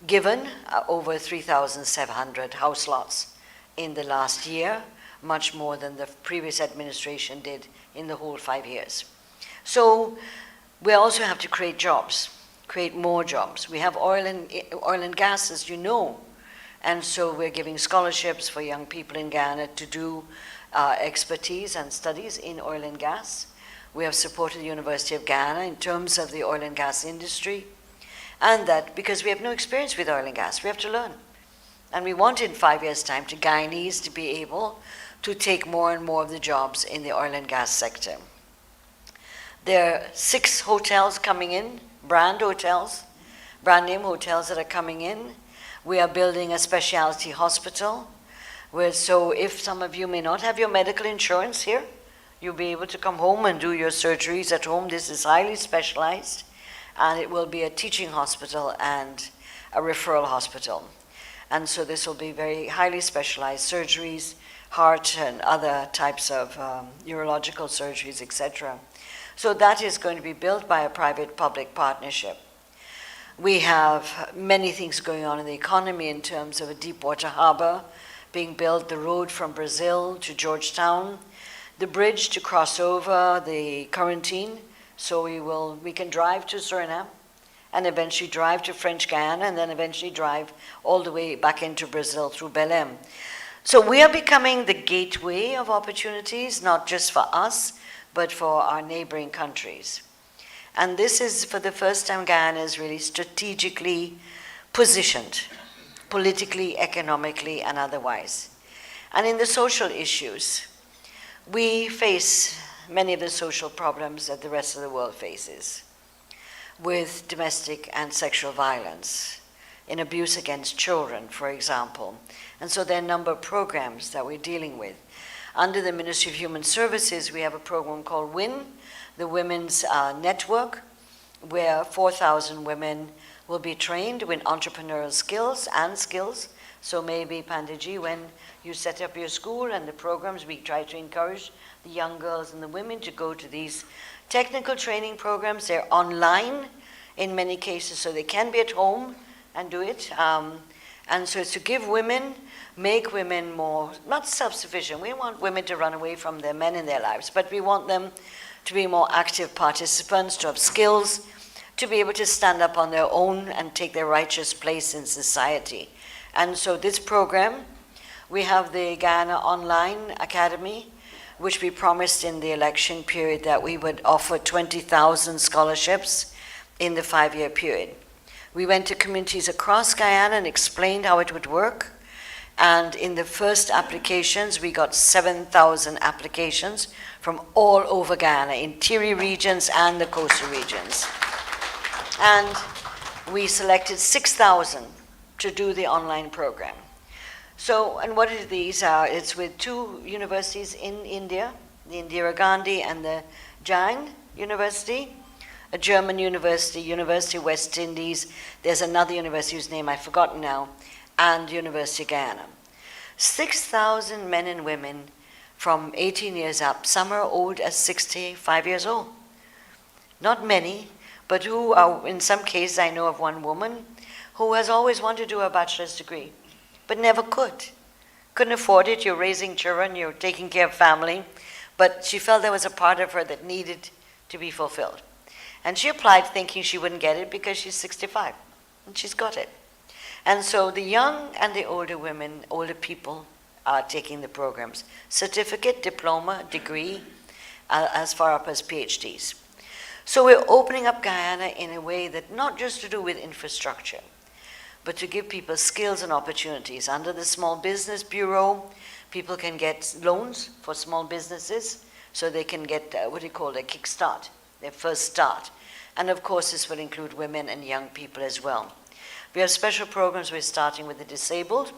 given over 3,700 house lots in the last year, much more than the previous administration did in the whole 5 years. So we also have to create jobs, create more jobs. We have oil and gas, as you know, and so we're giving scholarships for young people in Guyana to do expertise and studies in oil and gas. We have supported the University of Guyana in terms of the oil and gas industry, and that because we have no experience with oil and gas, we have to learn. And we want in 5 years' time to Guyanese to be able to take more and more of the jobs in the oil and gas sector. There are 6 hotels coming in, brand name hotels that are coming in. We are building a specialty hospital, so if some of you may not have your medical insurance here, you'll be able to come home and do your surgeries at home. This is highly specialized, and it will be a teaching hospital and a referral hospital. And so this will be very highly specialized surgeries, heart and other types of urological surgeries, etc. So that is going to be built by a private-public partnership. We have many things going on in the economy in terms of a deep water harbor being built, the road from Brazil to Georgetown, the bridge to cross over the quarantine, so we can drive to Suriname and eventually drive to French Guiana and then eventually drive all the way back into Brazil through Belém. So we are becoming the gateway of opportunities, not just for us, but for our neighboring countries. And this is, for the first time, Guyana is really strategically positioned, politically, economically, and otherwise. And in the social issues, we face many of the social problems that the rest of the world faces, with domestic and sexual violence, in abuse against children, for example. And so there are a number of programs that we're dealing with. Under the Ministry of Human Services, we have a program called WIN, the Women's Network, where 4,000 women will be trained with entrepreneurial skills. So maybe, Pandiji, when you set up your school and the programs, we try to encourage the young girls and the women to go to these technical training programs. They're online in many cases, so they can be at home and do it. And so it's to give women, make women more, not self-sufficient. We want women to run away from their men in their lives, but we want them to be more active participants, to have skills, to be able to stand up on their own and take their righteous place in society. And so this program, we have the Guyana Online Academy, which we promised in the election period that we would offer 20,000 scholarships in the 5-year period. We went to communities across Guyana and explained how it would work. And in the first applications, we got 7,000 applications from all over Guyana, interior regions and the coastal regions. And we selected 6,000 to do the online program. So, and what are these? It's with 2 universities in India, the Indira Gandhi and the Jain University, a German university, University of West Indies. There's another university whose name I've forgotten now, and University of Guyana. 6,000 men and women from 18 years up. Some are old as 65 years old. Not many, but who are, in some cases, I know of one woman who has always wanted to do a bachelor's degree, but never could. Couldn't afford it. You're raising children, you're taking care of family, but she felt there was a part of her that needed to be fulfilled. And she applied thinking she wouldn't get it because she's 65, and she's got it. And so the young and the older women, older people are taking the programs. Certificate, diploma, degree, as far up as PhDs. So we're opening up Guyana in a way that not just to do with infrastructure, but to give people skills and opportunities. Under the Small Business Bureau, people can get loans for small businesses, so they can get, a kickstart, their first start. And of course, this will include women and young people as well. We have special programs. We're starting with the disabled.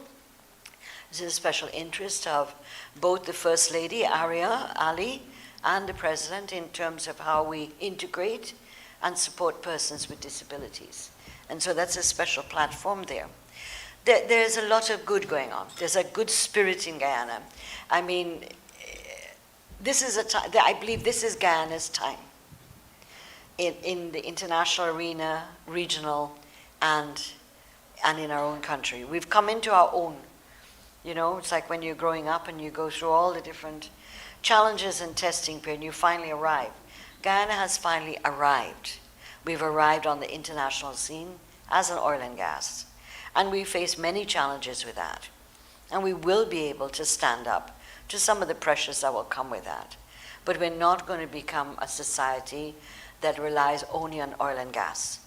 This is a special interest of both the First Lady, Arya Ali, and the President in terms of how we integrate and support persons with disabilities. And so that's a special platform there. There's a lot of good going on. There's a good spirit in Guyana. I mean, this is a time, I believe this is Guyana's time in the international arena, regional, and in our own country. We've come into our own. You know, it's like when you're growing up and you go through all the different challenges and testing period, and you finally arrive. Guyana has finally arrived. We've arrived on the international scene as an oil and gas. And we face many challenges with that. And we will be able to stand up to some of the pressures that will come with that. But we're not going to become a society that relies only on oil and gas.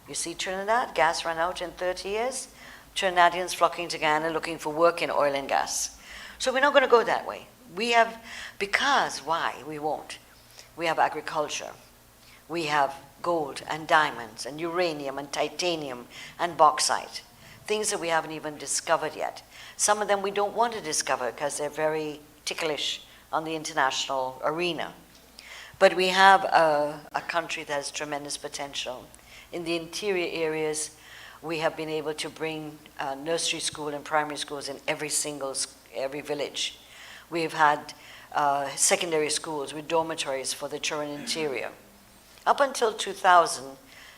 You see Trinidad, gas ran out in 30 years. Trinidadians flocking to Guyana looking for work in oil and gas. So we're not going to go that way. We have, because why? We won't. We have agriculture. We have gold and diamonds and uranium and titanium and bauxite. Things that we haven't even discovered yet. Some of them we don't want to discover because they're very ticklish on the international arena. But we have a country that has tremendous potential. In the interior areas, we have been able to bring nursery school and primary schools in every village. We've had secondary schools with dormitories for the children interior. Up until 2000,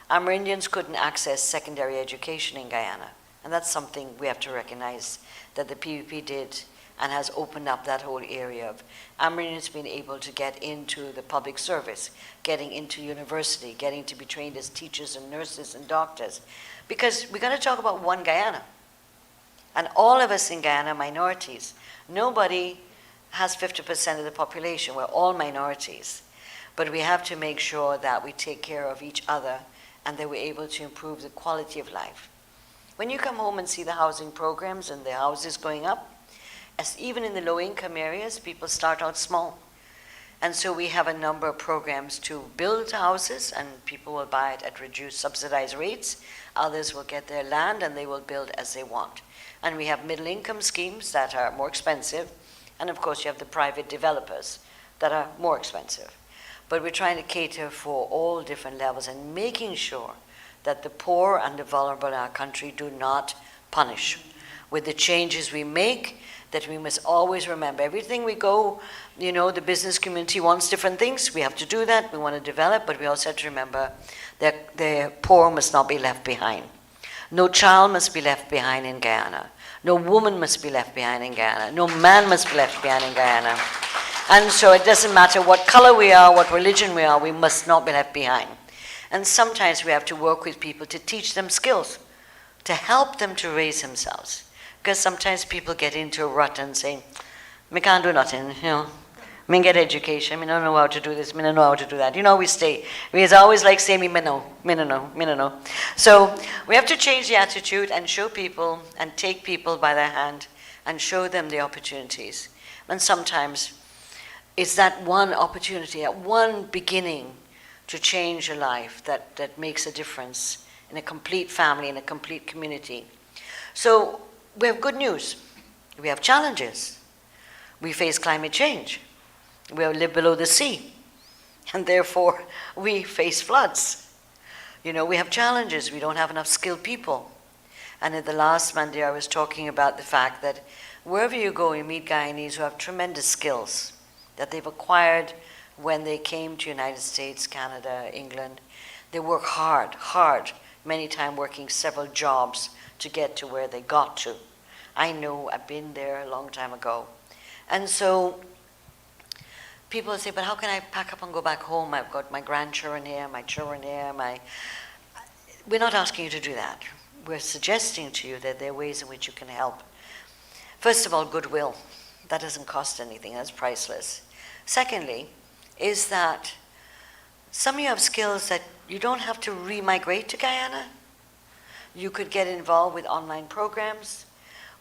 Amerindians couldn't access secondary education in Guyana. And that's something we have to recognize that the PVP did and has opened up that whole area of Amerindians being able to get into the public service, getting into university, getting to be trained as teachers and nurses and doctors. Because we're going to talk about one Guyana. And all of us in Guyana are minorities. Nobody has 50% of the population. We're all minorities. But we have to make sure that we take care of each other and that we're able to improve the quality of life. When you come home and see the housing programs and the houses going up, as even in the low-income areas, people start out small. And so we have a number of programs to build houses, and people will buy it at reduced subsidized rates. Others will get their land and they will build as they want. And we have middle-income schemes that are more expensive. And of course, you have the private developers that are more expensive. But we're trying to cater for all different levels and making sure that the poor and the vulnerable in our country do not punish. With the changes we make, that we must always remember everything we go, you know, the business community wants different things. We have to do that. We want to develop, but we also have to remember that the poor must not be left behind. No child must be left behind in Guyana. No woman must be left behind in Guyana. No man must be left behind in Guyana. And so it doesn't matter what color we are, what religion we are, we must not be left behind. And sometimes we have to work with people to teach them skills, to help them to raise themselves. Because sometimes people get into a rut and say, "Me can't do nothing, you know. Me get education, me don't know how to do this, me don't know how to do that." You know, we stay. It's always like saying, me no, me no know, me no know. So we have to change the attitude and show people and take people by their hand and show them the opportunities. And sometimes it's that one opportunity, that one beginning to change a life that makes a difference in a complete family, in a complete community. So we have good news. We have challenges. We face climate change. We live below the sea. And therefore, we face floods. You know, we have challenges. We don't have enough skilled people. And in the last Monday, I was talking about the fact that wherever you go, you meet Guyanese who have tremendous skills that they've acquired when they came to United States, Canada, England. They work hard, many times working several jobs to get to where they got to. I know, I've been there a long time ago. And so people say, but how can I pack up and go back home? I've got my grandchildren here, my children here, We're not asking you to do that. we're suggesting to you that there are ways in which you can help. First of all, goodwill. That doesn't cost anything, that's priceless. Secondly, is that some of you have skills that you don't have to re-migrate to Guyana. You could get involved with online programs,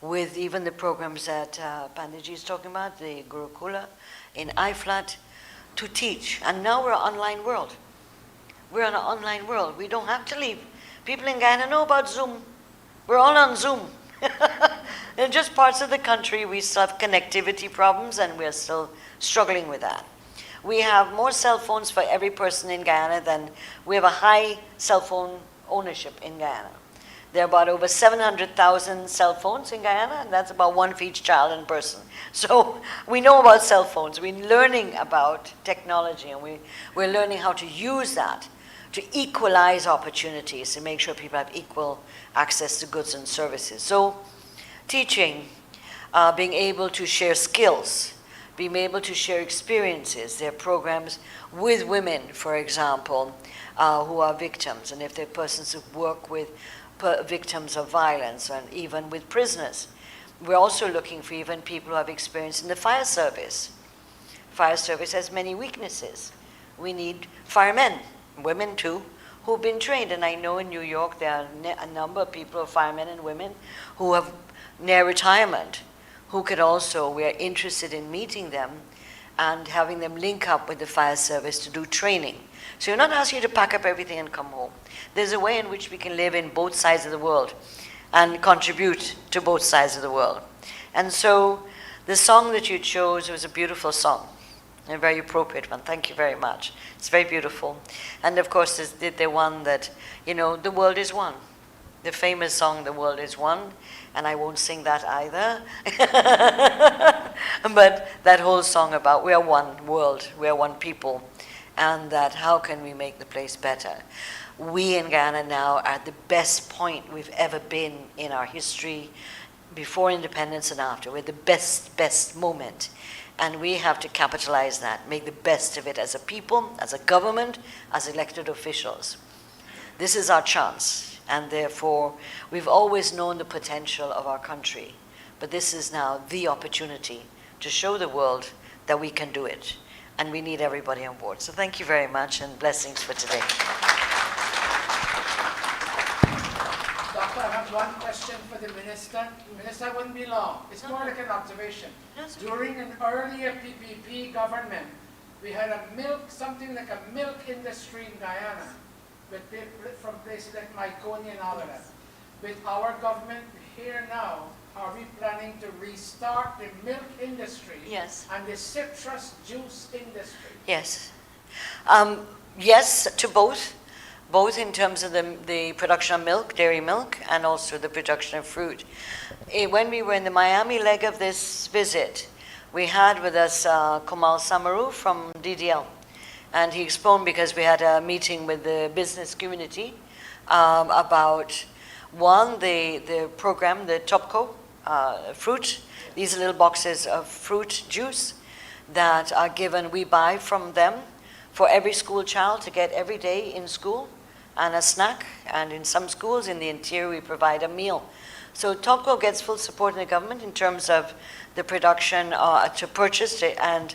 with even the programs that Pandiji is talking about, the Gurukula in IFLAT, to teach. And now we're an online world. We're in an online world. We don't have to leave. People in Guyana know about Zoom. We're all on Zoom. In just parts of the country, we still have connectivity problems, and we're still struggling with that. We have more cell phones for every person in Guyana than we have a high cell phone ownership in Guyana. There are about over 700,000 cell phones in Guyana, and that's about one for each child and person. So we know about cell phones. We're learning about technology, and we're learning how to use that to equalize opportunities, to make sure people have equal access to goods and services. So teaching, being able to share skills, being able to share experiences. There are programs with women, for example, who are victims, and if they're persons who work with victims of violence, and even with prisoners. We're also looking for even people who have experience in the fire service. Fire service has many weaknesses. We need firemen, women too, who've been trained. And I know in New York there are a number of people, firemen and women, who have near retirement, who could also, we are interested in meeting them and having them link up with the fire service to do training. So you're not asking you to pack up everything and come home. There's a way in which we can live in both sides of the world and contribute to both sides of the world. And so the song that you chose was a beautiful song, a very appropriate one. Thank you very much. It's very beautiful. And of course, the one that, you know, the world is one. The famous song, The World is One, and I won't sing that either. But that whole song about we are one world, we are one people, and that how can we make the place better? We in Guyana now are at the best point we've ever been in our history, before independence and after. We're at the best moment. And we have to capitalize that, make the best of it as a people, as a government, as elected officials. This is our chance. And therefore, we've always known the potential of our country. But this is now the opportunity to show the world that we can do it. And we need everybody on board. So thank you very much, and blessings for today. Doctor, I have one question for the minister. Minister, wouldn't be long. It's more like an observation. During an earlier PPP government, we had something like a milk industry in Guyana, from places like Myconi and all of that. With our government here now, are we planning to restart the milk industry? Yes. And the citrus juice industry? Yes. Yes to both in terms of the production of milk, dairy milk, and also the production of fruit. When we were in the Miami leg of this visit, we had with us Komal Samaru from DDL. And he explained, because we had a meeting with the business community about, one, the program, the Topco fruit. These are little boxes of fruit juice that are given, we buy from them for every school child to get every day in school, and a snack. And in some schools in the interior, we provide a meal. So Topco gets full support in the government in terms of the production to purchase it, and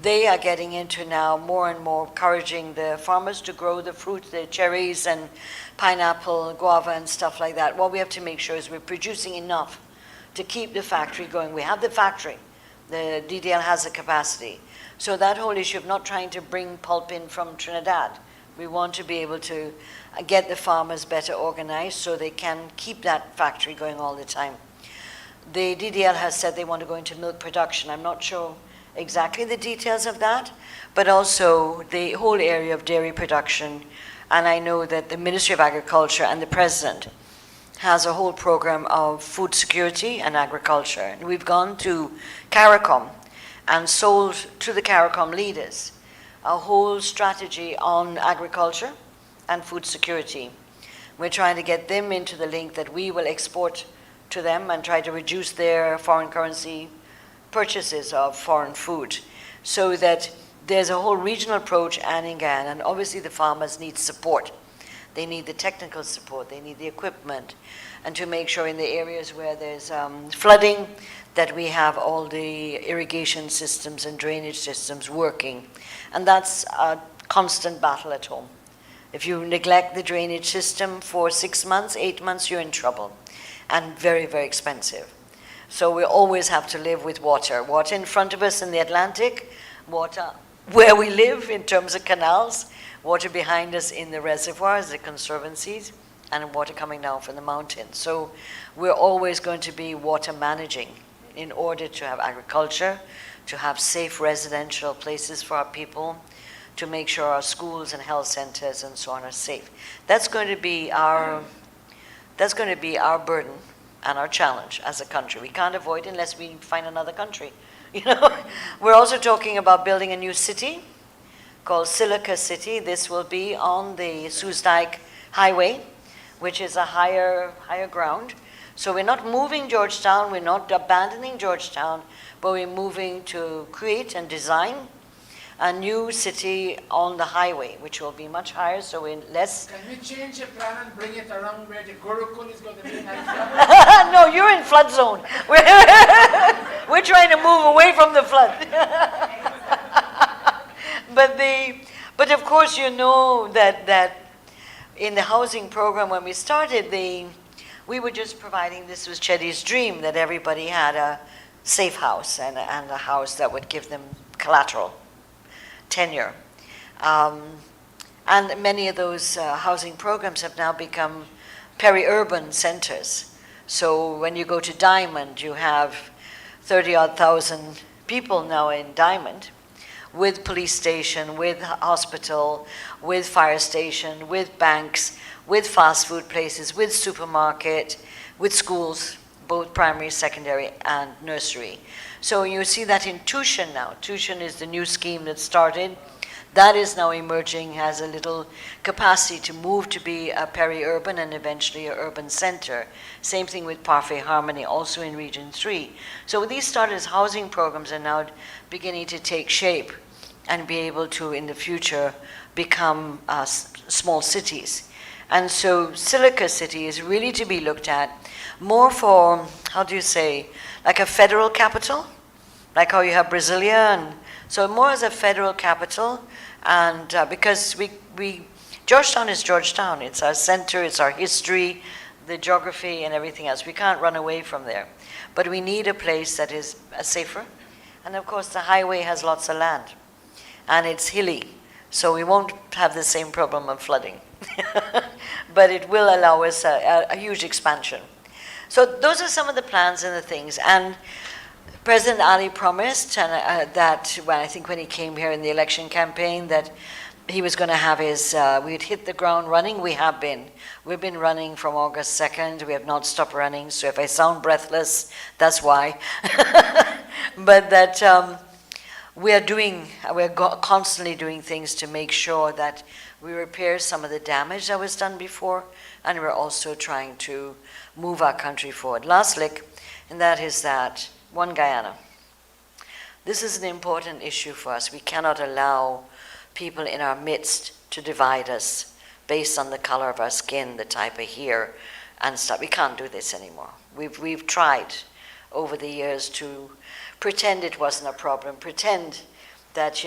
they are getting into now more and more encouraging the farmers to grow the fruit, the cherries and pineapple, guava and stuff like that. What we have to make sure is we're producing enough to keep the factory going. We have the factory. The DDL has the capacity. So that whole issue of not trying to bring pulp in from Trinidad, we want to be able to get the farmers better organized so they can keep that factory going all the time. The DDL has said they want to go into milk production. I'm not sure exactly the details of that, but also the whole area of dairy production. And I know that the Ministry of Agriculture and the President has a whole program of food security and agriculture. And we've gone to CARICOM and sold to the CARICOM leaders a whole strategy on agriculture and food security. We're trying to get them into the link that we will export to them and try to reduce their foreign currency purchases of foreign food, so that there's a whole regional approach and in Guyana, and obviously the farmers need support. they need the technical support, they need the equipment, and to make sure in the areas where there's flooding that we have all the irrigation systems and drainage systems working. And that's a constant battle at home. If you neglect the drainage system for 6 months, 8 months, you're in trouble, and very, very expensive. So we always have to live with water. Water in front of us in the Atlantic, water where we live in terms of canals, water behind us in the reservoirs, the conservancies, and water coming down from the mountains. So we're always going to be water managing in order to have agriculture, to have safe residential places for our people, to make sure our schools and health centers and so on are safe. That's going to be our burden and our challenge as a country. We can't avoid it unless we find another country. You know, we're also talking about building a new city called Silica City. This will be on the Soesdijk Highway, which is a higher ground. So we're not moving Georgetown, we're not abandoning Georgetown, but we're moving to create and design a new city on the highway, which will be much higher, so we're less... Can we change the plan and bring it around where the Gurukula is going to be? No, you're in flood zone. We're trying to move away from the flood. But of course, you know that in the housing program when we started, we were just providing, this was Chetty's dream, that everybody had a safe house and a house that would give them collateral, tenure. And many of those housing programs have now become peri-urban centers. So when you go to Diamond, you have 30-odd thousand people now in Diamond, with police station, with hospital, with fire station, with banks, with fast food places, with supermarket, with schools, both primary, secondary, and nursery. So you see that in Tushin now. Tushin is the new scheme that started. That is now emerging, has a little capacity to move to be a peri-urban and eventually an urban center. Same thing with Parfait Harmony, also in Region 3. So these started as housing programs are now beginning to take shape and be able to, in the future, become small cities. And so Silica City is really to be looked at more for, how do you say, like a federal capital, like how you have Brasilia, and so more as a federal capital. And because Georgetown is Georgetown, it's our center, it's our history, the geography and everything else. We can't run away from there. But we need a place that is safer. And of course the highway has lots of land and it's hilly, so we won't have the same problem of flooding. But it will allow us a huge expansion. So those are some of the plans and the things. And President Ali promised that when he came here in the election campaign, that he was going to have his, we'd hit the ground running. We have been. We've been running from August 2nd. We have not stopped running. So if I sound breathless, that's why. But that we're constantly doing things to make sure that we repair some of the damage that was done before, and we're also trying to move our country forward. Lastly, and that is that One Guyana. This is an important issue for us. We cannot allow people in our midst to divide us based on the color of our skin, the type of hair, and stuff. We can't do this anymore. We've tried over the years to pretend it wasn't a problem, pretend that,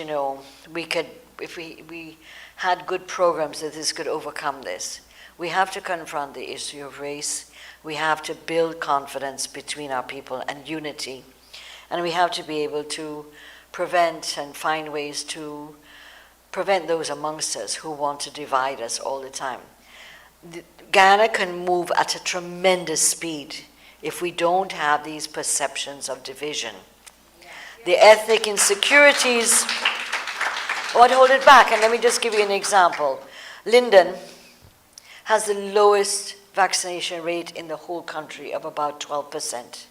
we could, if we had good programs, that this could overcome this. We have to confront the issue of race. We have to build confidence between our people and unity. And we have to be able to prevent and find ways to prevent those amongst us who want to divide us all the time. Guyana can move at a tremendous speed if we don't have these perceptions of division. The ethnic insecurities, I'd hold it back, and let me just give you an example. Linden has the lowest vaccination rate in the whole country of about 12%.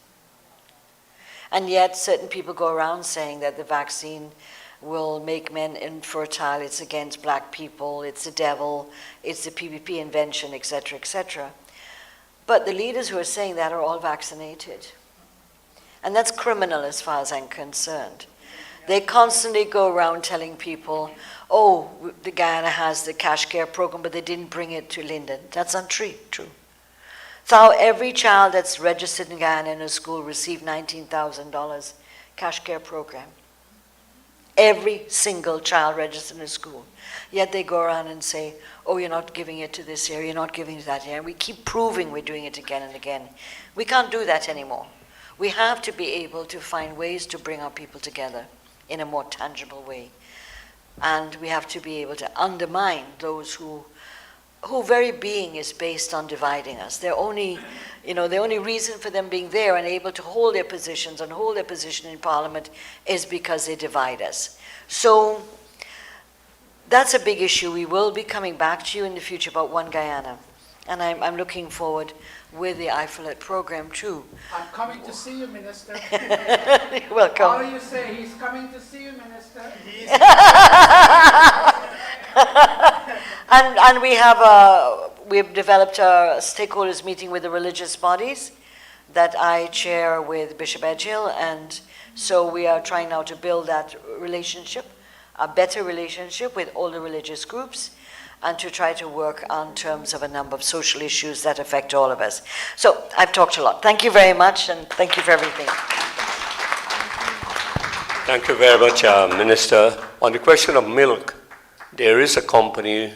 And yet certain people go around saying that the vaccine will make men infertile, it's against black people, it's the devil, it's the PPP invention, etc., etc. But the leaders who are saying that are all vaccinated. And that's criminal as far as I'm concerned. They constantly go around telling people, oh, the Guyana has the cash care program, but they didn't bring it to Linden. That's untrue. So every child that's registered in Guyana in a school received $19,000 cash care program. Every single child registered in a school. Yet they go around and say, oh, you're not giving it to this area, you're not giving it to that area. And we keep proving we're doing it again and again. We can't do that anymore. We have to be able to find ways to bring our people together in a more tangible way. And we have to be able to undermine those who very being is based on dividing us. The only reason for them being there and able to hold their positions and hold their position in Parliament is because they divide us. So that's a big issue. We will be coming back to you in the future about One Guyana. And I'm looking forward with the IFLET program too. I'm coming to see you, Minister. You're welcome. All you say, he's coming to see you, Minister. And we've developed a stakeholders meeting with the religious bodies that I chair with Bishop Edgehill, and so we are trying now to build that relationship, a better relationship with all the religious groups, and to try to work on terms of a number of social issues that affect all of us. So I've talked a lot. Thank you very much, and thank you for everything. Thank you very much, Minister. On the question of milk, there is a company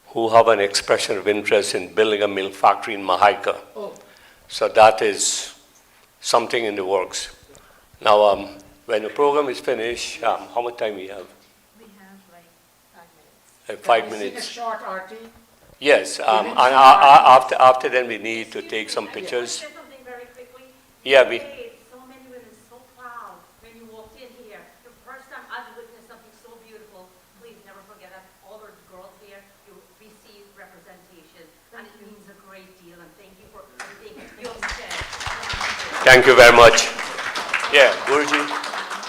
who have an expression of interest in building a milk factory in Mahaika. Oh. So that is something in the works. Now, when the program is finished, how much time we have? 5 minutes. Sing a short arty. Yes, and after then we need to take some pictures. Say something very quickly. Yeah, So many women so proud when you walked in here. The first time I've witnessed something so beautiful. Please never forget that. All the girls here, you receive representation, and it means a great deal. And thank you for everything you have said. Thank you very much. Yeah, Guruji,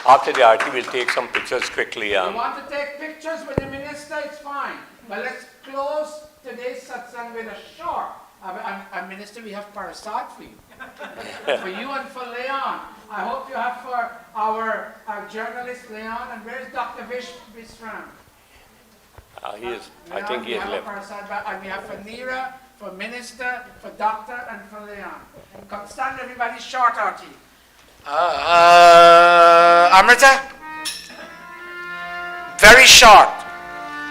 after the arti, we'll take some pictures quickly. You want to take pictures with the minister, it's fine. But let's close today's satsang with a short. And Minister, we have parasad for you. For you and for Leon. I hope you have for our journalist Leon. And where's Dr. Vishram? He is, I Leon, think he has we have a left. parasad, and we have for Neera, for Minister, for Doctor, and for Leon. Come stand everybody short, Artie. Amrita, very short,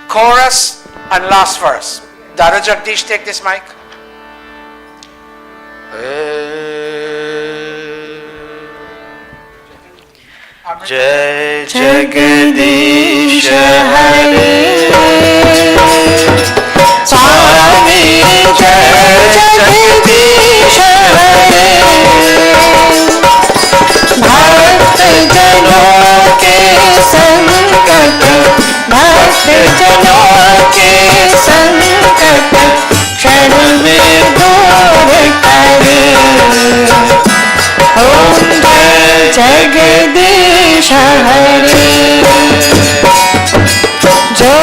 chorus and last verse. Dada Jagdish, take this mic. Jai Jagadish Hare Swami Jai Jagadish Hare Bhakt Janon ke sankat Bhakt Janon ke sankat Kshan mein dur kare Om Jai Jagadish Hare Jo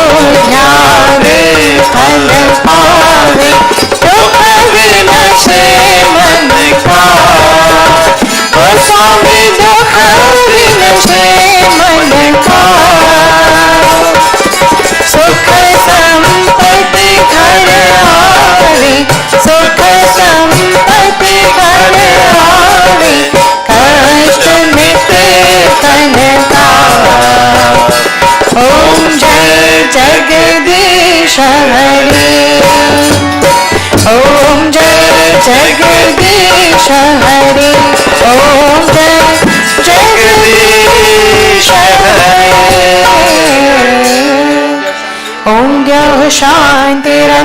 ध्यावे फल पावे दुख विनाशे मन का ओ स्वामी दुख विनाशे मन का सुख संपत्ति घर आवे सुख संपत्ति घर आवे कष्ट मिटे तन का ओम जय जगदीश हरे ओम जय जगदीश हरे ओम जय जगदीश हरे ओम द्यौः शान्तिरन्तरिक्षं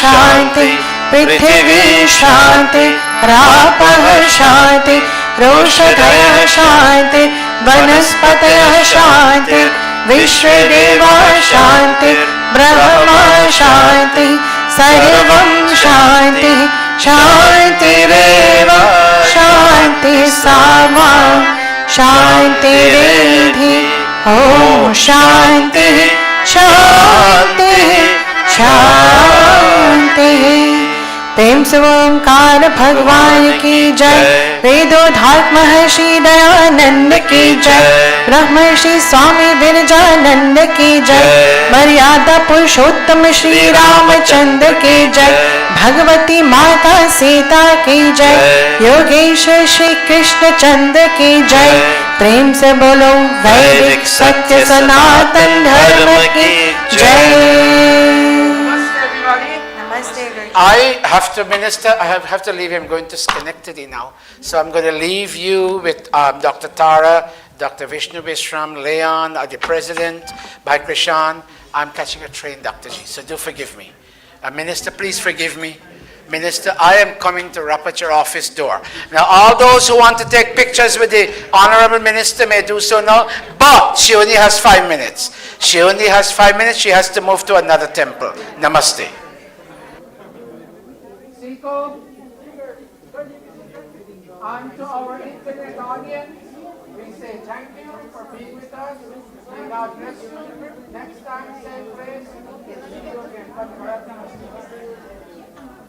शान्ति पृथिवी शान्ति रापः शान्ति रोषधयः शान्ति वनस्पतयः शान्ति विश्वदेवा शान्ति ब्रह्मा शान्ति सर्वं शान्ति शान्तिरेव शान्ति सामा शान्तिरेधि ॐ शान्तिः शान्तिः शान्तिः प्रेम से ओंकार भगवान की जय। वेदोधारक महर्षि दयानंद की जय। ब्रह्मर्षि स्वामी विरजानंद की जय। मर्यादा पुरुषोत्तम श्री रामचंद्र की जय। भगवती माता सीता की जय। योगेश्वर श्री कृष्ण चंद्र की जय। प्रेम से बोलो वैदिक सत्य सनातन धर्म की जय। I have to minister, I have to leave. I'm going to Schenectady now. So I'm going to leave you with Dr. Tara, Dr. Vishnu Vishram, Leon, the president, Bhai Krishan. I'm catching a train, Dr. G, so do forgive me. Minister, please forgive me. Minister, I am coming to rap at your office door. Now, all those who want to take pictures with the Honorable Minister may do so now, but she only has 5 minutes. She only has 5 minutes. She has to move to another temple. Namaste. And to our internet audience, we say thank you for being with us. May God bless you. Next time, same place. See you again. God bless.